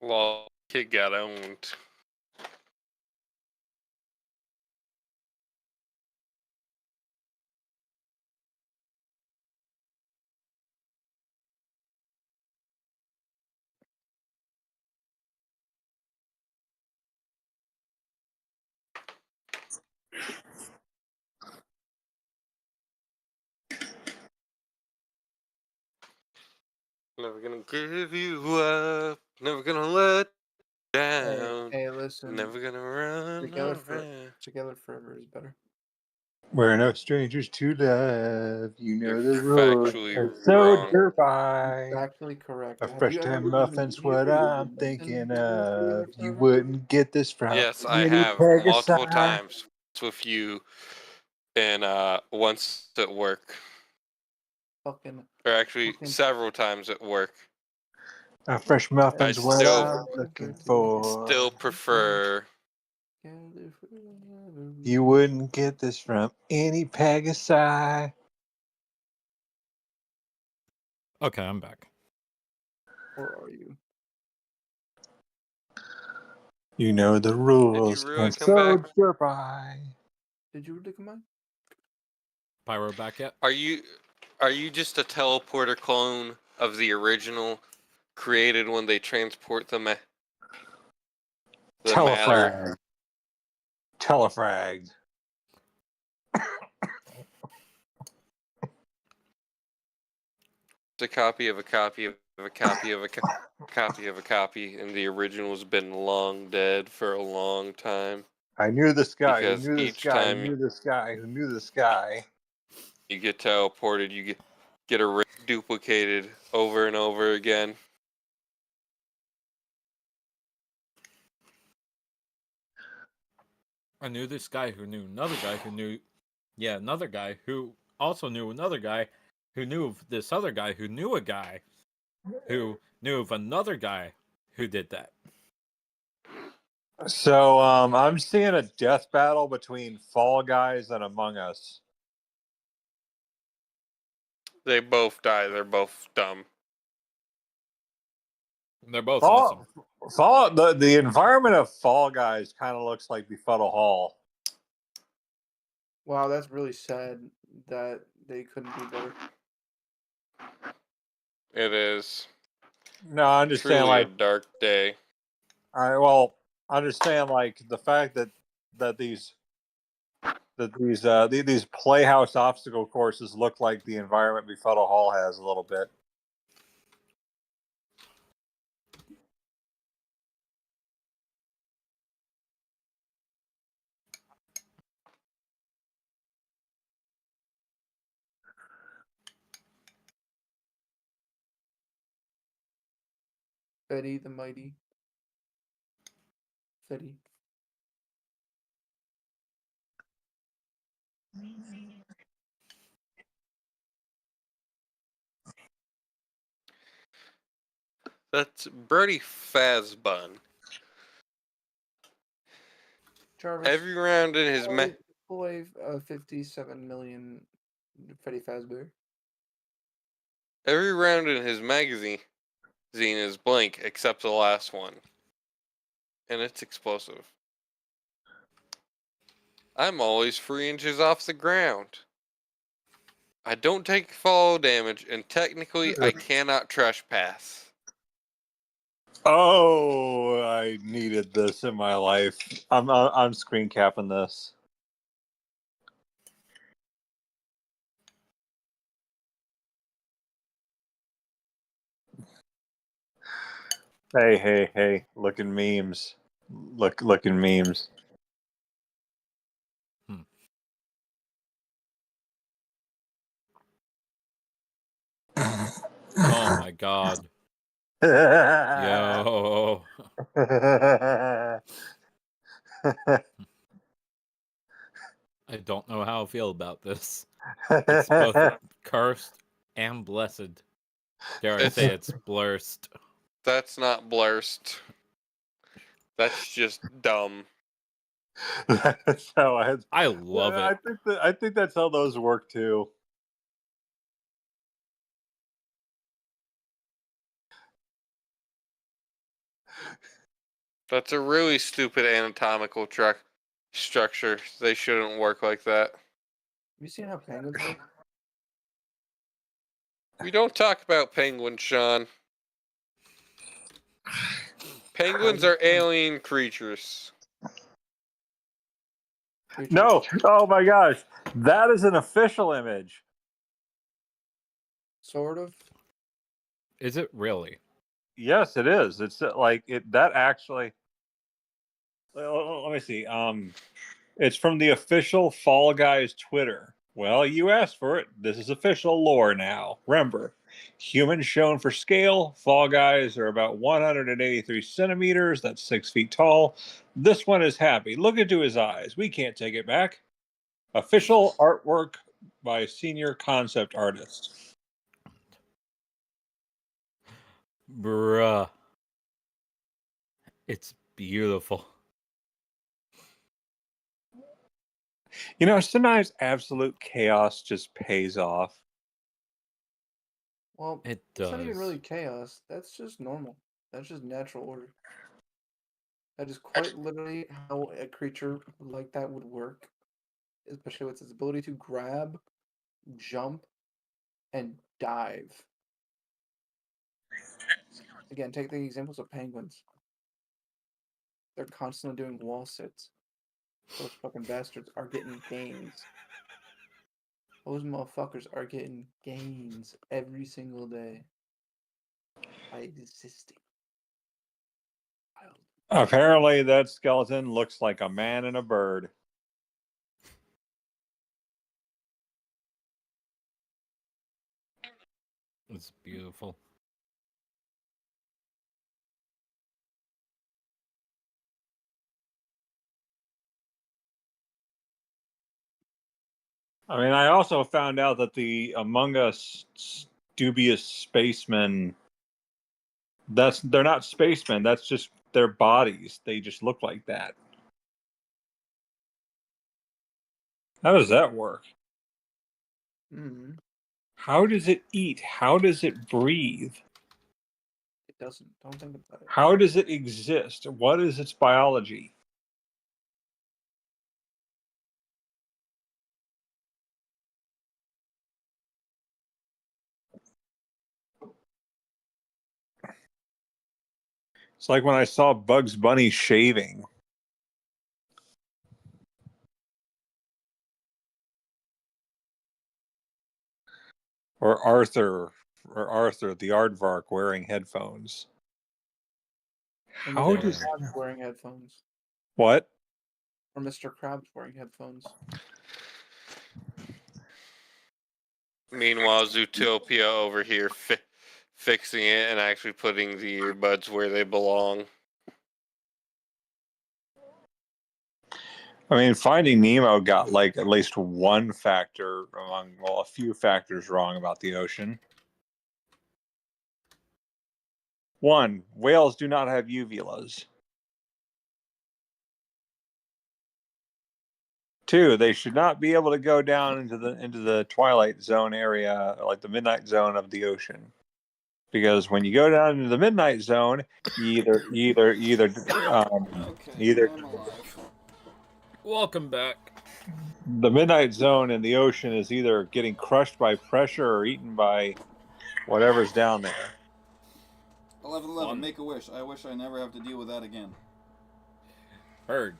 Well, kid got owned. Never gonna give you up. Never gonna let down. Hey, listen. Never gonna run around. Together forever is better. We're no strangers to love. You You're know the rules. factually It's so wrong. divine. Actually correct. A Have fresh you ever time even muffin's been what here or I'm listened thinking to of. Together You Forever? wouldn't get this from Yes, I any have multiple Pegasi. times with you, and once at work, Fucking or actually several times at work. A fresh I muffin's what still I'm looking for. prefer Together forever. You wouldn't get this from any Pegasi. Okay, I'm back. Or are you? You know the rules. really And come back? so goodbye. Did you really come on? Pyro back yet? Are you just a teleporter clone of the original, created when they transport the matter? Telefrag. Telefrag. It's a copy of a copy of a copy of a copy of a copy, and the original has been long dead for a long time. I knew this guy. Who Because knew this each guy. time Who knew this guy. Who knew this guy. you get teleported, you get duplicated over and over again. I knew this guy who knew another guy who knew, another guy who also knew another guy who knew of this other guy who knew a guy who knew of another guy who did that. So I'm seeing a death battle between Fall Guys and Among Us. They both die. They're both dumb. They're both awesome. The environment of Fall Guys kind of looks like Befuddle Hall. Wow, that's really sad that they couldn't do better. It is No, I understand. truly a Like, dark day. I understand like the fact that these playhouse obstacle courses look like the environment Befuddle Hall has a little bit. Fetty the Mighty. Fetty. That's Brody Fazbun. Jarvis. Every round in his Boy, 57 million Fetty Fazbear. every round in his magazine is blank except the last one, and it's explosive. I'm always 3 inches off the ground. I don't take fall damage, and technically I cannot trespass. Oh, I needed this in my life. I'm screen capping this. Hey! Looking memes. Looking memes. Oh my god. Yo. I don't know how I feel about this. It's both cursed and blessed. Dare I say it's blurst. That's not blurst. That's just dumb. That's how I love it. I think that's how those work too. That's a really stupid anatomical structure. They shouldn't work like that. Have you seen how penguins work? We don't talk about penguins, Sean. Penguins are alien creatures. No! Oh my gosh! That is an official image. Sort of. Is it really? Yes, it is. It's like it. That actually. Let me see. It's from the official Fall Guys Twitter. Well, you asked for it. This is official lore now. Remember, humans shown for scale. Fall Guys are about 183 centimeters. That's 6 feet tall. This one is happy. Look into his eyes. We can't take it back. Official artwork by senior concept artist. Bruh. It's beautiful. You know, sometimes absolute chaos just pays off. Well, It it's not even does. really chaos. That's just normal. That's just natural order. That is quite literally how a creature like that would work, especially with its ability to grab, jump, and dive. Again, take the examples of penguins. They're constantly doing wall sits. Those fucking bastards are getting gains. Those motherfuckers are getting gains every single day by existing. Wild. Apparently, that skeleton looks like a man and a bird. It's beautiful. I mean, I also found out that the Among Us dubious spacemen, they're not spacemen, that's just their bodies. They just look like that. How does that work? Mm-hmm. How does it eat? How does it breathe? It doesn't. Don't think about it. How does it exist? What is its biology? It's like when I saw Bugs Bunny shaving. Or Arthur the aardvark wearing headphones. Or How Mr. does Krabs wearing headphones. what? Or Mr. Krabs wearing headphones. Meanwhile, Zootopia over here fixing it and actually putting the earbuds where they belong. I mean, Finding Nemo got like at least one factor among, well, a few factors wrong about the ocean. One, whales do not have uvulas. Two, they should not be able to go down into the twilight zone area, like the midnight zone of the ocean, because when you go down into the midnight zone, you Okay, either I'm alive. Welcome back. the midnight zone in the ocean is either getting crushed by pressure or eaten by whatever's down there. 1111, Fun. make a wish. I wish I never have to deal with that again. Heard.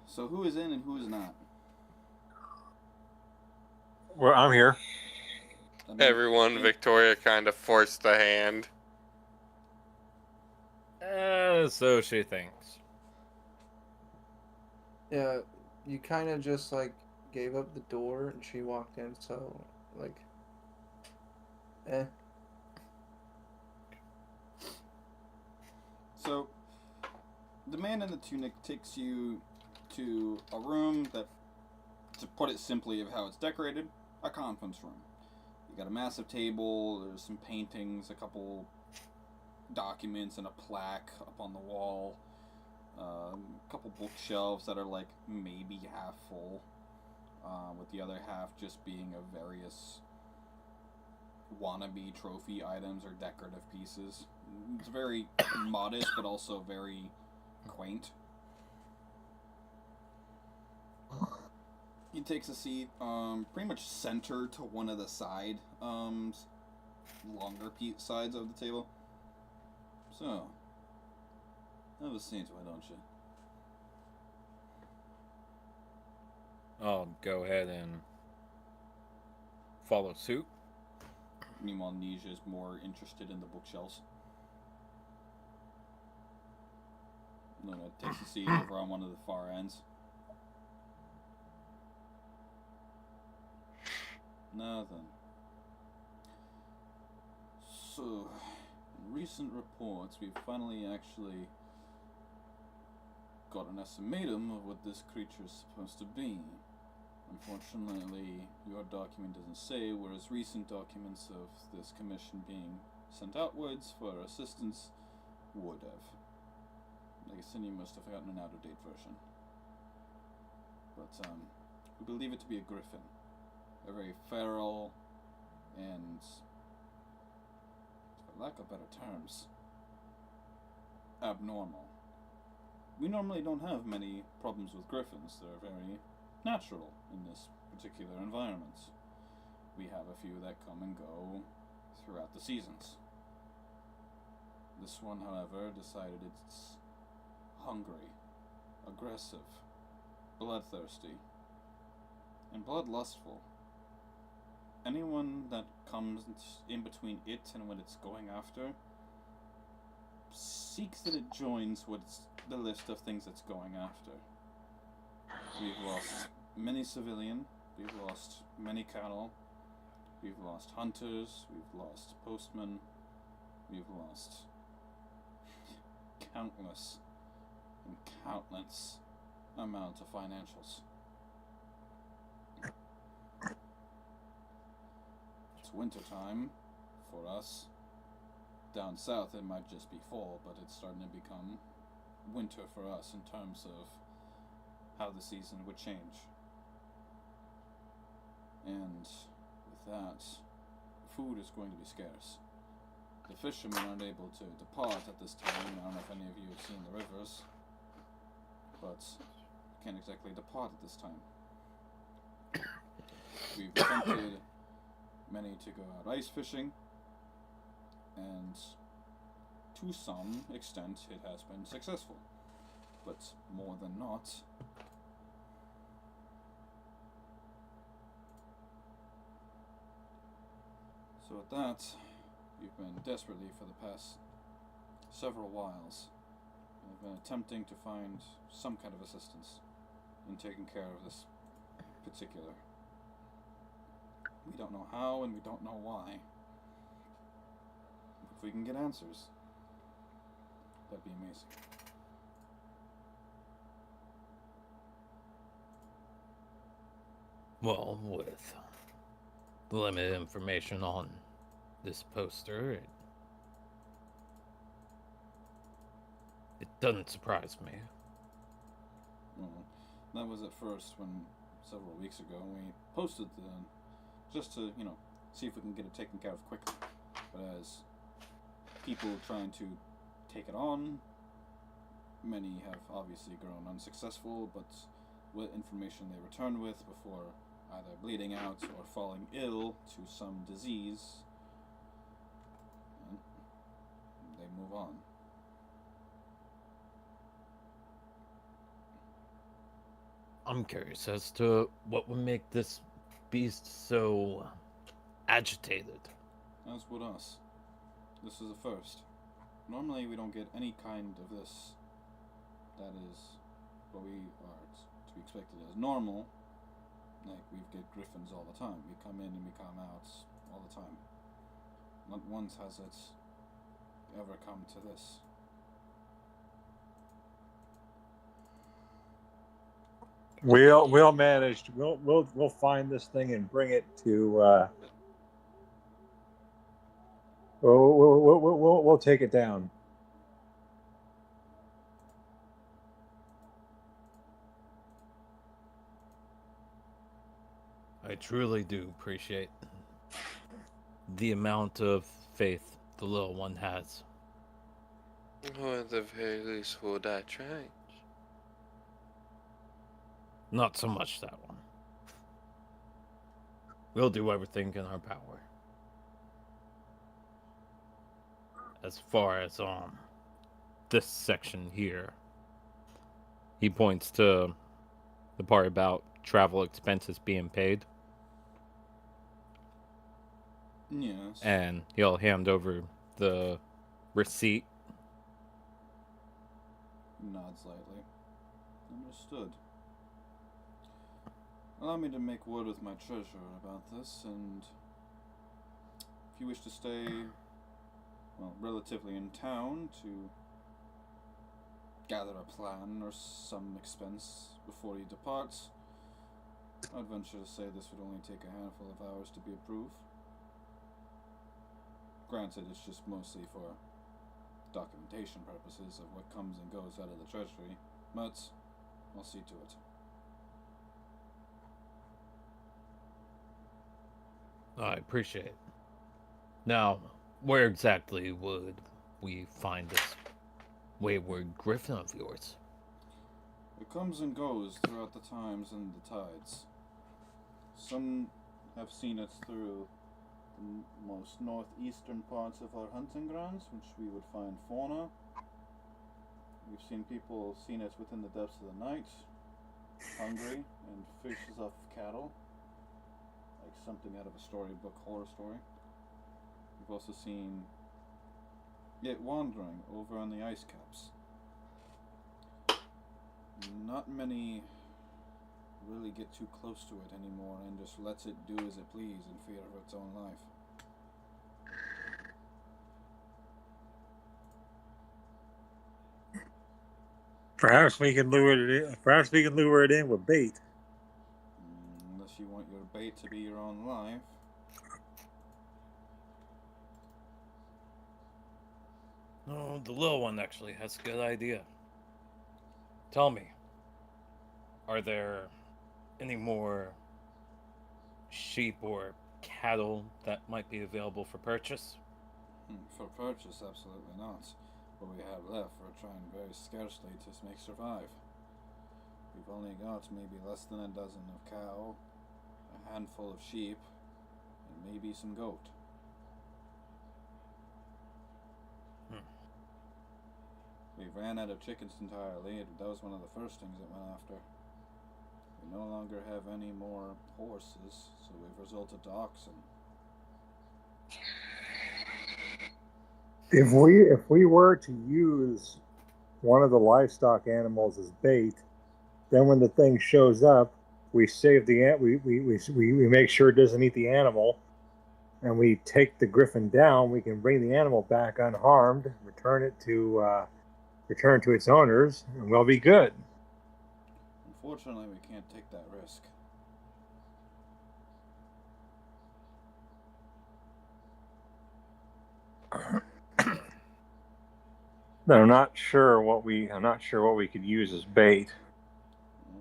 So who is in and who is not? Well, I'm here. I mean, Everyone, Victoria kind of forced the hand. So she thinks. Yeah, you kind of just like gave up the door and she walked in, so like, eh. So, the man in the tunic takes you to a room that, to put it simply of how it's decorated, a conference room. You got a massive table, there's some paintings, a couple documents, and a plaque up on the wall. A couple bookshelves that are like maybe half full, with the other half just being of various wannabe trophy items or decorative pieces. It's very modest, but also very quaint. He takes a seat, pretty much center to one of the side, longer sides of the table. So, have a seat, why don't you? I'll go ahead and follow suit. Meanwhile, Nisha is more interested in the bookshelves. Luna takes a seat over on one of the far ends. Nothing. So, in recent reports, we've finally actually got an estimatum of what this creature is supposed to be. Unfortunately, your document doesn't say, whereas recent documents of this commission being sent outwards for assistance would have. guess then you must have gotten an out-of-date version. But, we believe it to be a griffin. A very feral and, for lack of better terms, abnormal. We normally don't have many problems with griffins. They're very natural in this particular environment. We have a few that come and go throughout the seasons. This one, however, decided it's hungry, aggressive, bloodthirsty, and bloodlustful. Anyone that comes in between it and what it's going after seeks that it joins what's the list of things it's going after. We've lost many civilian, we've lost many cattle, we've lost hunters, we've lost postmen, we've lost countless and countless amounts of financials. It's wintertime for us. Down south it might just be fall, but it's starting to become winter for us in terms of how the season would change. And with that, food is going to be scarce. The fishermen aren't able to depart at this time. I don't know if any of you have seen the rivers, but can't exactly depart at this time. We've attempted many to go out ice fishing, and to some extent it has been successful, but more than not, so at that, we've been desperately for the past several whiles, we've been attempting to find some kind of assistance in taking care of this particular. We don't know how and we don't know why. If we can get answers, that'd be amazing. Well, with the limited information on this poster, it doesn't surprise me. Well, that was at first when, several weeks ago, we posted the, just to, see if we can get it taken care of quickly. But as people trying to take it on, many have obviously grown unsuccessful, but what information they return with before either bleeding out or falling ill to some disease, and they move on. I'm curious as to what would make this beast so agitated. As would us. This is a first. Normally we don't get any kind of this. That is what we are to be expected as normal. Like, we get griffins all the time. We come in and we come out all the time. Not once has it ever come to this. We'll manage. We'll find this thing and bring it to. We'll take it down. I truly do appreciate the amount of faith the little one has. Or at the very least, would I try? Not so much that one. We'll do everything in our power. As far as this section here, he points to the part about travel expenses being paid. Yes. And he'll hand over the receipt. Nod slightly. Understood. Allow me to make word with my treasurer about this, and if you wish to stay, well, relatively in town to gather a plan or some expense before he departs, I'd venture to say this would only take a handful of hours to be approved. Granted, it's just mostly for documentation purposes of what comes and goes out of the treasury, but I'll see to it. I appreciate it. Now, where exactly would we find this wayward griffin of yours? It comes and goes throughout the times and the tides. Some have seen it through the most northeastern parts of our hunting grounds, which we would find fauna. We've seen people seen it within the depths of the night, hungry, and fishes off cattle, like something out of a storybook horror story. We've also seen it wandering over on the ice caps. Not many really get too close to it anymore and just lets it do as it please in fear of its own life. Perhaps we can lure it in. Perhaps we can lure it in with bait. Unless you want your bait to be your own life. Oh, the little one actually has a good idea. Tell me, are there any more sheep or cattle that might be available for purchase? For purchase, absolutely not. What we have left, we're trying very scarcely to make survive. We've only got maybe less than a dozen of cow, a handful of sheep, and maybe some goat. We ran out of chickens entirely, and that was one of the first things that went after. We no longer have any more horses, so we've resorted to oxen. If we were to use one of the livestock animals as bait, then when the thing shows up, we save the we make sure it doesn't eat the animal, and we take the griffin down. We can bring the animal back unharmed, return it to its owners, and we'll be good. Unfortunately, we can't take that risk. I'm not sure what we could use as bait.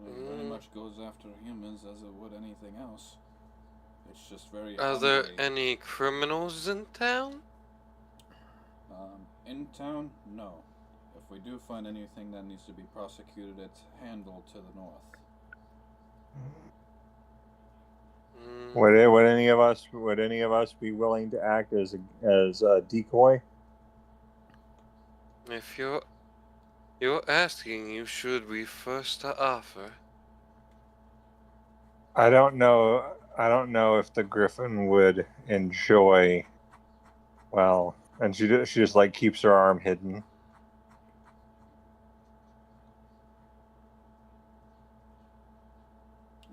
It very much goes after humans as it would anything else. It's just very Are hungry. there any criminals in town? In town, no. If we do find anything that needs to be prosecuted, it's handled to the north. Would any of us be willing to act as a decoy? If you're asking, you should be first to offer. I don't know if the griffin would enjoy. Well, and she just like keeps her arm hidden.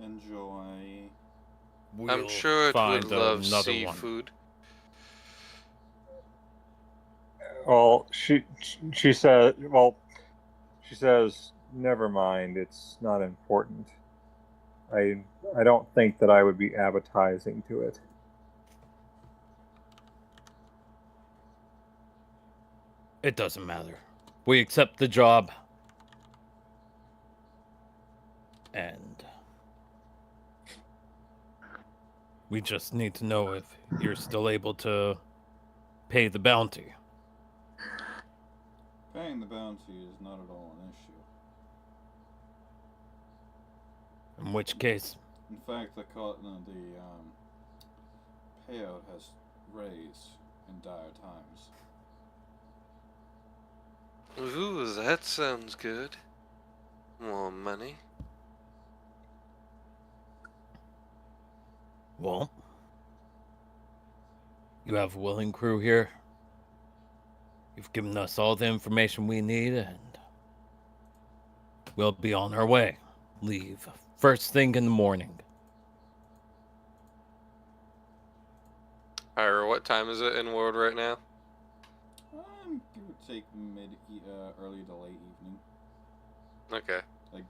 Enjoy. I'm sure it would love another seafood. Well, she says, never mind. It's not important. I don't think that I would be appetizing to it. It doesn't matter. We accept the job. And we just need to know if you're still able to pay the bounty. Paying the bounty is not at all an issue. In which case, In fact, the payout has raised in dire times. Ooh, that sounds good. More money. well, you have a willing crew here. You've given us all the information we need, and we'll be on our way. Leave first thing in the morning. Ira, what time is it in world right now? Give or take early to late evening. Okay. Like,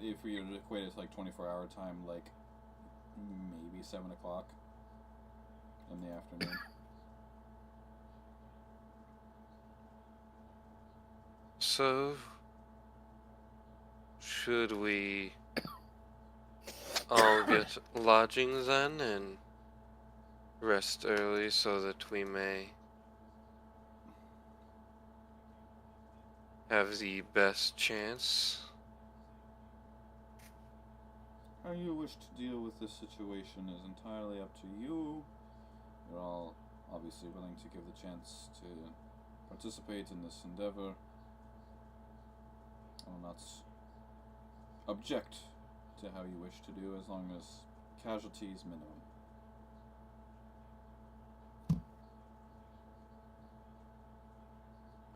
if we were to equate it to like 24-hour time, like maybe 7 o'clock in the afternoon. So, should we all get lodgings then and rest early so that we may have the best chance? How you wish to deal with this situation is entirely up to you. You're all obviously willing to give the chance to participate in this endeavor. I will not object to how you wish to do as long as casualties minimum.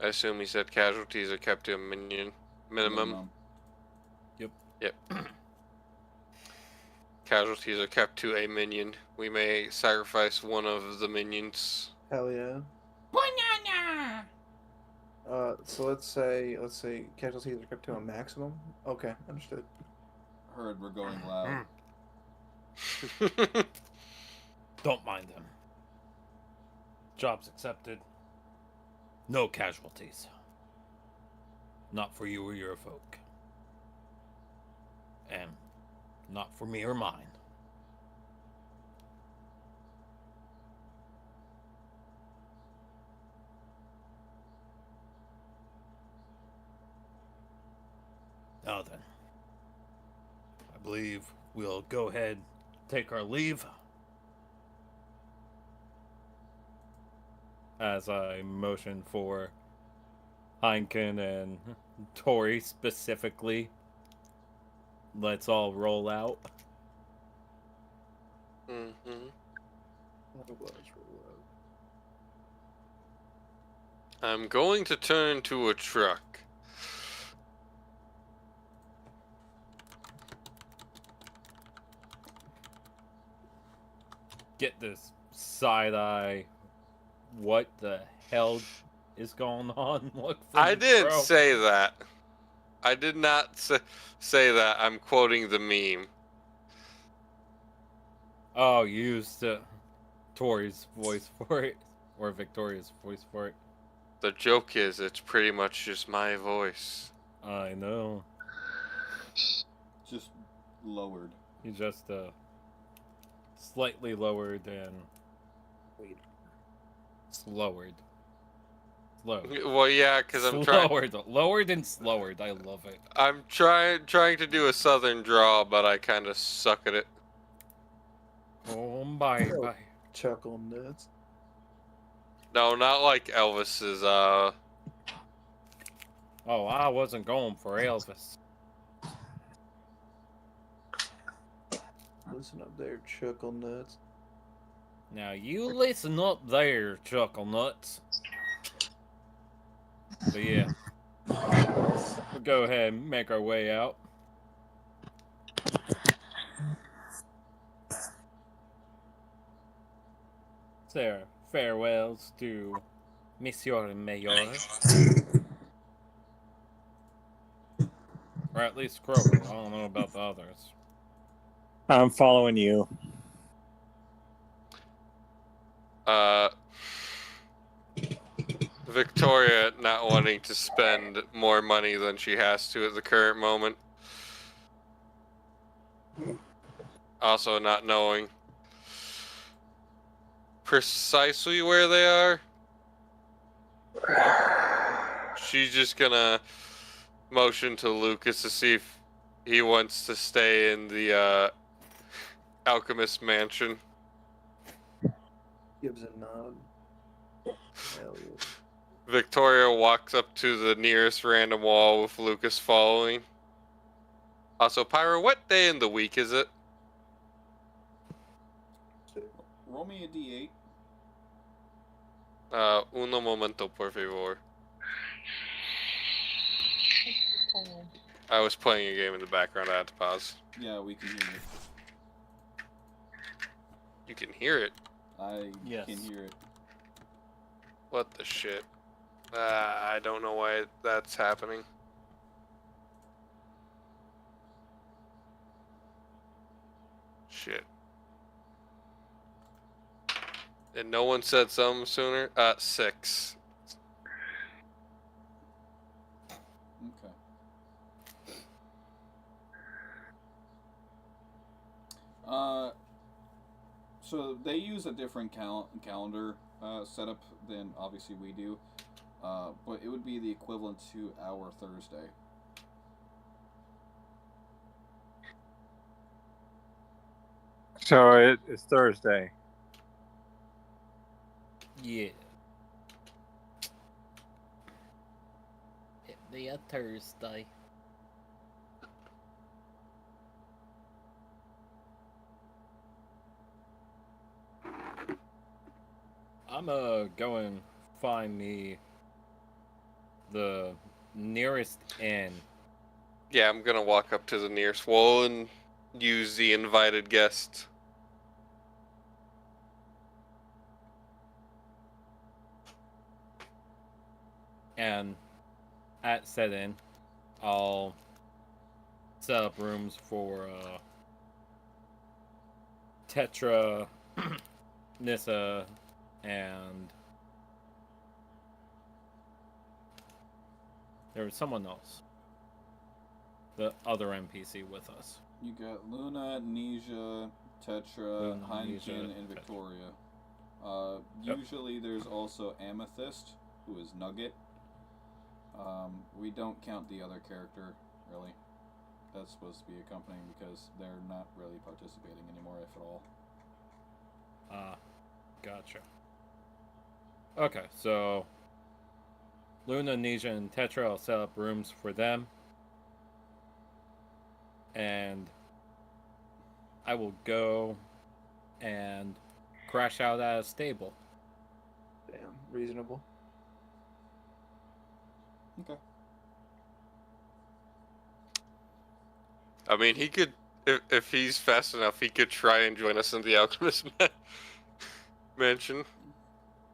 I assume he said casualties are kept to a minimum. Yep. Casualties are kept to a minion. We may sacrifice one of the minions. Hell yeah. Banana! So let's say casualties are kept to a maximum. Okay, understood. Heard we're going loud. Don't mind them. Job's accepted. No casualties. Not for you or your folk. And not for me or mine. Now then, I believe we'll go ahead, take our leave. As I motion for Heineken and Tori specifically. Let's all roll out. Mm-hmm. Otherwise, I'm going to turn to a truck. Get this side eye. What the hell is going on? Look from I the didn't bro. say that. I did not say that. I'm quoting the meme. Oh, you used Tori's voice for it, or Victoria's voice for it. The joke is, it's pretty much just my voice. I know. Just lowered. He's just slightly lowered and slowered. Slow. Well, yeah, because I'm trying. Lowered and slowered. I love it. I'm trying to do a southern drawl, but I kind of suck at it. Oh, bye. chuckle nuts. No, not like Elvis's. Oh, I wasn't going for Elvis. Listen up there, chuckle nuts. Now you listen up there, Chuckle Nuts. But yeah, we'll go ahead and make our way out. Sarah, farewells to Monsieur and Mayor. Or at least Kroger. I don't know about the others. I'm following you. Victoria not wanting to spend more money than she has to at the current moment. Also not knowing precisely where they are. She's just gonna motion to Lucas to see if he wants to stay in the Alchemist Mansion. Gives a nod. Hell yeah. Victoria walks up to the nearest random wall with Lucas following. Also, Pyro, what day in the week is it? Roll me a d8. Uno momento, por favor. I was playing a game in the background. I had to pause. Yeah, we can hear you. You can hear it. I Yes. can hear it. What the shit? I don't know why that's happening. Shit. And no one said something sooner? 6. So they use a different calendar setup than obviously we do, but it would be the equivalent to our Thursday. So it's Thursday. Yeah. It'd be a Thursday. I'm go and find me the nearest inn. Yeah, I'm gonna walk up to the nearest wall and use the invited guest. And at said inn, I'll set up rooms for Tetra, Nissa, and there was someone else. The other NPC with us. You got Luna, Nisha, Tetra, Luna, Heineken, Nisha, and Tetra. Victoria. Yep. Usually there's also Amethyst, who is Nugget. We don't count the other character, really. That's supposed to be accompanying because they're not really participating anymore, if at all. Gotcha. Okay, so Luna, Nisha, and Tetra, I'll set up rooms for them. And I will go and crash out at a stable. Damn, reasonable. Okay. I mean, he could, if he's fast enough, he could try and join us in the Alchemist mansion.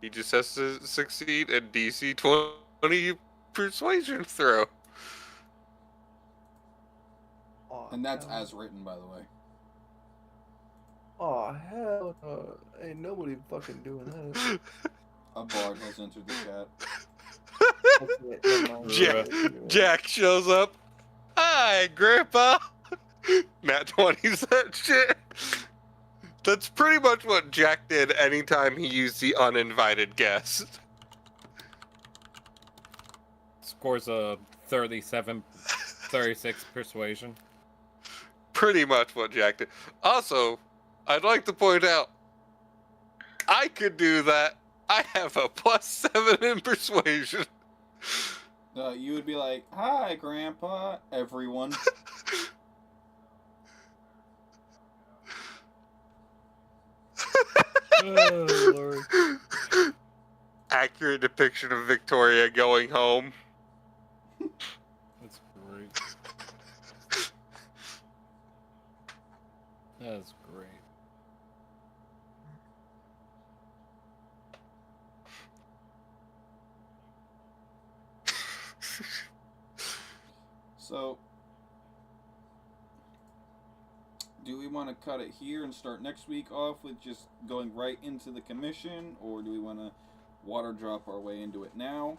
He just has to succeed a DC 20 persuasion throw. Aw, And that's hell. as written, by the way. Aw, hell no. Ain't nobody fucking doing that. A bard has entered the chat. Okay, never mind. Jack shows up. Hi, Grandpa. Nat 20's that shit. That's pretty much what Jack did anytime he used the uninvited guest. Scores a 36 persuasion. Pretty much what Jack did. Also, I'd like to point out, I could do that. I have a +7 in persuasion. You would be like, "Hi, Grandpa, everyone." Oh, Lord. Accurate depiction of Victoria going home. That's great. That's great. So, do we want to cut it here and start next week off with just going right into the commission, or do we want to water drop our way into it now?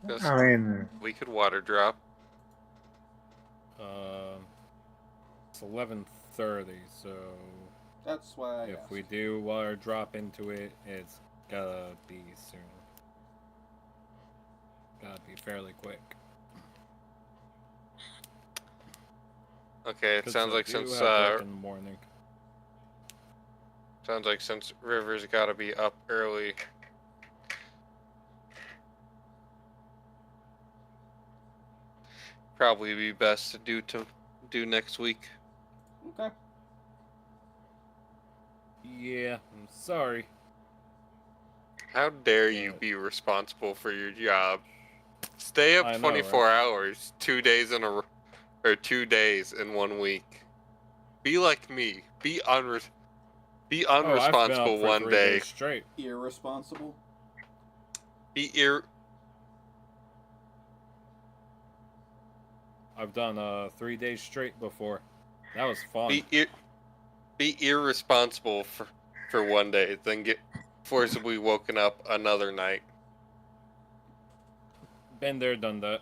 Yes, I mean, we could water drop. It's 11:30, so That's why I if asked. we do water drop into it, it's gotta be soon. Gotta be fairly quick. Okay, it 'Cause sounds I like do since have work in the morning. River's got to be up early. Probably be best to do next week. Okay. Yeah, I'm sorry. How dare you be responsible for your job? Stay up I know, 24 right? hours, 2 days in a or 2 days in 1 week. Be like me. Be I've been up unresponsible for one 3 day. days straight. Irresponsible. I've done 3 days straight before. That was fun. Be irresponsible for 1 day, then get forcibly woken up another night. Been there, done that.